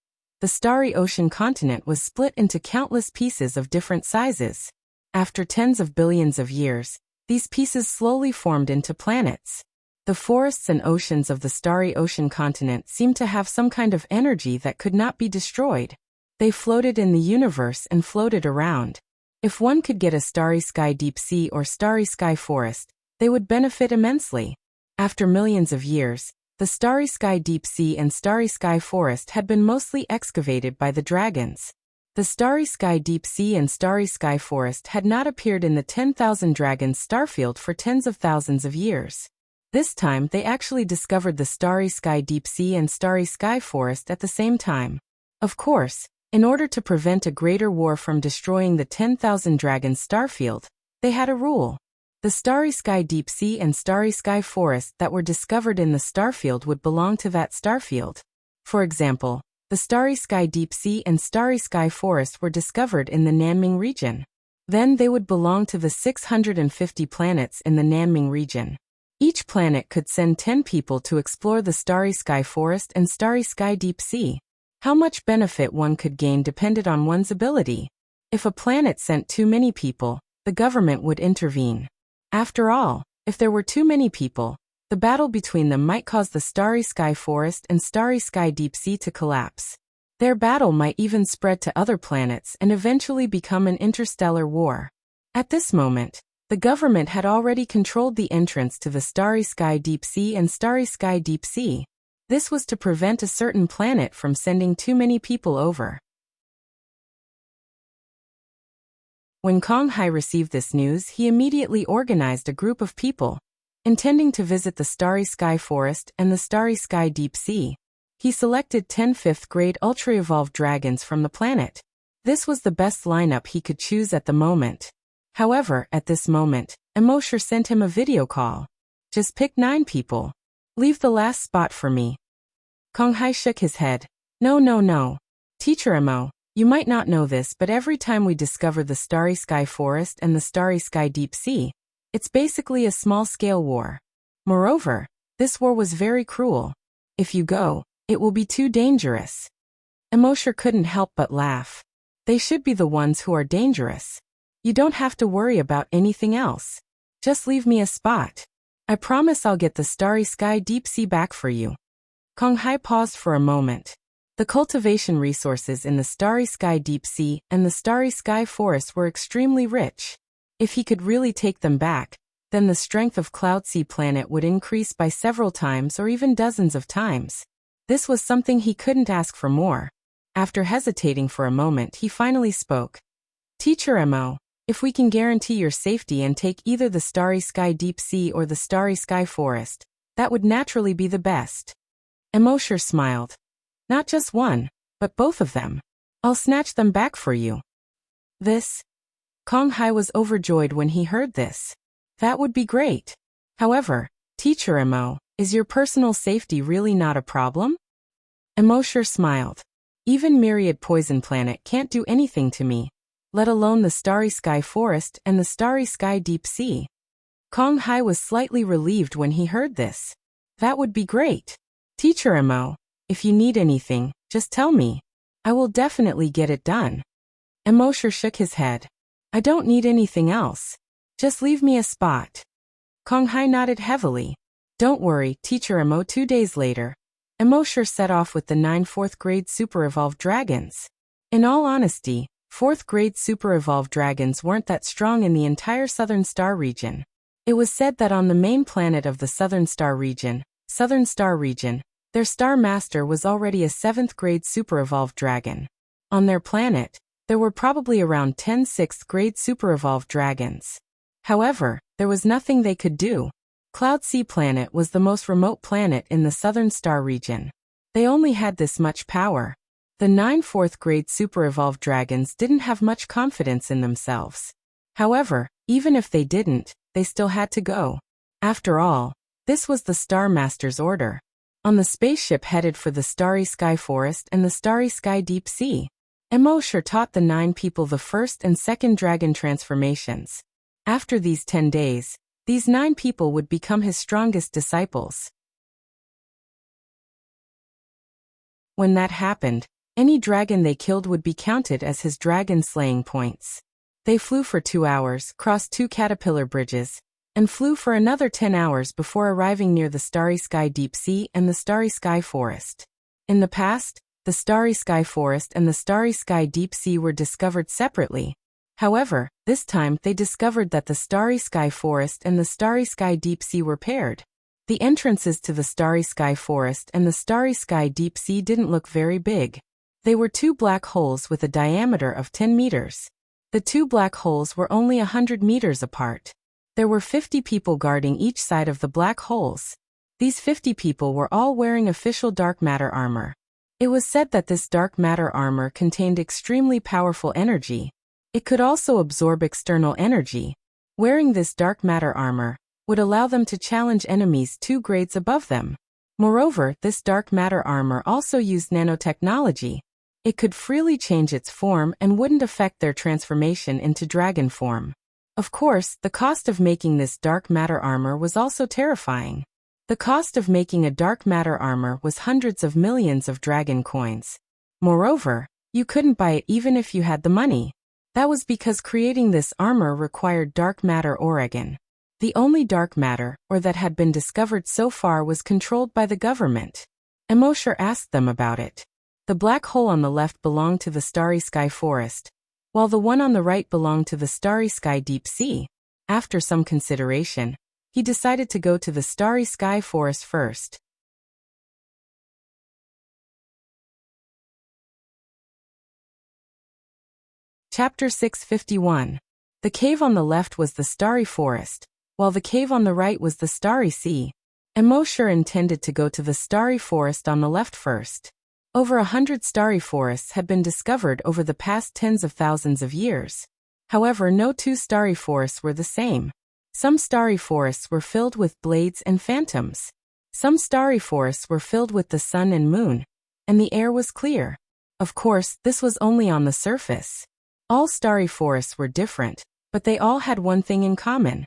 the Starry Ocean Continent was split into countless pieces of different sizes. After tens of billions of years, these pieces slowly formed into planets. The forests and oceans of the Starry Ocean Continent seemed to have some kind of energy that could not be destroyed. They floated in the universe and floated around. If one could get a Starry Sky Deep Sea or Starry Sky Forest, they would benefit immensely. After millions of years, the Starry Sky Deep Sea and Starry Sky Forest had been mostly excavated by the dragons. The Starry Sky Deep Sea and Starry Sky Forest had not appeared in the 10,000 Dragons starfield for tens of thousands of years. This time they actually discovered the Starry Sky Deep Sea and Starry Sky Forest at the same time. Of course, in order to prevent a greater war from destroying the 10,000 Dragons starfield, they had a rule. The Starry Sky Deep Sea and Starry Sky Forest that were discovered in the starfield would belong to that starfield. For example, the Starry Sky Deep Sea and Starry Sky Forest were discovered in the Nanming region. Then they would belong to the 650 planets in the Nanming region. Each planet could send 10 people to explore the Starry Sky Forest and Starry Sky Deep Sea. How much benefit one could gain depended on one's ability. If a planet sent too many people, the government would intervene. After all, if there were too many people, the battle between them might cause the Starry Sky Forest and Starry Sky Deep Sea to collapse. Their battle might even spread to other planets and eventually become an interstellar war. At this moment, The government had already controlled the entrance to the Starry Sky Deep Sea and Starry Sky Deep Sea. This was to prevent a certain planet from sending too many people over. When Kong Hai received this news, he immediately organized a group of people, intending to visit the Starry Sky Forest and the Starry Sky Deep Sea. He selected 10 5th-grade ultra-evolved dragons from the planet. This was the best lineup he could choose at the moment. However, at this moment, Immortal sent him a video call. Just pick 9 people. Leave the last spot for me. Kong Hai shook his head. No. Teacher Imo, you might not know this, but every time we discover the Starry Sky Forest and the Starry Sky Deep Sea, it's basically a small-scale war. Moreover, this war was very cruel. If you go, it will be too dangerous. Immortal couldn't help but laugh. They should be the ones who are dangerous. You don't have to worry about anything else. Just leave me a spot. I promise I'll get the Starry Sky Deep Sea back for you. Kong Hai paused for a moment. The cultivation resources in the Starry Sky Deep Sea and the Starry Sky Forest were extremely rich. If he could really take them back, then the strength of Cloud Sea Planet would increase by several times or even dozens of times. This was something he couldn't ask for more. After hesitating for a moment, he finally spoke. Teacher Imo, if we can guarantee your safety and take either the Starry Sky Deep Sea or the Starry Sky Forest, that would naturally be the best. Immortal smiled. Not just one, but both of them. I'll snatch them back for you. This? Kong Hai was overjoyed when he heard this. That would be great. However, Teacher Imo, is your personal safety really not a problem? Immortal smiled. Even Myriad Poison Planet can't do anything to me, let alone the Starry Sky Forest and the Starry Sky Deep Sea. Kong Hai was slightly relieved when he heard this. That would be great. Teacher Imo, if you need anything, just tell me. I will definitely get it done. Immortal shook his head. I don't need anything else. Just leave me a spot. Kong Hai nodded heavily. Don't worry, Teacher Imo. 2 days later, Immortal set off with the 9 4th-grade super-evolved dragons. In all honesty, 4th-grade super-evolved dragons weren't that strong in the entire Southern Star region. It was said that on the main planet of the Southern Star region, their Star Master was already a 7th-grade super-evolved dragon. On their planet, there were probably around 10 6th-grade super-evolved dragons. However, there was nothing they could do. Cloud Sea Planet was the most remote planet in the Southern Star region. They only had this much power. The 9 4th-grade super-evolved dragons didn't have much confidence in themselves. However, even if they didn't, they still had to go. After all, this was the Star Master's order. On the spaceship headed for the Starry Sky Forest and the Starry Sky Deep Sea, Immortal taught the 9 people the 1st and 2nd dragon transformations. After these 10 days, these 9 people would become his strongest disciples. When that happened, any dragon they killed would be counted as his dragon slaying points. They flew for 2 hours, crossed 2 caterpillar bridges, and flew for another 10 hours before arriving near the Starry Sky Deep Sea and the Starry Sky Forest. In the past, the Starry Sky Forest and the Starry Sky Deep Sea were discovered separately. However, this time they discovered that the Starry Sky Forest and the Starry Sky Deep Sea were paired. The entrances to the Starry Sky Forest and the Starry Sky Deep Sea didn't look very big. They were 2 black holes with a diameter of 10 meters. The 2 black holes were only 100 meters apart. There were 50 people guarding each side of the black holes. These 50 people were all wearing official dark matter armor. It was said that this dark matter armor contained extremely powerful energy. It could also absorb external energy. Wearing this dark matter armor would allow them to challenge enemies 2 grades above them. Moreover, this dark matter armor also used nanotechnology. It could freely change its form and wouldn't affect their transformation into dragon form. Of course, the cost of making this dark matter armor was also terrifying. The cost of making a dark matter armor was hundreds of millions of dragon coins. Moreover, you couldn't buy it even if you had the money. That was because creating this armor required dark matter origin. The only dark matter, or that had been discovered so far, was controlled by the government. Immortal asked them about it. The black hole on the left belonged to the Starry Sky Forest, while the one on the right belonged to the Starry Sky Deep Sea. After some consideration, he decided to go to the starry sky forest first. Chapter 651. The cave on the left was the starry forest, while the cave on the right was the starry sea. Immortal intended to go to the starry forest on the left first. Over 100 starry forests had been discovered over the past tens of thousands of years. However, no two starry forests were the same. Some starry forests were filled with blades and phantoms. Some starry forests were filled with the sun and moon, and the air was clear. Of course, this was only on the surface. All starry forests were different, but they all had one thing in common.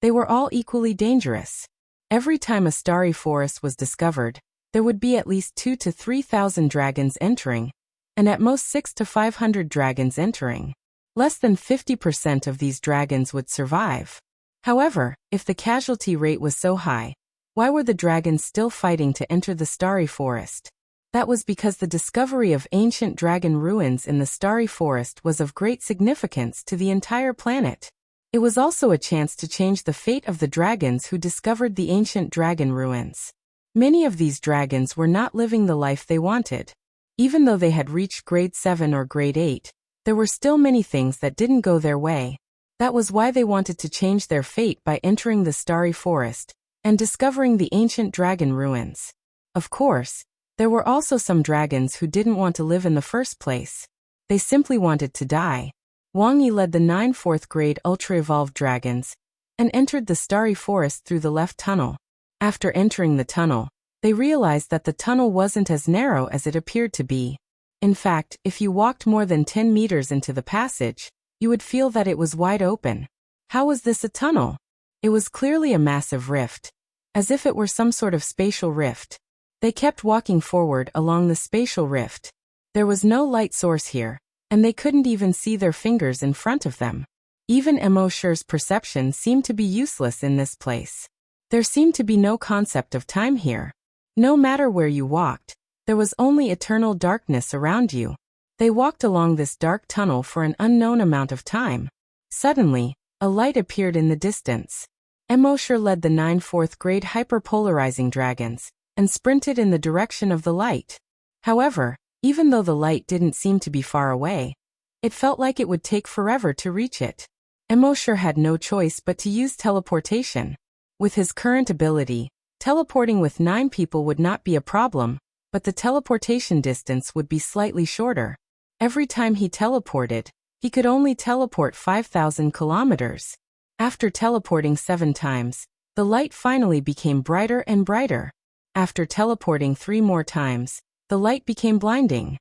They were all equally dangerous. Every time a starry forest was discovered, there would be at least 2,000 to 3,000 dragons entering, and at most 600 to 500 dragons entering. Less than 50% of these dragons would survive. However, if the casualty rate was so high, why were the dragons still fighting to enter the starry forest? That was because the discovery of ancient dragon ruins in the starry forest was of great significance to the entire planet. It was also a chance to change the fate of the dragons who discovered the ancient dragon ruins. Many of these dragons were not living the life they wanted. Even though they had reached grade 7 or grade 8, there were still many things that didn't go their way. That was why they wanted to change their fate by entering the starry forest and discovering the ancient dragon ruins. Of course, there were also some dragons who didn't want to live in the first place. They simply wanted to die. Wang Yi led the 9 4th grade ultra-evolved dragons and entered the starry forest through the left tunnel. After entering the tunnel, they realized that the tunnel wasn't as narrow as it appeared to be. In fact, if you walked more than 10 meters into the passage, you would feel that it was wide open. How was this a tunnel? It was clearly a massive rift, as if it were some sort of spatial rift. They kept walking forward along the spatial rift. There was no light source here, and they couldn't even see their fingers in front of them. Even Immortal's perception seemed to be useless in this place. There seemed to be no concept of time here. No matter where you walked, there was only eternal darkness around you. They walked along this dark tunnel for an unknown amount of time. Suddenly, a light appeared in the distance. Immortal led the 9 4th grade hyperpolarizing dragons and sprinted in the direction of the light. However, even though the light didn't seem to be far away, it felt like it would take forever to reach it. Immortal had no choice but to use teleportation. With his current ability, teleporting with 9 people would not be a problem, but the teleportation distance would be slightly shorter. Every time he teleported, he could only teleport 5,000 kilometers. After teleporting 7 times, the light finally became brighter and brighter. After teleporting 3 more times, the light became blinding.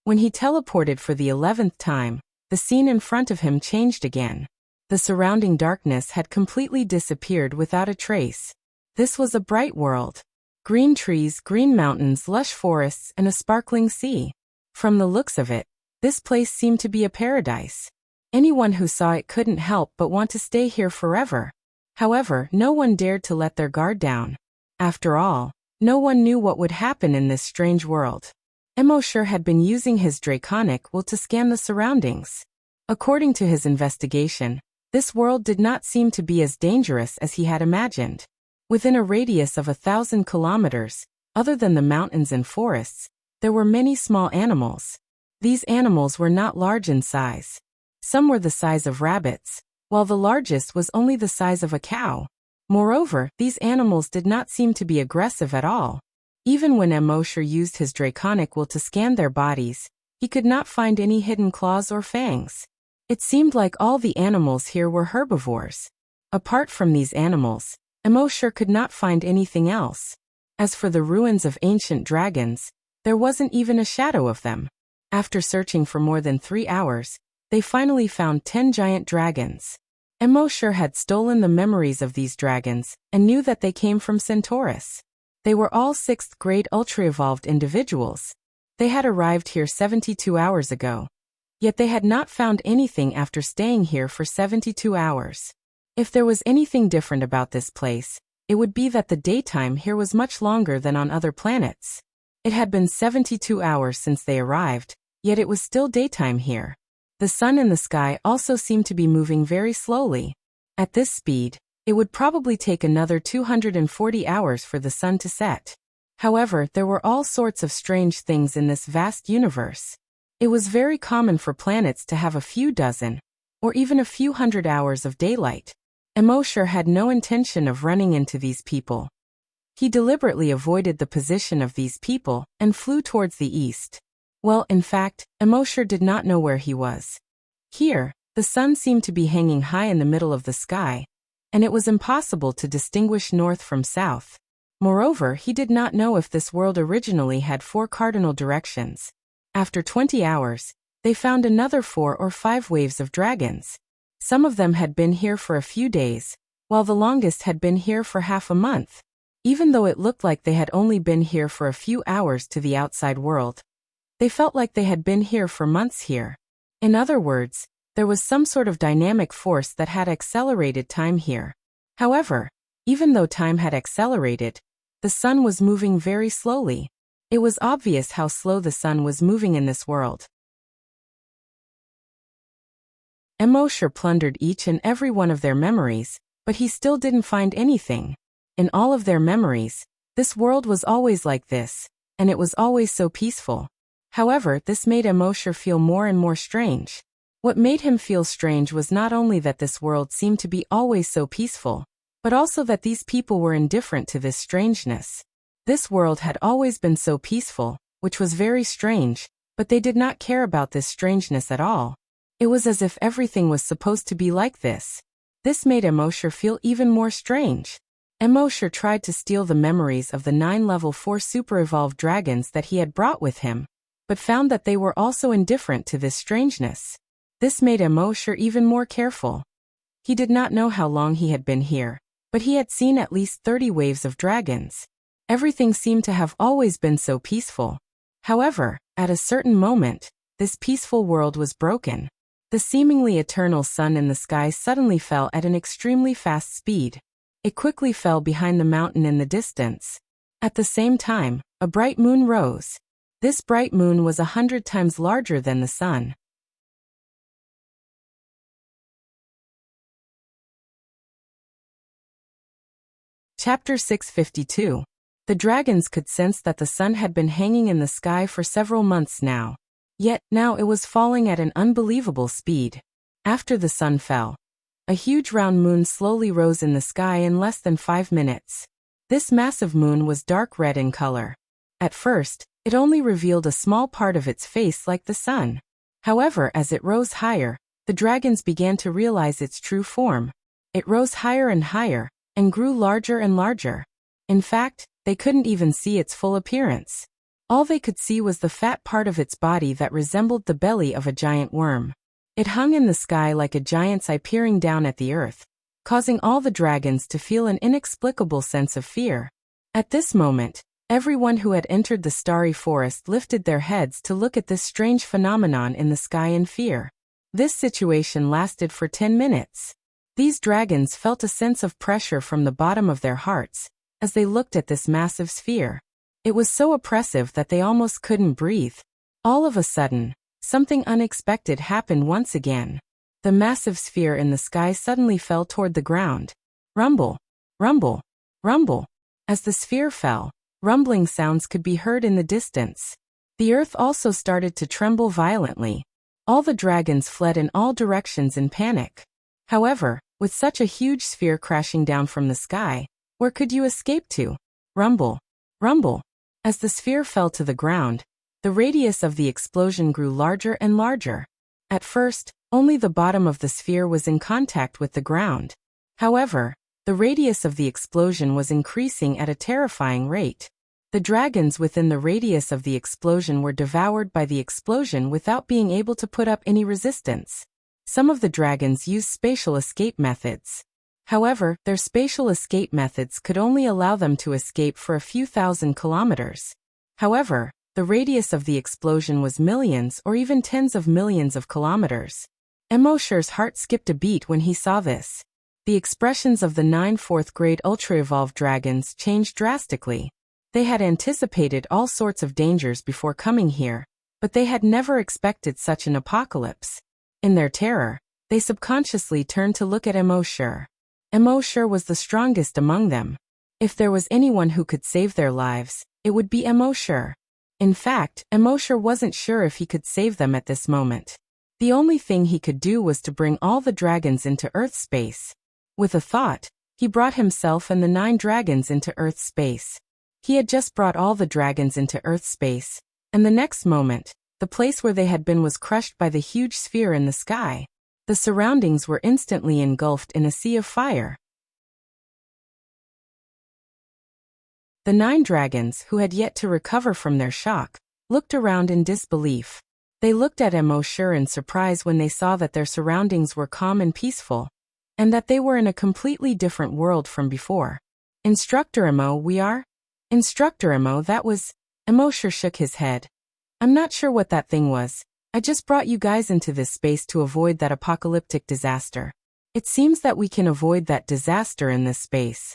When he teleported for the 11th time, the scene in front of him changed again. The surrounding darkness had completely disappeared without a trace. This was a bright world. Green trees, green mountains, lush forests, and a sparkling sea. From the looks of it, this place seemed to be a paradise. Anyone who saw it couldn't help but want to stay here forever. However, no one dared to let their guard down. After all, no one knew what would happen in this strange world. Immortal had been using his draconic will to scan the surroundings. According to his investigation, this world did not seem to be as dangerous as he had imagined. Within a radius of 1,000 kilometers, other than the mountains and forests, there were many small animals. These animals were not large in size. Some were the size of rabbits, while the largest was only the size of a cow. Moreover, these animals did not seem to be aggressive at all. Even when Immortal used his draconic will to scan their bodies, he could not find any hidden claws or fangs. It seemed like all the animals here were herbivores. Apart from these animals, Immortal could not find anything else. As for the ruins of ancient dragons, there wasn't even a shadow of them. After searching for more than 3 hours, they finally found 10 giant dragons. Immortal had stolen the memories of these dragons and knew that they came from Centaurus. They were all 6th grade ultra-evolved individuals. They had arrived here 72 hours ago. Yet they had not found anything after staying here for 72 hours. If there was anything different about this place, it would be that the daytime here was much longer than on other planets. It had been 72 hours since they arrived, yet it was still daytime here. The sun in the sky also seemed to be moving very slowly. At this speed, it would probably take another 240 hours for the sun to set. However, there were all sorts of strange things in this vast universe. It was very common for planets to have a few dozen, or even a few hundred hours of daylight. Immortal had no intention of running into these people. He deliberately avoided the position of these people and flew towards the east. Well, in fact, Immortal did not know where he was. Here, the sun seemed to be hanging high in the middle of the sky, and it was impossible to distinguish north from south. Moreover, he did not know if this world originally had 4 cardinal directions. After 20 hours, they found another 4 or 5 waves of dragons. Some of them had been here for a few days, while the longest had been here for half a month. Even though it looked like they had only been here for a few hours to the outside world, they felt like they had been here for months here. In other words, there was some sort of dynamic force that had accelerated time here. However, even though time had accelerated, the sun was moving very slowly. It was obvious how slow the sun was moving in this world. Immortal plundered each and every one of their memories, but he still didn't find anything. In all of their memories, this world was always like this, and it was always so peaceful. However, this made Immortal feel more and more strange. What made him feel strange was not only that this world seemed to be always so peaceful, but also that these people were indifferent to this strangeness. This world had always been so peaceful, which was very strange, but they did not care about this strangeness at all. It was as if everything was supposed to be like this. This made Immortal feel even more strange. Immortal tried to steal the memories of the 9 level 4 super-evolved dragons that he had brought with him, but found that they were also indifferent to this strangeness. This made Immortal even more careful. He did not know how long he had been here, but he had seen at least 30 waves of dragons. Everything seemed to have always been so peaceful. However, at a certain moment, this peaceful world was broken. The seemingly eternal sun in the sky suddenly fell at an extremely fast speed. It quickly fell behind the mountain in the distance. At the same time, a bright moon rose. This bright moon was 100 times larger than the sun. Chapter 652. The dragons could sense that the sun had been hanging in the sky for several months now. Yet, now it was falling at an unbelievable speed. After the sun fell, a huge round moon slowly rose in the sky in less than 5 minutes. This massive moon was dark red in color. At first, it only revealed a small part of its face like the sun. However, as it rose higher, the dragons began to realize its true form. It rose higher and higher, and grew larger and larger. In fact, they couldn't even see its full appearance. All they could see was the fat part of its body that resembled the belly of a giant worm. It hung in the sky like a giant's eye peering down at the earth, causing all the dragons to feel an inexplicable sense of fear. At this moment, everyone who had entered the starry forest lifted their heads to look at this strange phenomenon in the sky in fear. This situation lasted for 10 minutes. These dragons felt a sense of pressure from the bottom of their hearts as they looked at this massive sphere. It was so oppressive that they almost couldn't breathe. All of a sudden, something unexpected happened once again. The massive sphere in the sky suddenly fell toward the ground. Rumble, rumble, rumble. As the sphere fell, rumbling sounds could be heard in the distance. The earth also started to tremble violently. All the dragons fled in all directions in panic. However, with such a huge sphere crashing down from the sky, where could you escape to? Rumble, rumble. As the sphere fell to the ground, the radius of the explosion grew larger and larger. At first, only the bottom of the sphere was in contact with the ground. However, the radius of the explosion was increasing at a terrifying rate. The dragons within the radius of the explosion were devoured by the explosion without being able to put up any resistance. Some of the dragons used spatial escape methods. However, their spatial escape methods could only allow them to escape for a few thousand kilometers. However, the radius of the explosion was millions or even tens of millions of kilometers. Immortal's heart skipped a beat when he saw this. The expressions of the 9 4th-grade ultra-evolved dragons changed drastically. They had anticipated all sorts of dangers before coming here, but they had never expected such an apocalypse. In their terror, they subconsciously turned to look at Immortal. Immortal was the strongest among them. If there was anyone who could save their lives, it would be Immortal. In fact, Immortal wasn't sure if he could save them at this moment. The only thing he could do was to bring all the dragons into Earth space. With a thought, he brought himself and the 9 dragons into Earth space. He had just brought all the dragons into Earth space, and the next moment, the place where they had been was crushed by the huge sphere in the sky. The surroundings were instantly engulfed in a sea of fire. The 9 dragons, who had yet to recover from their shock, looked around in disbelief. They looked at Immortal in surprise when they saw that their surroundings were calm and peaceful, and that they were in a completely different world from before. Instructor Immo, we are? Instructor Immo, that was... Immortal shook his head. I'm not sure what that thing was. I just brought you guys into this space to avoid that apocalyptic disaster. It seems that we can avoid that disaster in this space.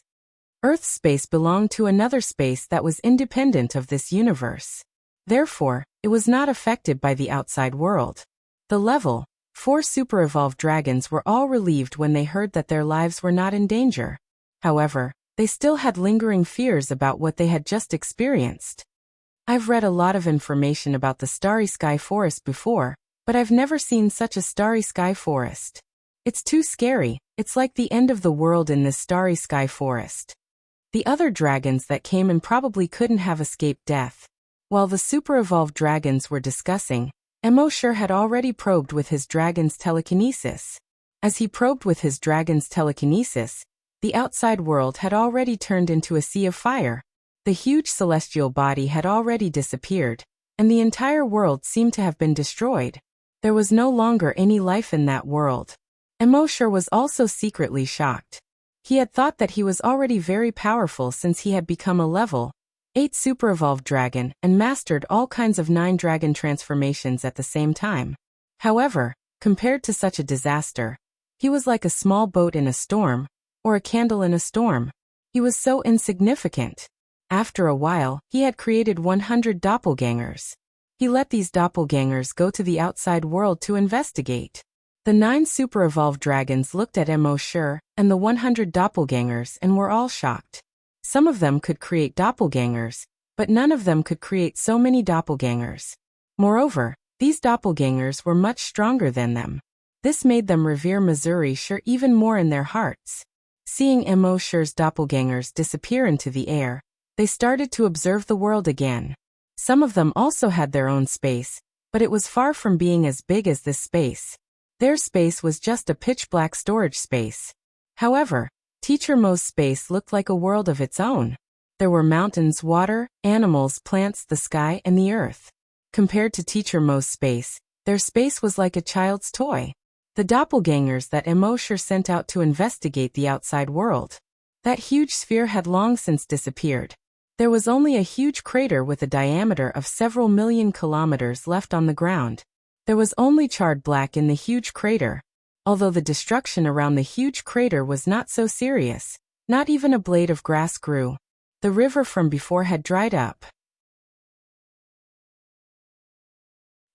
Earth space belonged to another space that was independent of this universe. Therefore, it was not affected by the outside world. The level 4 super-evolved dragons were all relieved when they heard that their lives were not in danger. However, they still had lingering fears about what they had just experienced. I've read a lot of information about the Starry Sky Forest before, but I've never seen such a Starry Sky Forest. It's too scary. It's like the end of the world in this Starry Sky Forest. The other dragons that came in probably couldn't have escaped death. While the super-evolved dragons were discussing, Immortal had already probed with his dragon's telekinesis. As he probed with his dragon's telekinesis, the outside world had already turned into a sea of fire. The huge celestial body had already disappeared, and the entire world seemed to have been destroyed. There was no longer any life in that world. Immortal was also secretly shocked. He had thought that he was already very powerful since he had become a level 8 super-evolved dragon and mastered all kinds of 9 dragon transformations at the same time. However, compared to such a disaster, he was like a small boat in a storm, or a candle in a storm. He was so insignificant. After a while, he had created 100 doppelgangers. He let these doppelgangers go to the outside world to investigate. The 9 super-evolved dragons looked at Immortal and the 100 doppelgangers and were all shocked. Some of them could create doppelgangers, but none of them could create so many doppelgangers. Moreover, these doppelgangers were much stronger than them. This made them revere Immortal even more in their hearts. Seeing Immortal's doppelgangers disappear into the air, they started to observe the world again. Some of them also had their own space, but it was far from being as big as this space. Their space was just a pitch-black storage space. However, Teacher Mo's space looked like a world of its own. There were mountains, water, animals, plants, the sky, and the earth. Compared to Teacher Mo's space, their space was like a child's toy. The doppelgangers that Immortal sent out to investigate the outside world. That huge sphere had long since disappeared. There was only a huge crater with a diameter of several million kilometers left on the ground. There was only charred black in the huge crater. Although the destruction around the huge crater was not so serious, not even a blade of grass grew. The river from before had dried up.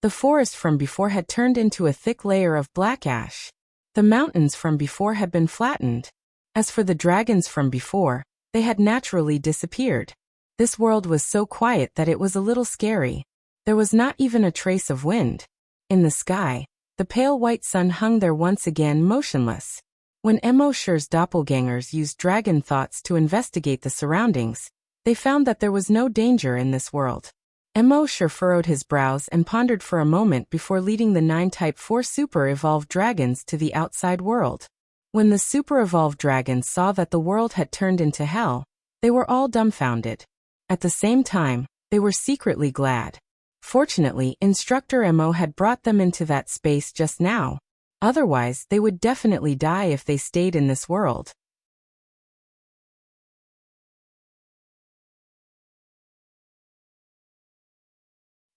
The forest from before had turned into a thick layer of black ash. The mountains from before had been flattened. As for the dragons from before, they had naturally disappeared. This world was so quiet that it was a little scary. There was not even a trace of wind. In the sky, the pale white sun hung there once again motionless. When Immortal's doppelgangers used dragon thoughts to investigate the surroundings, they found that there was no danger in this world. Immortal furrowed his brows and pondered for a moment before leading the 9 Type 4 super-evolved dragons to the outside world. When the super-evolved dragons saw that the world had turned into hell, they were all dumbfounded. At the same time, they were secretly glad. Fortunately, Instructor Immo had brought them into that space just now. Otherwise, they would definitely die if they stayed in this world.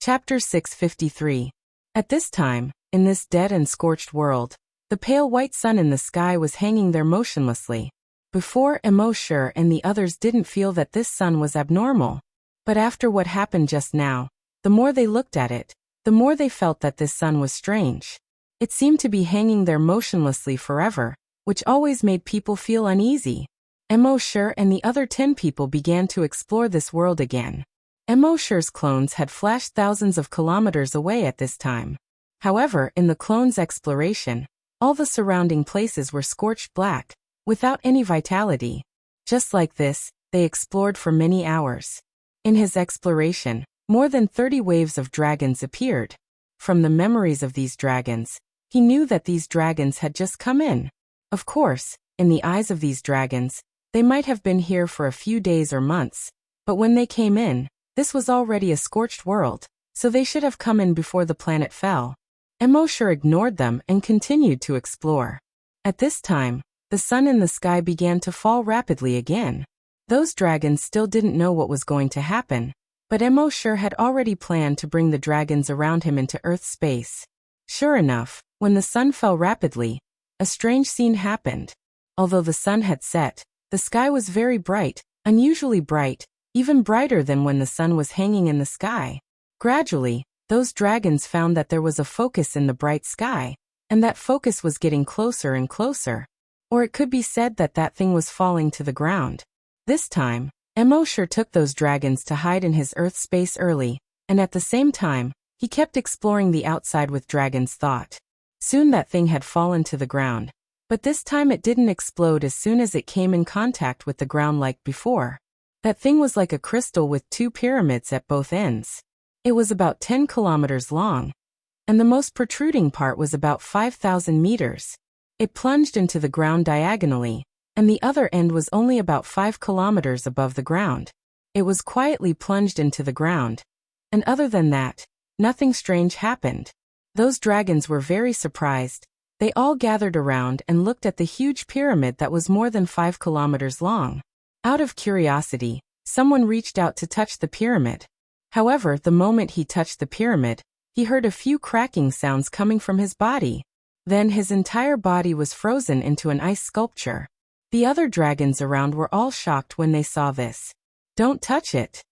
Chapter 653. At this time, in this dead and scorched world, the pale white sun in the sky was hanging there motionlessly. Before, Immortal and the others didn't feel that this sun was abnormal. But after what happened just now, the more they looked at it, the more they felt that this sun was strange. It seemed to be hanging there motionlessly forever, which always made people feel uneasy. Emosher and the other 10 people began to explore this world again. Emosher's clones had flashed thousands of kilometers away at this time. However, in the clones' exploration, all the surrounding places were scorched black, without any vitality. Just like this, they explored for many hours. In his exploration, more than 30 waves of dragons appeared. From the memories of these dragons, he knew that these dragons had just come in. Of course, in the eyes of these dragons, they might have been here for a few days or months, but when they came in, this was already a scorched world, so they should have come in before the planet fell. Emosher ignored them and continued to explore. At this time, the sun in the sky began to fall rapidly again. Those dragons still didn't know what was going to happen, but Emosher had already planned to bring the dragons around him into Earth's space. Sure enough, when the sun fell rapidly, a strange scene happened. Although the sun had set, the sky was very bright, unusually bright, even brighter than when the sun was hanging in the sky. Gradually, those dragons found that there was a focus in the bright sky, and that focus was getting closer and closer. Or it could be said that that thing was falling to the ground. This time, Emosher took those dragons to hide in his Earth space early, and at the same time, he kept exploring the outside with Dragon's thought. Soon that thing had fallen to the ground, but this time it didn't explode as soon as it came in contact with the ground like before. That thing was like a crystal with 2 pyramids at both ends. It was about 10 kilometers long, and the most protruding part was about 5,000 meters. It plunged into the ground diagonally, and the other end was only about 5 kilometers above the ground. It was quietly plunged into the ground, and other than that, nothing strange happened. Those dragons were very surprised. They all gathered around and looked at the huge pyramid that was more than 5 kilometers long. Out of curiosity, someone reached out to touch the pyramid. However, the moment he touched the pyramid, he heard a few cracking sounds coming from his body. Then his entire body was frozen into an ice sculpture. The other dragons around were all shocked when they saw this. "Don't touch it!"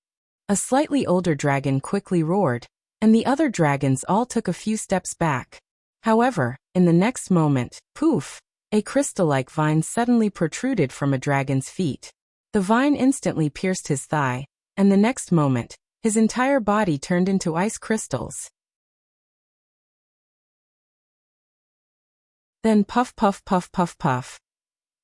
A slightly older dragon quickly roared, and the other dragons all took a few steps back. However, in the next moment, poof, a crystal-like vine suddenly protruded from a dragon's feet. The vine instantly pierced his thigh, and the next moment, his entire body turned into ice crystals. Then puff puff puff puff puff.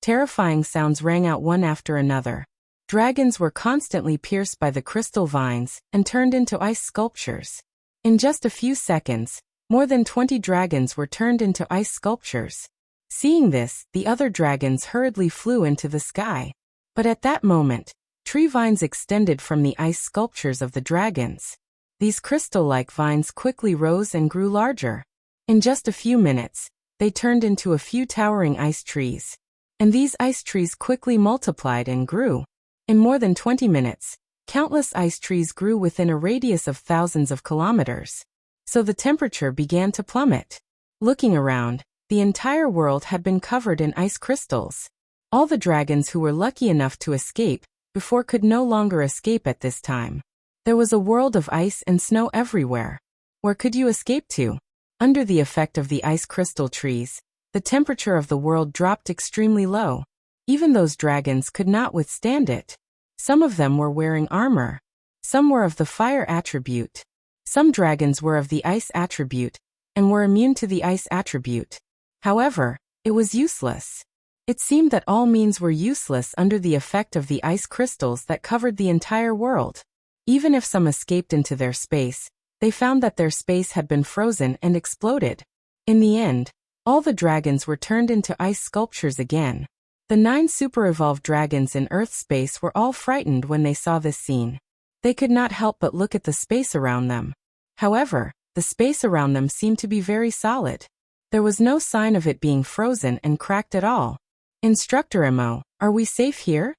Terrifying sounds rang out one after another. Dragons were constantly pierced by the crystal vines and turned into ice sculptures. In just a few seconds, more than 20 dragons were turned into ice sculptures. Seeing this, the other dragons hurriedly flew into the sky. But at that moment, tree vines extended from the ice sculptures of the dragons. These crystal-like vines quickly rose and grew larger. In just a few minutes, they turned into a few towering ice trees. And these ice trees quickly multiplied and grew. In more than 20 minutes, countless ice trees grew within a radius of thousands of kilometers. So the temperature began to plummet. Looking around, the entire world had been covered in ice crystals. All the dragons who were lucky enough to escape before could no longer escape at this time. There was a world of ice and snow everywhere. Where could you escape to? Under the effect of the ice crystal trees, the temperature of the world dropped extremely low. Even those dragons could not withstand it. Some of them were wearing armor. Some were of the fire attribute. Some dragons were of the ice attribute, and were immune to the ice attribute. However, it was useless. It seemed that all means were useless under the effect of the ice crystals that covered the entire world. Even if some escaped into their space, they found that their space had been frozen and exploded. In the end, all the dragons were turned into ice sculptures again. The 9 super-evolved dragons in Earth space were all frightened when they saw this scene. They could not help but look at the space around them. However, the space around them seemed to be very solid. There was no sign of it being frozen and cracked at all. "Instructor Emo, are we safe here?"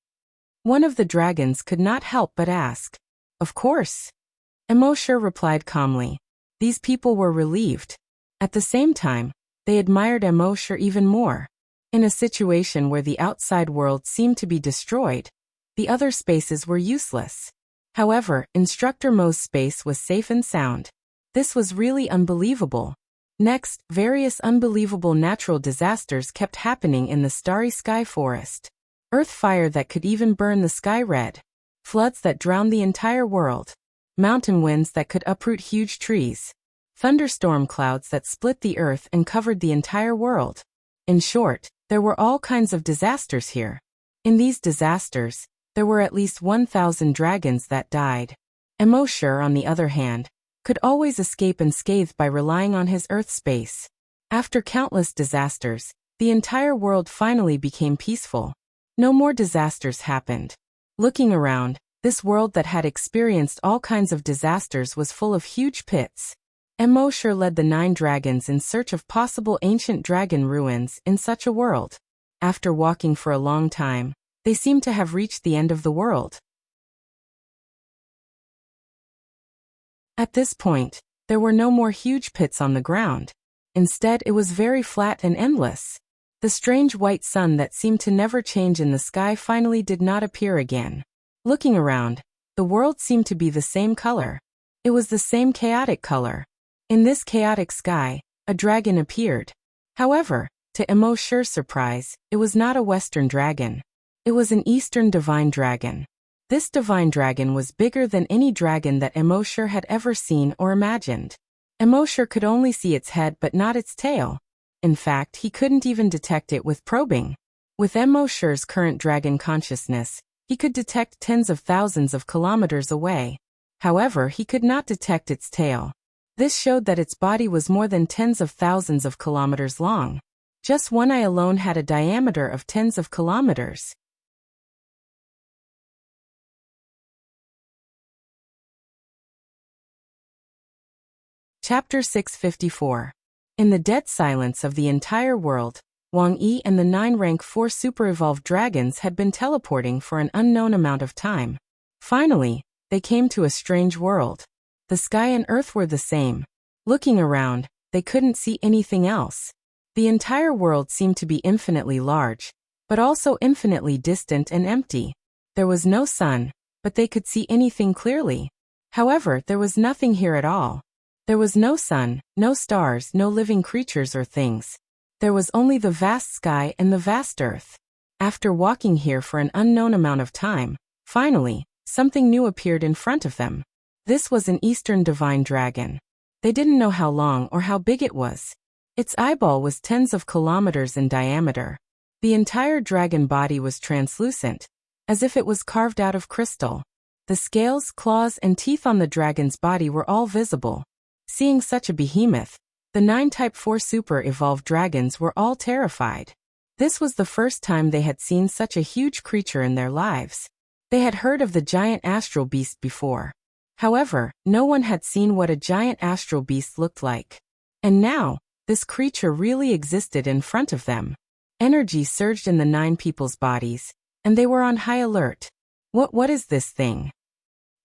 One of the dragons could not help but ask. "Of course." Emosher replied calmly. These people were relieved. At the same time, they admired Emosher even more. In a situation where the outside world seemed to be destroyed, the other spaces were useless. However, Instructor Mo's space was safe and sound. This was really unbelievable. Next, various unbelievable natural disasters kept happening in the starry sky forest. Earth fire that could even burn the sky red. Floods that drowned the entire world. Mountain winds that could uproot huge trees. Thunderstorm clouds that split the earth and covered the entire world. In short, there were all kinds of disasters here. In these disasters, there were at least 1,000 dragons that died. Emosure, on the other hand, could always escape unscathed by relying on his earth space. After countless disasters, the entire world finally became peaceful. No more disasters happened. Looking around, this world that had experienced all kinds of disasters was full of huge pits. Emosure led the 9 dragons in search of possible ancient dragon ruins in such a world. After walking for a long time, they seemed to have reached the end of the world. At this point, there were no more huge pits on the ground. Instead, it was very flat and endless. The strange white sun that seemed to never change in the sky finally did not appear again. Looking around, the world seemed to be the same color. It was the same chaotic color. In this chaotic sky, a dragon appeared. However, to Emosure's surprise, it was not a Western dragon. It was an Eastern divine dragon. This divine dragon was bigger than any dragon that Emosure had ever seen or imagined. Emosure could only see its head but not its tail. In fact, he couldn't even detect it with probing. With Emosure's current dragon consciousness, he could detect tens of thousands of kilometers away. However, he could not detect its tail. This showed that its body was more than tens of thousands of kilometers long. Just one eye alone had a diameter of tens of kilometers. Chapter 654. In the dead silence of the entire world, Wang Yi and the 9 rank 4 super-evolved dragons had been teleporting for an unknown amount of time. Finally, they came to a strange world. The sky and earth were the same. Looking around, they couldn't see anything else. The entire world seemed to be infinitely large, but also infinitely distant and empty. There was no sun, but they could see anything clearly. However, there was nothing here at all. There was no sun, no stars, no living creatures or things. There was only the vast sky and the vast earth. After walking here for an unknown amount of time, finally, something new appeared in front of them. This was an Eastern divine dragon. They didn't know how long or how big it was. Its eyeball was tens of kilometers in diameter. The entire dragon body was translucent, as if it was carved out of crystal. The scales, claws, and teeth on the dragon's body were all visible. Seeing such a behemoth, the 9 Type 4 super-evolved dragons were all terrified. This was the first time they had seen such a huge creature in their lives. They had heard of the giant astral beast before. However, no one had seen what a giant astral beast looked like. And now, this creature really existed in front of them. Energy surged in the 9 people's bodies, and they were on high alert. What is this thing?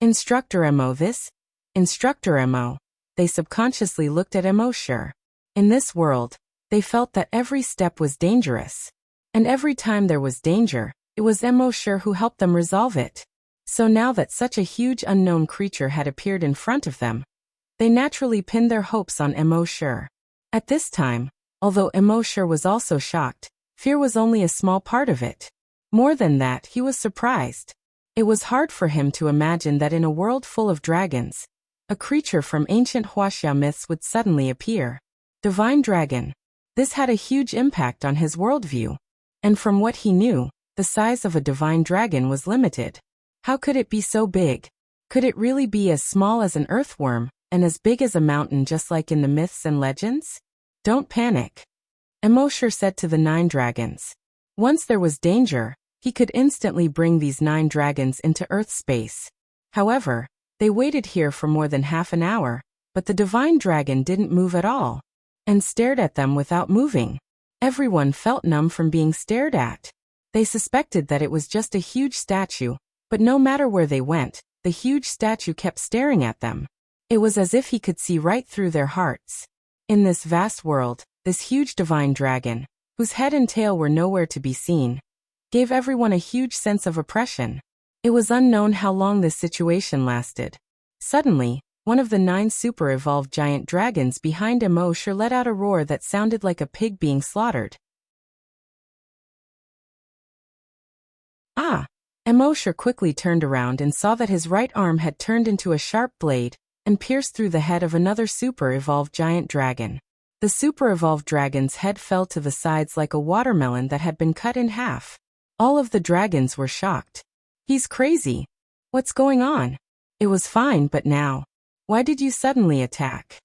Instructor Mo, this? Instructor Mo. They subconsciously looked at Emosure. In this world, they felt that every step was dangerous. And every time there was danger, it was Emosure who helped them resolve it. So now that such a huge unknown creature had appeared in front of them, they naturally pinned their hopes on Emosure. At this time, although Emosure was also shocked, fear was only a small part of it. More than that, he was surprised. It was hard for him to imagine that in a world full of dragons, a creature from ancient Wuxia myths would suddenly appear. Divine Dragon. This had a huge impact on his worldview. And from what he knew, the size of a divine dragon was limited. How could it be so big? Could it really be as small as an earthworm, and as big as a mountain just like in the myths and legends? Don't panic. Emosure said to the 9 dragons. Once there was danger, he could instantly bring these 9 dragons into Earth space. However, they waited here for more than half an hour, but the divine dragon didn't move at all, and stared at them without moving. Everyone felt numb from being stared at. They suspected that it was just a huge statue, but no matter where they went, the huge statue kept staring at them. It was as if he could see right through their hearts. In this vast world, this huge divine dragon, whose head and tail were nowhere to be seen, gave everyone a huge sense of oppression. It was unknown how long this situation lasted. Suddenly, one of the 9 super-evolved giant dragons behind Immortal let out a roar that sounded like a pig being slaughtered. Ah! Immortal quickly turned around and saw that his right arm had turned into a sharp blade and pierced through the head of another super-evolved giant dragon. The super-evolved dragon's head fell to the sides like a watermelon that had been cut in half. All of the dragons were shocked. He's crazy. What's going on? It was fine, but now. Why did you suddenly attack?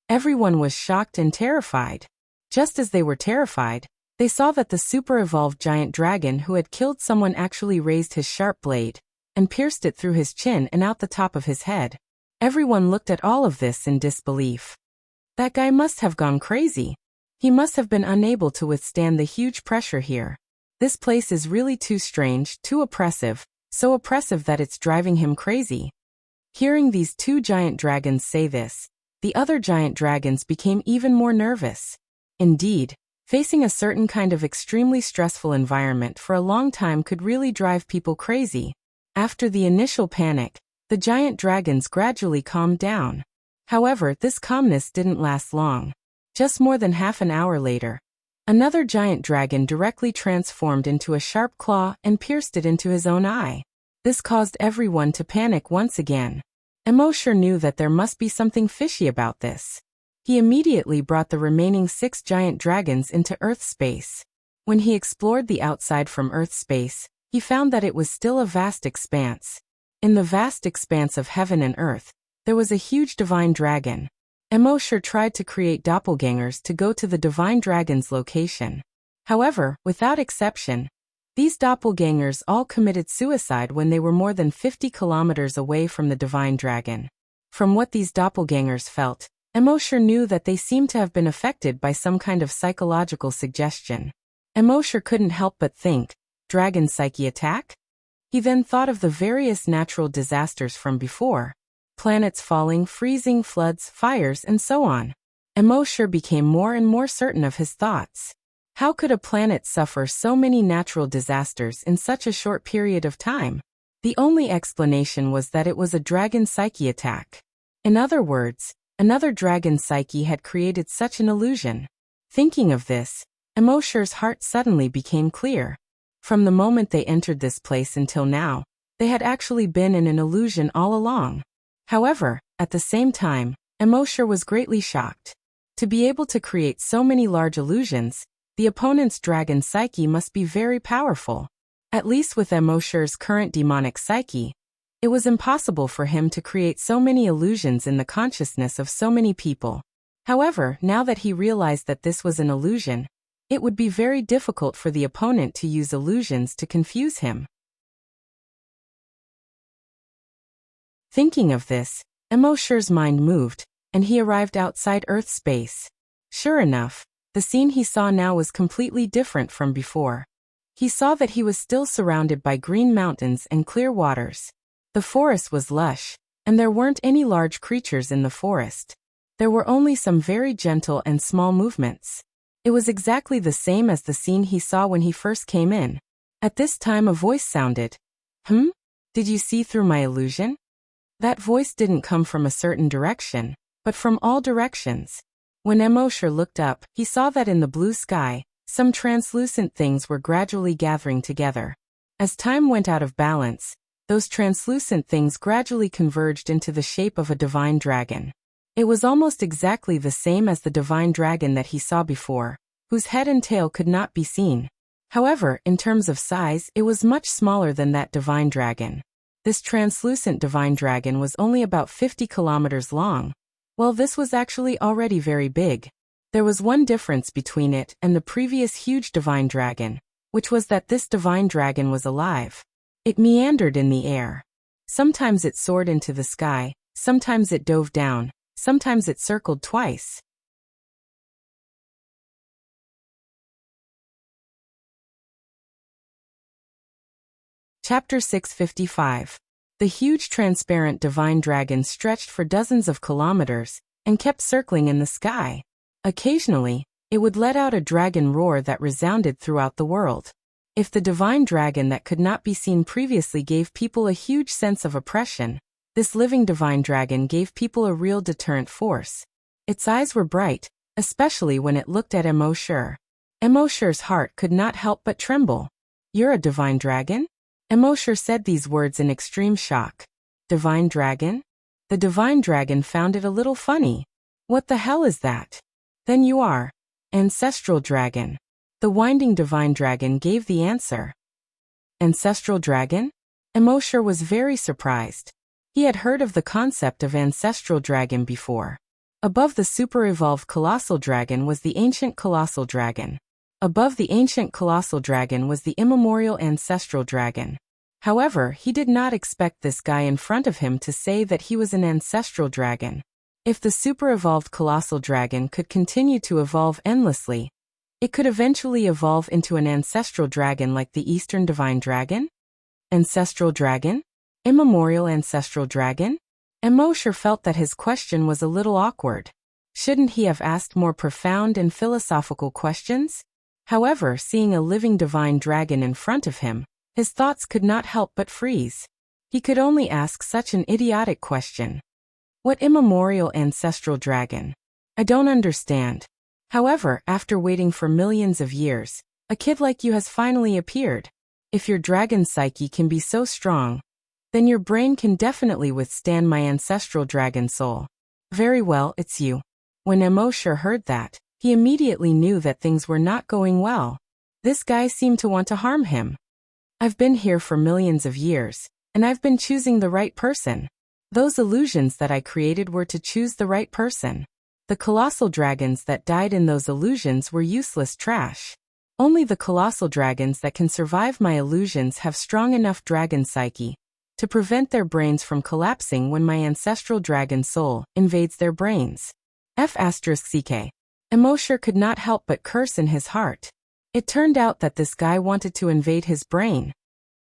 Everyone was shocked and terrified. Just as they were terrified, they saw that the super-evolved giant dragon who had killed someone actually raised his sharp blade and pierced it through his chin and out the top of his head. Everyone looked at all of this in disbelief. That guy must have gone crazy. He must have been unable to withstand the huge pressure here. This place is really too strange, too oppressive, so oppressive that it's driving him crazy. Hearing these 2 giant dragons say this, the other giant dragons became even more nervous. Indeed, facing a certain kind of extremely stressful environment for a long time could really drive people crazy. After the initial panic, the giant dragons gradually calmed down. However, this calmness didn't last long. Just more than half an hour later, another giant dragon directly transformed into a sharp claw and pierced it into his own eye. This caused everyone to panic once again. Immortal knew that there must be something fishy about this. He immediately brought the remaining 6 giant dragons into Earth space. When he explored the outside from Earth space, he found that it was still a vast expanse. In the vast expanse of heaven and earth, there was a huge divine dragon. Immortal tried to create doppelgangers to go to the divine dragon's location. However, without exception, these doppelgangers all committed suicide when they were more than 50 kilometers away from the divine dragon. From what these doppelgangers felt, Immortal knew that they seemed to have been affected by some kind of psychological suggestion. Immortal couldn't help but think, dragon psyche attack? He then thought of the various natural disasters from before. Planets falling, freezing, floods, fires, and so on. Immortal became more and more certain of his thoughts. How could a planet suffer so many natural disasters in such a short period of time? The only explanation was that it was a dragon psyche attack. In other words, another dragon psyche had created such an illusion. Thinking of this, Immortal's heart suddenly became clear. From the moment they entered this place until now, they had actually been in an illusion all along. However, at the same time, Immortal was greatly shocked. To be able to create so many large illusions, the opponent's dragon psyche must be very powerful. At least with Immortal's current demonic psyche, it was impossible for him to create so many illusions in the consciousness of so many people. However, now that he realized that this was an illusion, it would be very difficult for the opponent to use illusions to confuse him. Thinking of this, Immortal's mind moved, and he arrived outside Earth space. Sure enough, the scene he saw now was completely different from before. He saw that he was still surrounded by green mountains and clear waters. The forest was lush, and there weren't any large creatures in the forest. There were only some very gentle and small movements. It was exactly the same as the scene he saw when he first came in. At this time a voice sounded. Did you see through my illusion? That voice didn't come from a certain direction, but from all directions. When Immortal looked up, he saw that in the blue sky, some translucent things were gradually gathering together. As time went out of balance, those translucent things gradually converged into the shape of a divine dragon. It was almost exactly the same as the divine dragon that he saw before, whose head and tail could not be seen. However, in terms of size, it was much smaller than that divine dragon. This translucent divine dragon was only about 50 kilometers long. Well, this was actually already very big. There was one difference between it and the previous huge divine dragon, which was that this divine dragon was alive. It meandered in the air. Sometimes it soared into the sky, sometimes it dove down, sometimes it circled twice. Chapter 655. The huge transparent divine dragon stretched for dozens of kilometers and kept circling in the sky. Occasionally, it would let out a dragon roar that resounded throughout the world. If the divine dragon that could not be seen previously gave people a huge sense of oppression, This living divine dragon gave people a real deterrent force. Its eyes were bright, especially when it looked at Emoshur. Emoshur's heart could not help but tremble. "You're a divine dragon?" Emoshur said these words in extreme shock. "Divine dragon?" The divine dragon found it a little funny. "What the hell is that?" "Then you are ancestral dragon." The winding divine dragon gave the answer. Ancestral dragon? Emoshur was very surprised. He had heard of the concept of ancestral dragon before. Above the super-evolved colossal dragon was the ancient colossal dragon. Above the ancient colossal dragon was the immemorial ancestral dragon. However, he did not expect this guy in front of him to say that he was an ancestral dragon. If the super-evolved colossal dragon could continue to evolve endlessly, it could eventually evolve into an ancestral dragon like the Eastern Divine Dragon? Ancestral dragon? Immemorial ancestral dragon? Emoshur felt that his question was a little awkward. Shouldn't he have asked more profound and philosophical questions? However, seeing a living divine dragon in front of him, his thoughts could not help but freeze. He could only ask such an idiotic question. What immemorial ancestral dragon? I don't understand. However, after waiting for millions of years, a kid like you has finally appeared. If your dragon psyche can be so strong, then your brain can definitely withstand my ancestral dragon soul. Very well, it's you. When Emoshur heard that, he immediately knew that things were not going well. This guy seemed to want to harm him. I've been here for millions of years, and I've been choosing the right person. Those illusions that I created were to choose the right person. The colossal dragons that died in those illusions were useless trash. Only the colossal dragons that can survive my illusions have strong enough dragon psyche to prevent their brains from collapsing when my ancestral dragon soul invades their brains. F***ck. Emoshur could not help but curse in his heart. It turned out that this guy wanted to invade his brain.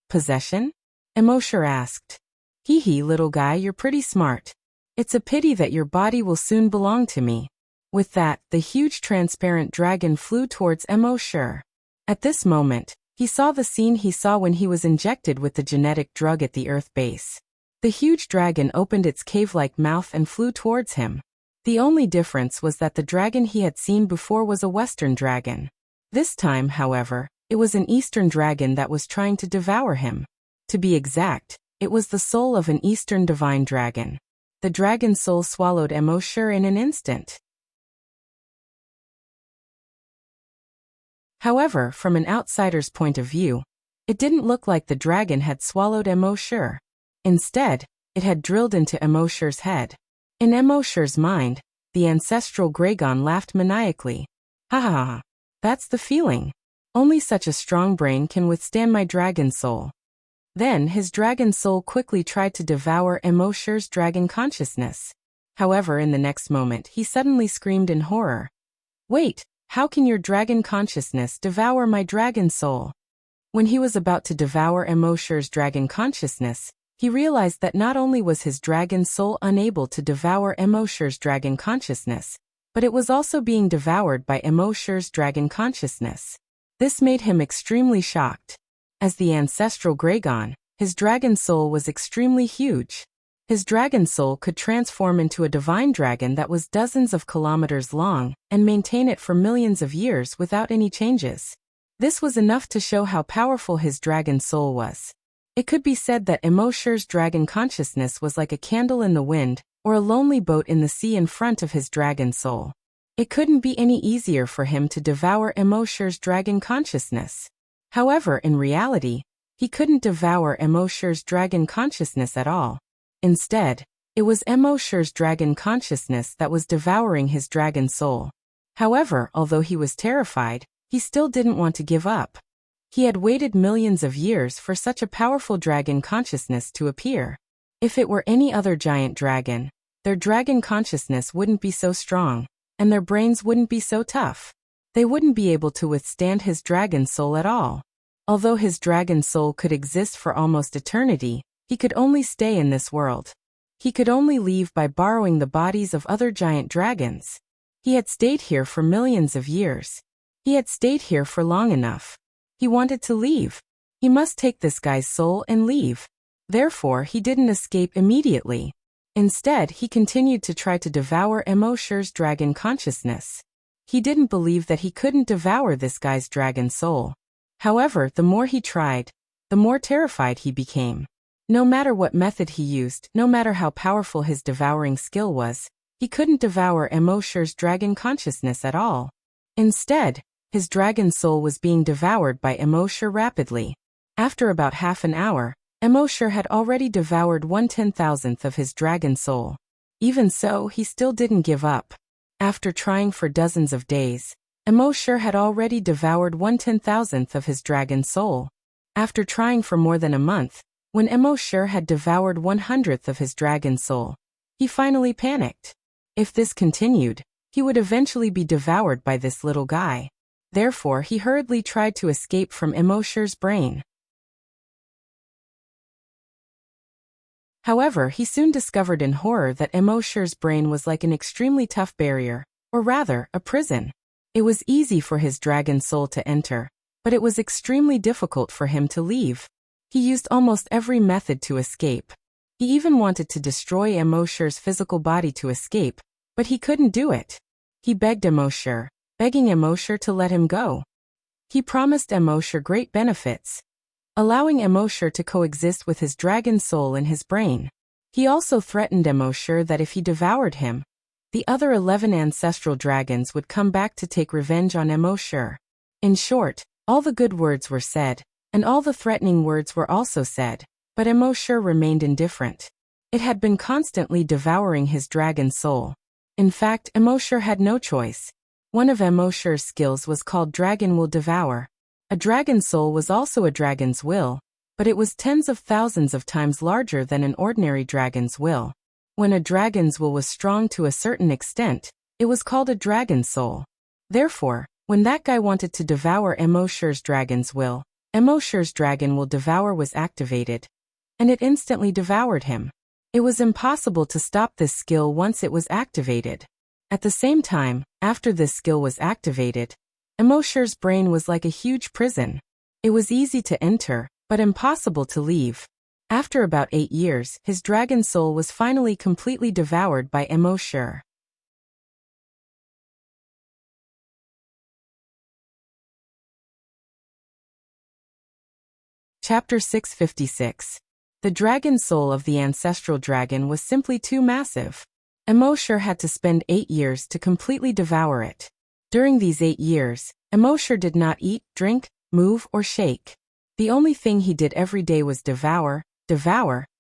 Possession? Emoshur asked. Hee hee, little guy, you're pretty smart. It's a pity that your body will soon belong to me. With that, the huge transparent dragon flew towards Emoshur. At this moment, he saw the scene he saw when he was injected with the genetic drug at the Earth base. The huge dragon opened its cave-like mouth and flew towards him. The only difference was that the dragon he had seen before was a Western dragon. This time, however, it was an Eastern dragon that was trying to devour him. To be exact, it was the soul of an Eastern divine dragon. The dragon soul swallowed Emoshur in an instant. However, from an outsider's point of view, it didn't look like the dragon had swallowed Emoshur. Instead, it had drilled into Emoshur's head. In Emoshur's mind, the ancestral Gragon laughed maniacally. Ha ha ha. That's the feeling. Only such a strong brain can withstand my dragon soul. Then his dragon soul quickly tried to devour Emoshur's dragon consciousness. However, in the next moment, he suddenly screamed in horror. Wait, how can your dragon consciousness devour my dragon soul? When he was about to devour Emoshur's dragon consciousness, he realized that not only was his dragon soul unable to devour Emoshur's dragon consciousness, but it was also being devoured by Emoshur's dragon consciousness. This made him extremely shocked. As the ancestral Gragon, his dragon soul was extremely huge. His dragon soul could transform into a divine dragon that was dozens of kilometers long and maintain it for millions of years without any changes. This was enough to show how powerful his dragon soul was. It could be said that Emoshur's dragon consciousness was like a candle in the wind or a lonely boat in the sea in front of his dragon soul. It couldn't be any easier for him to devour Emoshur's dragon consciousness. However, in reality, he couldn't devour Emoshur's dragon consciousness at all. Instead, it was Emoshur's dragon consciousness that was devouring his dragon soul. However, although he was terrified, he still didn't want to give up. He had waited millions of years for such a powerful dragon consciousness to appear. If it were any other giant dragon, their dragon consciousness wouldn't be so strong, and their brains wouldn't be so tough. They wouldn't be able to withstand his dragon soul at all. Although his dragon soul could exist for almost eternity, he could only stay in this world. He could only leave by borrowing the bodies of other giant dragons. He had stayed here for millions of years. He had stayed here for long enough. He wanted to leave. He must take this guy's soul and leave. Therefore, he didn't escape immediately. Instead, he continued to try to devour Emosher's dragon consciousness. He didn't believe that he couldn't devour this guy's dragon soul. However, the more he tried, the more terrified he became. No matter what method he used, no matter how powerful his devouring skill was, he couldn't devour Emosher's dragon consciousness at all. Instead, his dragon soul was being devoured by Emosher rapidly. After about half an hour, Emosher had already devoured 1/10,000th of his dragon soul. Even so, he still didn't give up. After trying for dozens of days, Emosher had already devoured 1/10,000th of his dragon soul. After trying for more than a month, when Emosher had devoured 1/100th of his dragon soul, he finally panicked. If this continued, he would eventually be devoured by this little guy. Therefore, he hurriedly tried to escape from Emosher's brain. However, he soon discovered in horror that Emosher's brain was like an extremely tough barrier, or rather, a prison. It was easy for his dragon soul to enter, but it was extremely difficult for him to leave. He used almost every method to escape. He even wanted to destroy Emosher's physical body to escape, but he couldn't do it. He begged Emosher, begging Emosher to let him go. He promised Emosher great benefits, allowing Emosher to coexist with his dragon soul in his brain. He also threatened Emosher that if he devoured him, the other 11 ancestral dragons would come back to take revenge on Emosher. In short, all the good words were said, and all the threatening words were also said, but Emosher remained indifferent. It had been constantly devouring his dragon soul. In fact, Emosher had no choice. One of Emosher's skills was called Dragon Will Devour. A dragon soul was also a dragon's will, but it was tens of thousands of times larger than an ordinary dragon's will. When a dragon's will was strong to a certain extent, it was called a dragon soul. Therefore, when that guy wanted to devour Emosher's dragon's will, Emosher's Dragon Will Devour was activated, and it instantly devoured him. It was impossible to stop this skill once it was activated. At the same time, after this skill was activated, Emosher's brain was like a huge prison. It was easy to enter, but impossible to leave. After about 8 years, his dragon soul was finally completely devoured by Emosher. Chapter 656. The dragon soul of the ancestral dragon was simply too massive. Emosher had to spend 8 years to completely devour it. During these 8 years, Emosher did not eat, drink, move, or shake. The only thing he did every day was devour,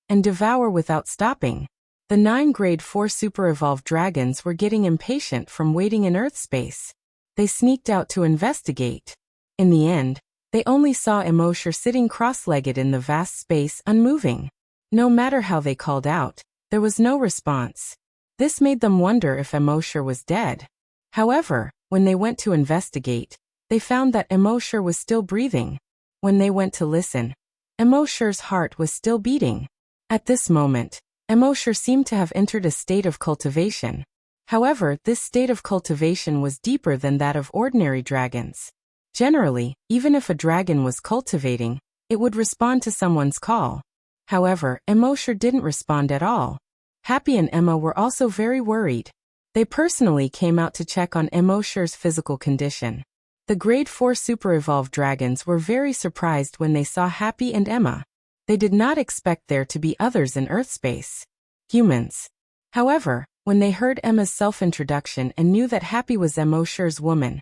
and devour without stopping. The 9 grade 4 super-evolved dragons were getting impatient from waiting in Earth space. They sneaked out to investigate. In the end, they only saw Emosher sitting cross-legged in the vast space, unmoving. No matter how they called out, there was no response. This made them wonder if Emosher was dead. However, when they went to investigate, they found that Emosher was still breathing. When they went to listen, Emosher's heart was still beating. At this moment, Emosher seemed to have entered a state of cultivation. However, this state of cultivation was deeper than that of ordinary dragons. Generally, even if a dragon was cultivating, it would respond to someone's call. However, Emosher didn't respond at all. Happy and Emma were also very worried. They personally came out to check on Emosher's physical condition. The grade 4 super-evolved dragons were very surprised when they saw Happy and Emma. They did not expect there to be others in Earth space. Humans. However, when they heard Emma's self-introduction and knew that Happy was Emosher's woman,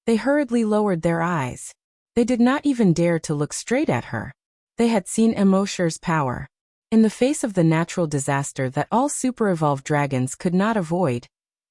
they hurriedly lowered their eyes. They did not even dare to look straight at her. They had seen Emosher's power. In the face of the natural disaster that all super-evolved dragons could not avoid,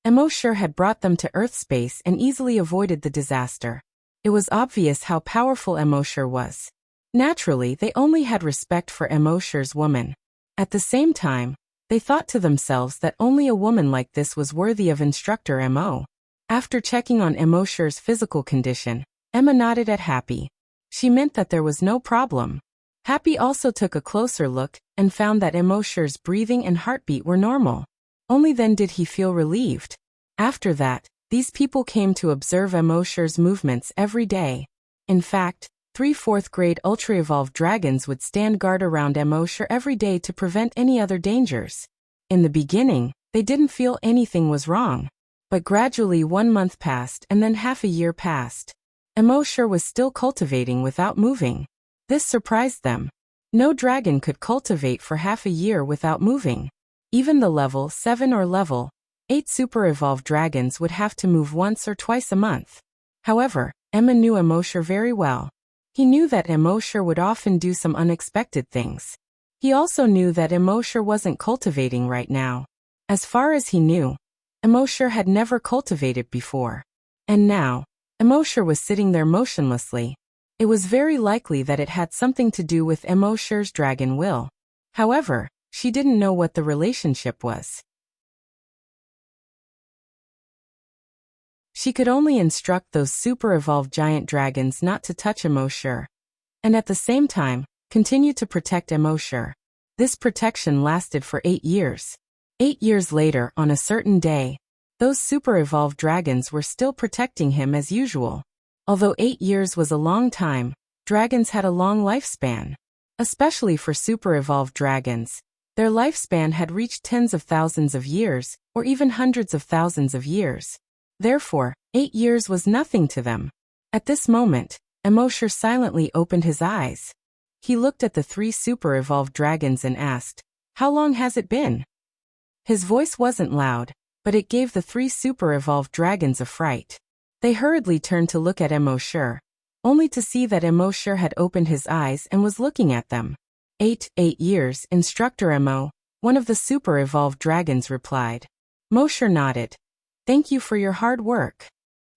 Emosher had brought them to Earth space and easily avoided the disaster. It was obvious how powerful Emosher was. Naturally, they only had respect for Emosher's woman. At the same time, they thought to themselves that only a woman like this was worthy of Instructor Mo. After checking on Emosher's physical condition, Emma nodded at Happy. She meant that there was no problem. Happy also took a closer look and found that Emosher's breathing and heartbeat were normal. Only then did he feel relieved. After that, these people came to observe Emosher's movements every day. In fact, 3 4th-grade ultra-evolved dragons would stand guard around Emoshar every day to prevent any other dangers. In the beginning, they didn't feel anything was wrong. But gradually 1 month passed and then half a year passed. Emoshar was still cultivating without moving. This surprised them. No dragon could cultivate for half a year without moving. Even the level 7 or level 8 super-evolved dragons would have to move once or twice a month. However, Emma knew Emoshar very well. He knew that Emoshar would often do some unexpected things. He also knew that Emoshar wasn't cultivating right now. As far as he knew, Emoshar had never cultivated before. And now, Emoshar was sitting there motionlessly. It was very likely that it had something to do with Emoshar's dragon will. However, she didn't know what the relationship was. She could only instruct those super-evolved giant dragons not to touch Emoshar, and at the same time, continue to protect Emoshar. This protection lasted for 8 years. 8 years later, on a certain day, those super-evolved dragons were still protecting him as usual. Although 8 years was a long time, dragons had a long lifespan. Especially for super-evolved dragons, their lifespan had reached tens of thousands of years, or even hundreds of thousands of years. Therefore, 8 years was nothing to them. At this moment, Emoshar silently opened his eyes. He looked at the 3 super-evolved dragons and asked, "How long has it been?" His voice wasn't loud, but it gave the 3 super-evolved dragons a fright. They hurriedly turned to look at Emoshar, only to see that Emoshar had opened his eyes and was looking at them. 8 years, Instructor Emo, one of the super-evolved dragons replied. Emoshar nodded. "Thank you for your hard work."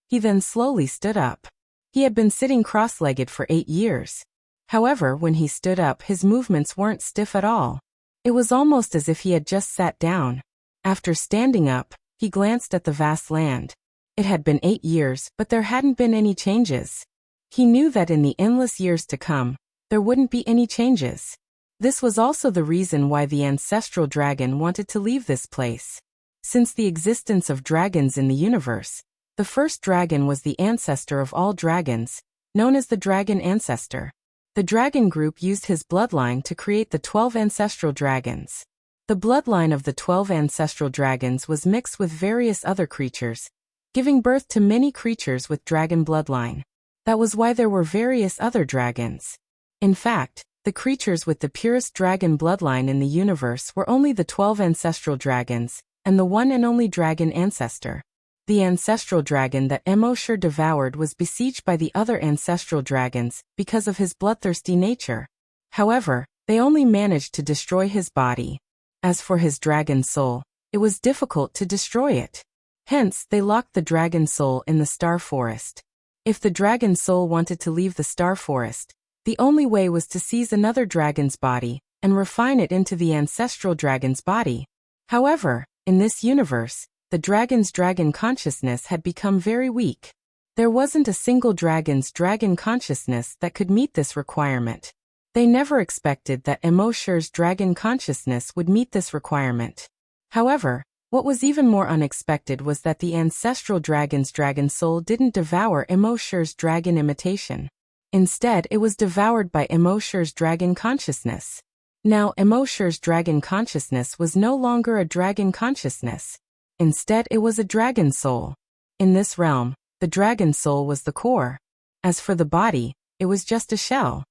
He then slowly stood up. He had been sitting cross-legged for 8 years. However, when he stood up, his movements weren't stiff at all. It was almost as if he had just sat down. After standing up, he glanced at the vast land. It had been 8 years, but there hadn't been any changes. He knew that in the endless years to come, there wouldn't be any changes. This was also the reason why the ancestral dragon wanted to leave this place. Since the existence of dragons in the universe, the first dragon was the ancestor of all dragons, known as the dragon ancestor. The dragon group used his bloodline to create the 12 ancestral dragons. The bloodline of the 12 ancestral dragons was mixed with various other creatures, giving birth to many creatures with dragon bloodline. That was why there were various other dragons. In fact, the creatures with the purest dragon bloodline in the universe were only the 12 ancestral dragons, and the one and only dragon ancestor. The ancestral dragon that Emoshar devoured was besieged by the other ancestral dragons because of his bloodthirsty nature. However, they only managed to destroy his body. As for his dragon soul, it was difficult to destroy it. Hence, they locked the dragon soul in the star forest. If the dragon soul wanted to leave the star forest, the only way was to seize another dragon's body and refine it into the ancestral dragon's body. However, in this universe, the dragon's dragon consciousness had become very weak. There wasn't a single dragon's dragon consciousness that could meet this requirement. They never expected that Emoshar's dragon consciousness would meet this requirement. However, what was even more unexpected was that the ancestral dragon's dragon soul didn't devour Emoshar's dragon imitation. Instead, it was devoured by Emoshar's dragon consciousness. Now, Emoshar's dragon consciousness was no longer a dragon consciousness. Instead, it was a dragon soul. In this realm, the dragon soul was the core. As for the body, it was just a shell.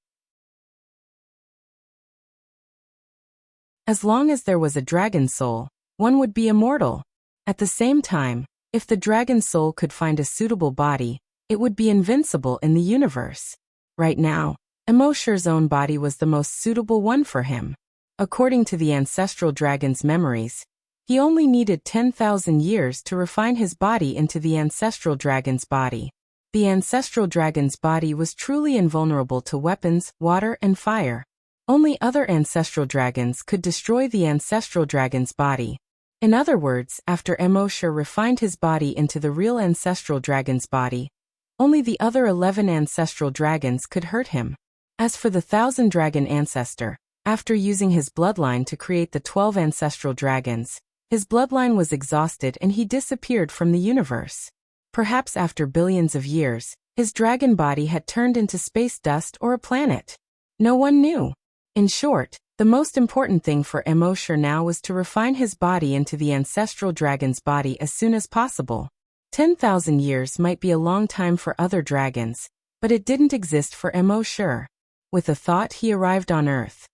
As long as there was a dragon soul, one would be immortal. At the same time, if the dragon soul could find a suitable body, it would be invincible in the universe. Right now, Emoshar's own body was the most suitable one for him. According to the ancestral dragon's memories, he only needed 10,000 years to refine his body into the ancestral dragon's body. The ancestral dragon's body was truly invulnerable to weapons, water, and fire. Only other ancestral dragons could destroy the ancestral dragon's body. In other words, after Emoshar refined his body into the real ancestral dragon's body, only the other 11 ancestral dragons could hurt him. As for the 1,000 dragon ancestor, after using his bloodline to create the 12 ancestral dragons, his bloodline was exhausted and he disappeared from the universe. Perhaps after billions of years, His dragon body had turned into space dust or a planet. No one knew. In short, the most important thing for Immortal now was to refine his body into the ancestral dragon's body as soon as possible. 10,000 years might be a long time for other dragons, but it didn't exist for Immortal. With a thought, he arrived on Earth.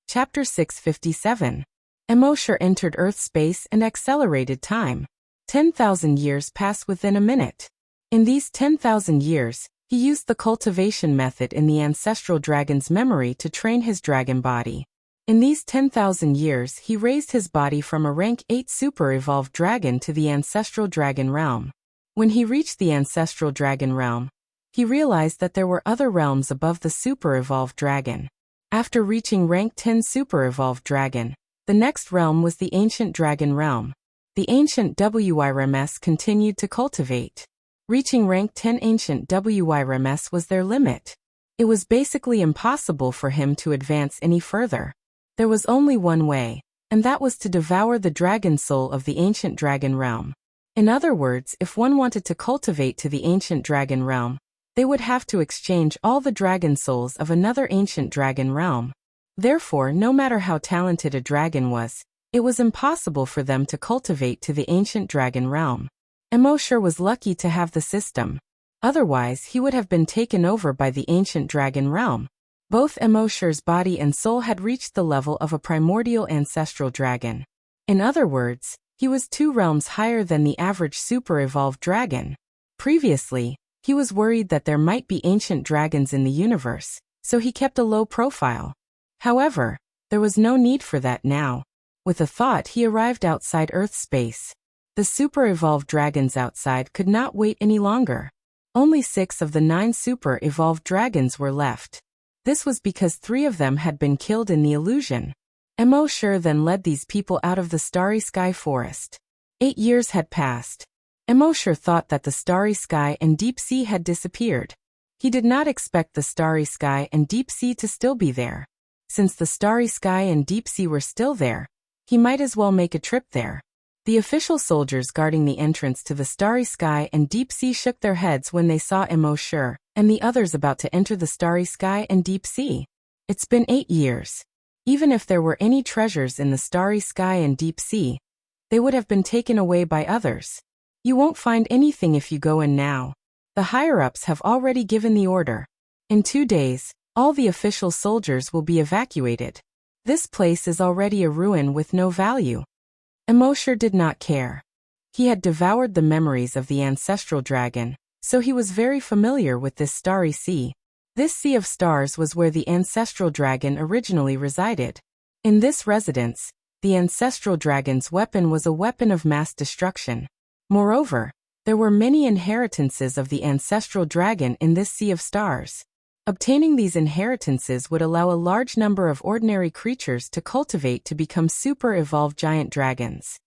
Chapter 657. Immortal entered Earth space and accelerated time. 10,000 years pass within a minute. In these 10,000 years, he used the cultivation method in the ancestral dragon's memory to train his dragon body. In these 10,000 years, he raised his body from a rank 8 super-evolved dragon to the ancestral dragon realm. When he reached the ancestral dragon realm, he realized that there were other realms above the super-evolved dragon. After reaching rank 10 super-evolved dragon, the next realm was the ancient dragon realm. The ancient WIRMS continued to cultivate. Reaching rank 10 ancient WIRMS was their limit. It was basically impossible for him to advance any further. There was only one way, and that was to devour the dragon soul of the ancient dragon realm. In other words, if one wanted to cultivate to the ancient dragon realm, they would have to exchange all the dragon souls of another ancient dragon realm. Therefore, no matter how talented a dragon was, it was impossible for them to cultivate to the ancient dragon realm. Immortal was lucky to have the system. Otherwise, he would have been taken over by the ancient dragon realm. Both Immortal's body and soul had reached the level of a primordial ancestral dragon. In other words, he was 2 realms higher than the average super-evolved dragon. Previously, he was worried that there might be ancient dragons in the universe, so he kept a low profile. However, there was no need for that now. With a thought, he arrived outside Earth space. The super-evolved dragons outside could not wait any longer. Only 6 of the 9 super-evolved dragons were left. This was because 3 of them had been killed in the illusion. Immortal then led these people out of the starry sky forest. 8 years had passed. Immortal thought that the starry sky and deep sea had disappeared. He did not expect the starry sky and deep sea to still be there. Since the starry sky and deep sea were still there, he might as well make a trip there. The official soldiers guarding the entrance to the starry sky and deep sea shook their heads when they saw Immortal and the others about to enter the starry sky and deep sea. It's been 8 years. Even if there were any treasures in the starry sky and deep sea, they would have been taken away by others. You won't find anything if you go in now. The higher-ups have already given the order. In 2 days, all the official soldiers will be evacuated. This place is already a ruin with no value. Immortal did not care. He had devoured the memories of the ancestral dragon, so he was very familiar with this starry sea. This sea of stars was where the ancestral dragon originally resided. In this residence, the ancestral dragon's weapon was a weapon of mass destruction. Moreover, there were many inheritances of the ancestral dragon in this sea of stars. Obtaining these inheritances would allow a large number of ordinary creatures to cultivate to become super-evolved giant dragons.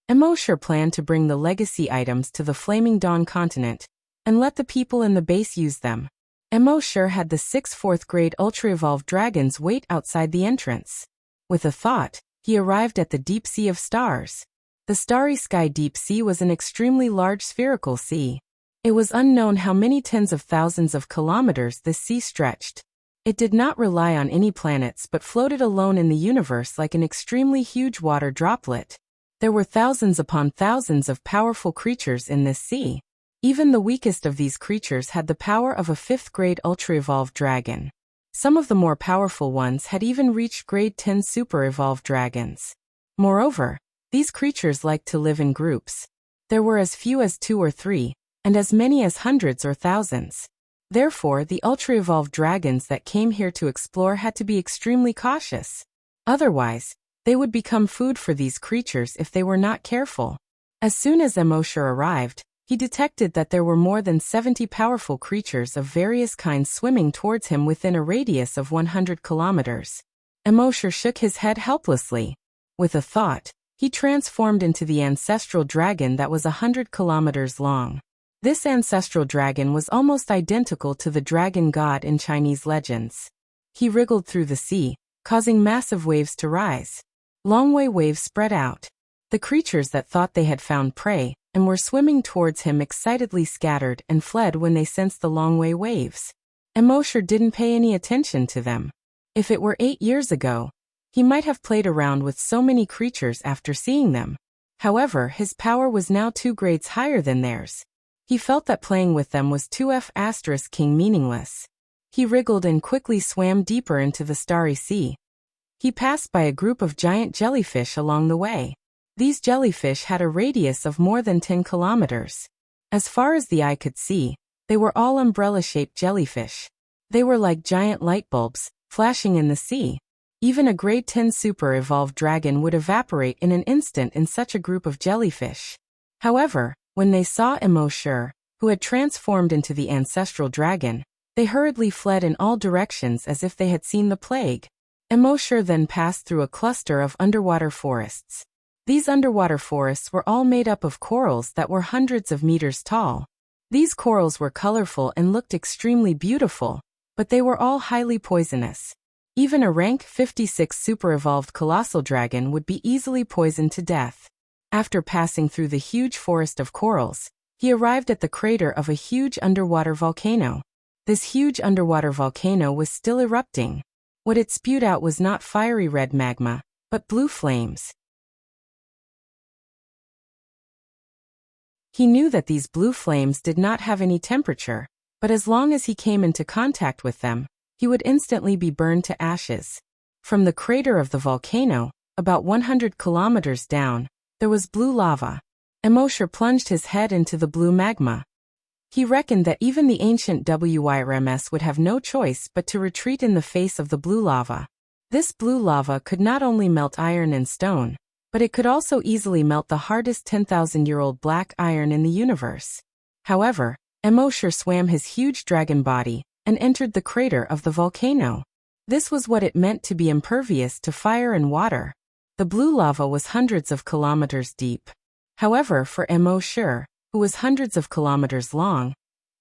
Immortal planned to bring the legacy items to the Flaming Dawn continent and let the people in the base use them. Immortal had the 6 4th-grade ultra-evolved dragons wait outside the entrance. With a thought, he arrived at the deep sea of stars. The starry sky deep sea was an extremely large spherical sea. It was unknown how many tens of thousands of kilometers this sea stretched. It did not rely on any planets but floated alone in the universe like an extremely huge water droplet. There were thousands upon thousands of powerful creatures in this sea. Even the weakest of these creatures had the power of a 5th-grade ultra-evolved dragon. Some of the more powerful ones had even reached grade 10 super-evolved dragons. Moreover, these creatures liked to live in groups. There were as few as 2 or 3, and as many as hundreds or thousands. Therefore, the ultra-evolved dragons that came here to explore had to be extremely cautious. Otherwise, they would become food for these creatures if they were not careful. As soon as Immortal arrived, he detected that there were more than 70 powerful creatures of various kinds swimming towards him within a radius of 100 kilometers. Immortal shook his head helplessly. With a thought, he transformed into the ancestral dragon that was 100 kilometers long. This ancestral dragon was almost identical to the dragon god in Chinese legends. He wriggled through the sea, causing massive waves to rise. Long-way waves spread out. The creatures that thought they had found prey and were swimming towards him excitedly scattered and fled when they sensed the long-way waves. Mosher didn't pay any attention to them. If it were 8 years ago, he might have played around with so many creatures after seeing them. However, his power was now 2 grades higher than theirs. He felt that playing with them was 2F** meaningless. He wriggled and quickly swam deeper into the starry sea. He passed by a group of giant jellyfish along the way. These jellyfish had a radius of more than 10 kilometers. As far as the eye could see, they were all umbrella-shaped jellyfish. They were like giant light bulbs, flashing in the sea. Even a grade 10 super-evolved dragon would evaporate in an instant in such a group of jellyfish. However, when they saw Mosher, who had transformed into the ancestral dragon, they hurriedly fled in all directions as if they had seen the plague. Mosher then passed through a cluster of underwater forests. These underwater forests were all made up of corals that were hundreds of meters tall. These corals were colorful and looked extremely beautiful, but they were all highly poisonous. Even a rank 56 super-evolved colossal dragon would be easily poisoned to death. After passing through the huge forest of corals, he arrived at the crater of a huge underwater volcano. This huge underwater volcano was still erupting. What it spewed out was not fiery red magma, but blue flames. He knew that these blue flames did not have any temperature, but as long as he came into contact with them, he would instantly be burned to ashes. From the crater of the volcano, about 100 kilometers down, there was blue lava. Mosher plunged his head into the blue magma. He reckoned that even the ancient WYRMS would have no choice but to retreat in the face of the blue lava. This blue lava could not only melt iron and stone, but it could also easily melt the hardest 10,000-year-old black iron in the universe. However, Mosher swam his huge dragon body and entered the crater of the volcano. This was what it meant to be impervious to fire and water. The blue lava was hundreds of kilometers deep. However, for Mosher, who was hundreds of kilometers long,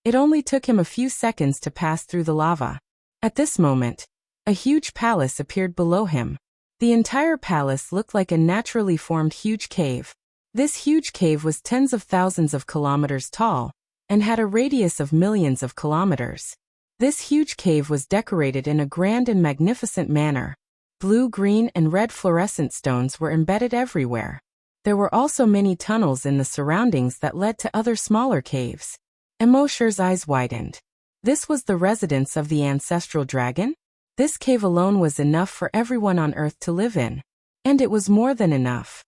it only took him a few seconds to pass through the lava. At this moment, a huge palace appeared below him. The entire palace looked like a naturally formed huge cave. This huge cave was tens of thousands of kilometers tall and had a radius of millions of kilometers. This huge cave was decorated in a grand and magnificent manner. Blue, green, and red fluorescent stones were embedded everywhere. There were also many tunnels in the surroundings that led to other smaller caves. Mosher's eyes widened. This was the residence of the ancestral dragon? This cave alone was enough for everyone on Earth to live in. And it was more than enough.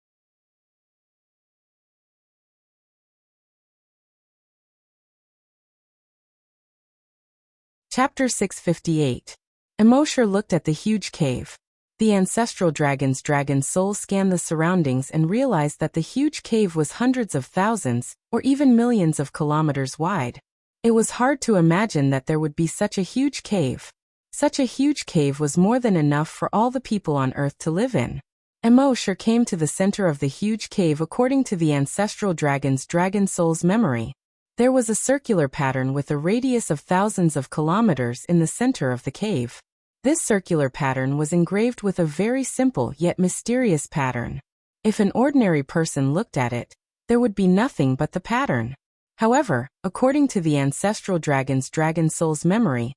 Chapter 658. Mosher looked at the huge cave. The ancestral dragon's dragon soul scanned the surroundings and realized that the huge cave was hundreds of thousands, or even millions of kilometers wide. It was hard to imagine that there would be such a huge cave. Such a huge cave was more than enough for all the people on Earth to live in. Mosher came to the center of the huge cave according to the ancestral dragon's dragon soul's memory. There was a circular pattern with a radius of thousands of kilometers in the center of the cave. This circular pattern was engraved with a very simple yet mysterious pattern. If an ordinary person looked at it, there would be nothing but the pattern. However, according to the ancestral dragon's dragon soul's memory,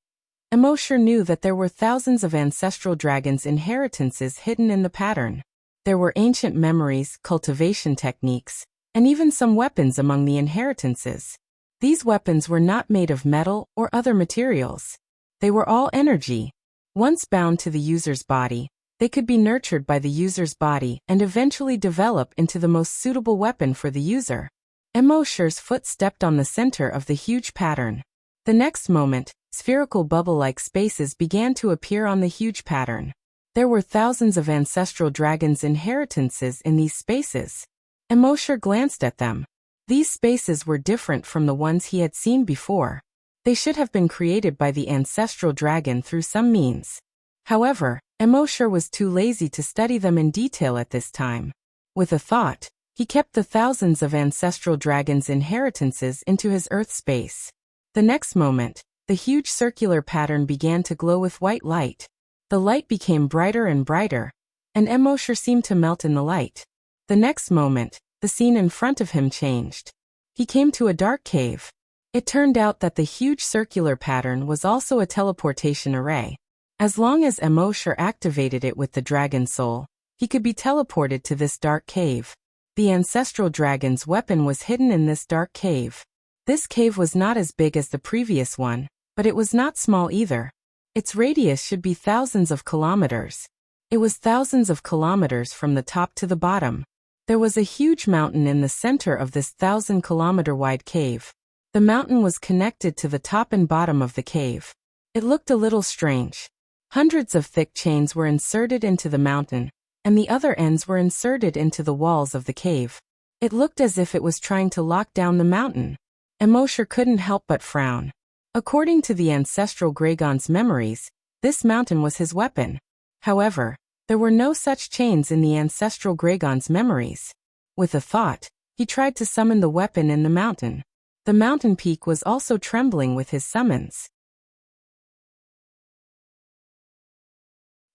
Mosher knew that there were thousands of ancestral dragons' inheritances hidden in the pattern. There were ancient memories, cultivation techniques, and even some weapons among the inheritances. These weapons were not made of metal or other materials. They were all energy. Once bound to the user's body, they could be nurtured by the user's body and eventually develop into the most suitable weapon for the user. Mosher's foot stepped on the center of the huge pattern. The next moment, spherical bubble-like spaces began to appear on the huge pattern. There were thousands of ancestral dragons' inheritances in these spaces. Mosher glanced at them. These spaces were different from the ones he had seen before. They should have been created by the ancestral dragon through some means. However, Mosher was too lazy to study them in detail at this time. With a thought, he kept the thousands of ancestral dragons' inheritances into his Earth space. The next moment, the huge circular pattern began to glow with white light. The light became brighter and brighter, and Emosher seemed to melt in the light. The next moment, the scene in front of him changed. He came to a dark cave. It turned out that the huge circular pattern was also a teleportation array. As long as Emosher activated it with the dragon soul, he could be teleported to this dark cave. The ancestral dragon's weapon was hidden in this dark cave. This cave was not as big as the previous one, but it was not small either. Its radius should be thousands of kilometers. It was thousands of kilometers from the top to the bottom. There was a huge mountain in the center of this 1,000-kilometer-wide cave. The mountain was connected to the top and bottom of the cave. It looked a little strange. Hundreds of thick chains were inserted into the mountain, and the other ends were inserted into the walls of the cave. It looked as if it was trying to lock down the mountain. Emosher couldn't help but frown. According to the ancestral Gragon's memories, this mountain was his weapon. However, there were no such chains in the ancestral Gragon's memories. With a thought, he tried to summon the weapon in the mountain. The mountain peak was also trembling with his summons.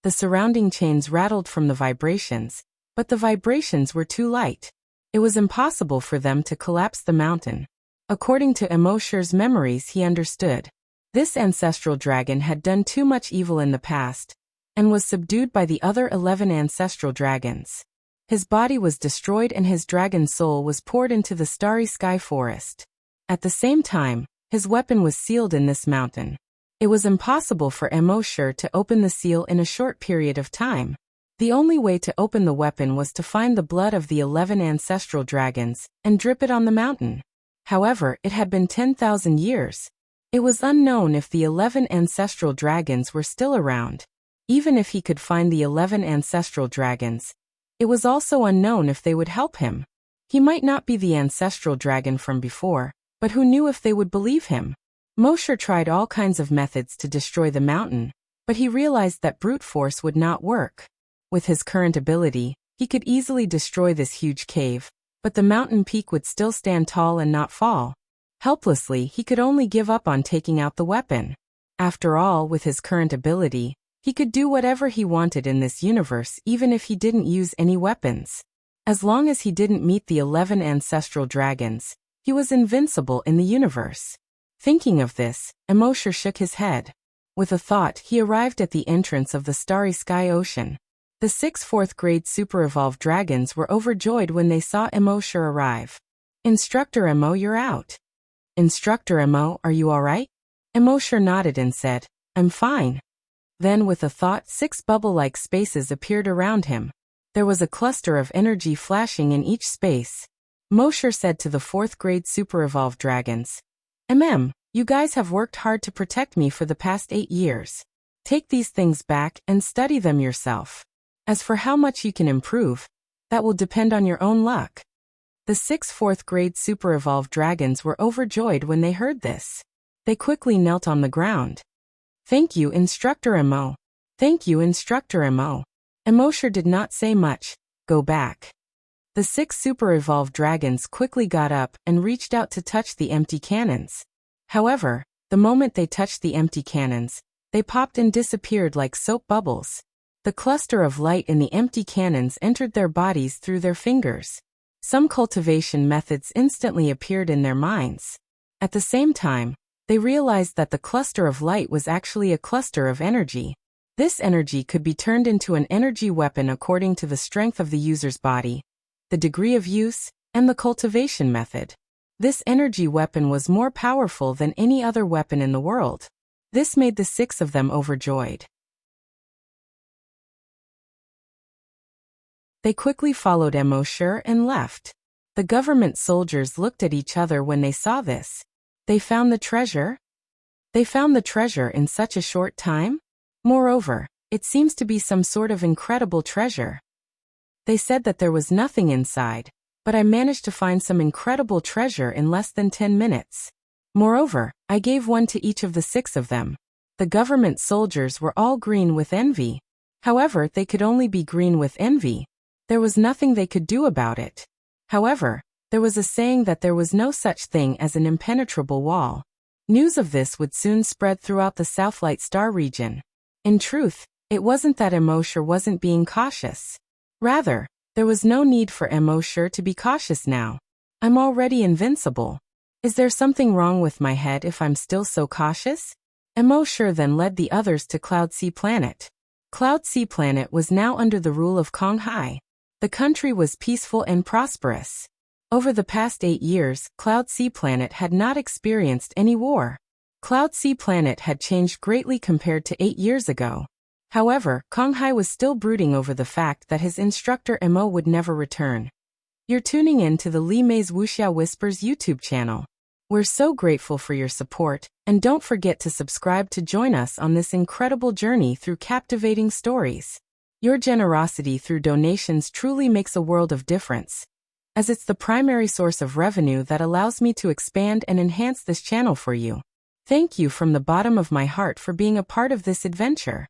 The surrounding chains rattled from the vibrations, but the vibrations were too light. It was impossible for them to collapse the mountain. According to Emosher's memories, he understood. This ancestral dragon had done too much evil in the past, and was subdued by the other 11 ancestral dragons. His body was destroyed and his dragon soul was poured into the starry sky forest. At the same time, his weapon was sealed in this mountain. It was impossible for Emosher to open the seal in a short period of time. The only way to open the weapon was to find the blood of the 11 ancestral dragons and drip it on the mountain. However, it had been 10,000 years. It was unknown if the 11 ancestral dragons were still around. Even if he could find the 11 ancestral dragons, it was also unknown if they would help him. He might not be the ancestral dragon from before, but who knew if they would believe him? Mosher tried all kinds of methods to destroy the mountain, but he realized that brute force would not work. With his current ability, he could easily destroy this huge cave, but the mountain peak would still stand tall and not fall. Helplessly, he could only give up on taking out the weapon. After all, with his current ability, he could do whatever he wanted in this universe even if he didn't use any weapons. As long as he didn't meet the 11 ancestral dragons, he was invincible in the universe. Thinking of this, Emosher shook his head. With a thought, he arrived at the entrance of the starry sky ocean. The 6 4th-grade super-evolved dragons were overjoyed when they saw Emosher arrive. "Instructor Emo, you're out." "Instructor Emo, are you alright?" Emosher nodded and said, "I'm fine." Then with a thought, 6 bubble-like spaces appeared around him. There was a cluster of energy flashing in each space. Mosher said to the 4th-grade super-evolved dragons, You guys have worked hard to protect me for the past 8 years. Take these things back and study them yourself. As for how much you can improve, that will depend on your own luck." The 6 4th-grade super-evolved dragons were overjoyed when they heard this. They quickly knelt on the ground. "Thank you, Instructor Emo. Thank you, Instructor Emo." Emosher did not say much. "Go back." The 6 super-evolved dragons quickly got up and reached out to touch the empty cannons. However, the moment they touched the empty cannons, they popped and disappeared like soap bubbles. The cluster of light in the empty cannons entered their bodies through their fingers. Some cultivation methods instantly appeared in their minds. At the same time, they realized that the cluster of light was actually a cluster of energy. This energy could be turned into an energy weapon according to the strength of the user's body, the degree of use, and the cultivation method. This energy weapon was more powerful than any other weapon in the world. This made the 6 of them overjoyed. They quickly followed Emosher and left. The government soldiers looked at each other when they saw this. They found the treasure? They found the treasure in such a short time? Moreover, it seems to be some sort of incredible treasure. They said that there was nothing inside, but I managed to find some incredible treasure in less than 10 minutes. Moreover, I gave one to each of the 6 of them. The government soldiers were all green with envy. However, they could only be green with envy. There was nothing they could do about it. However, there was a saying that there was no such thing as an impenetrable wall. News of this would soon spread throughout the Southlight Star region. In truth, It wasn't that Immortal wasn't being cautious. Rather, there was no need for Immortal to be cautious now. I'm already invincible. Is there something wrong with my head if I'm still so cautious? Immortal then led the others to Cloud Sea Planet. Cloud Sea Planet was now under the rule of Kong Hai. The country was peaceful and prosperous. Over the past 8 years, Cloud Sea Planet had not experienced any war. Cloud Sea Planet had changed greatly compared to 8 years ago. However, Kong Hai was still brooding over the fact that his instructor Emo would never return. You're tuning in to the Li Mei's Wuxia Whispers YouTube channel. We're so grateful for your support, and don't forget to subscribe to join us on this incredible journey through captivating stories. Your generosity through donations truly makes a world of difference, as it's the primary source of revenue that allows me to expand and enhance this channel for you. Thank you from the bottom of my heart for being a part of this adventure.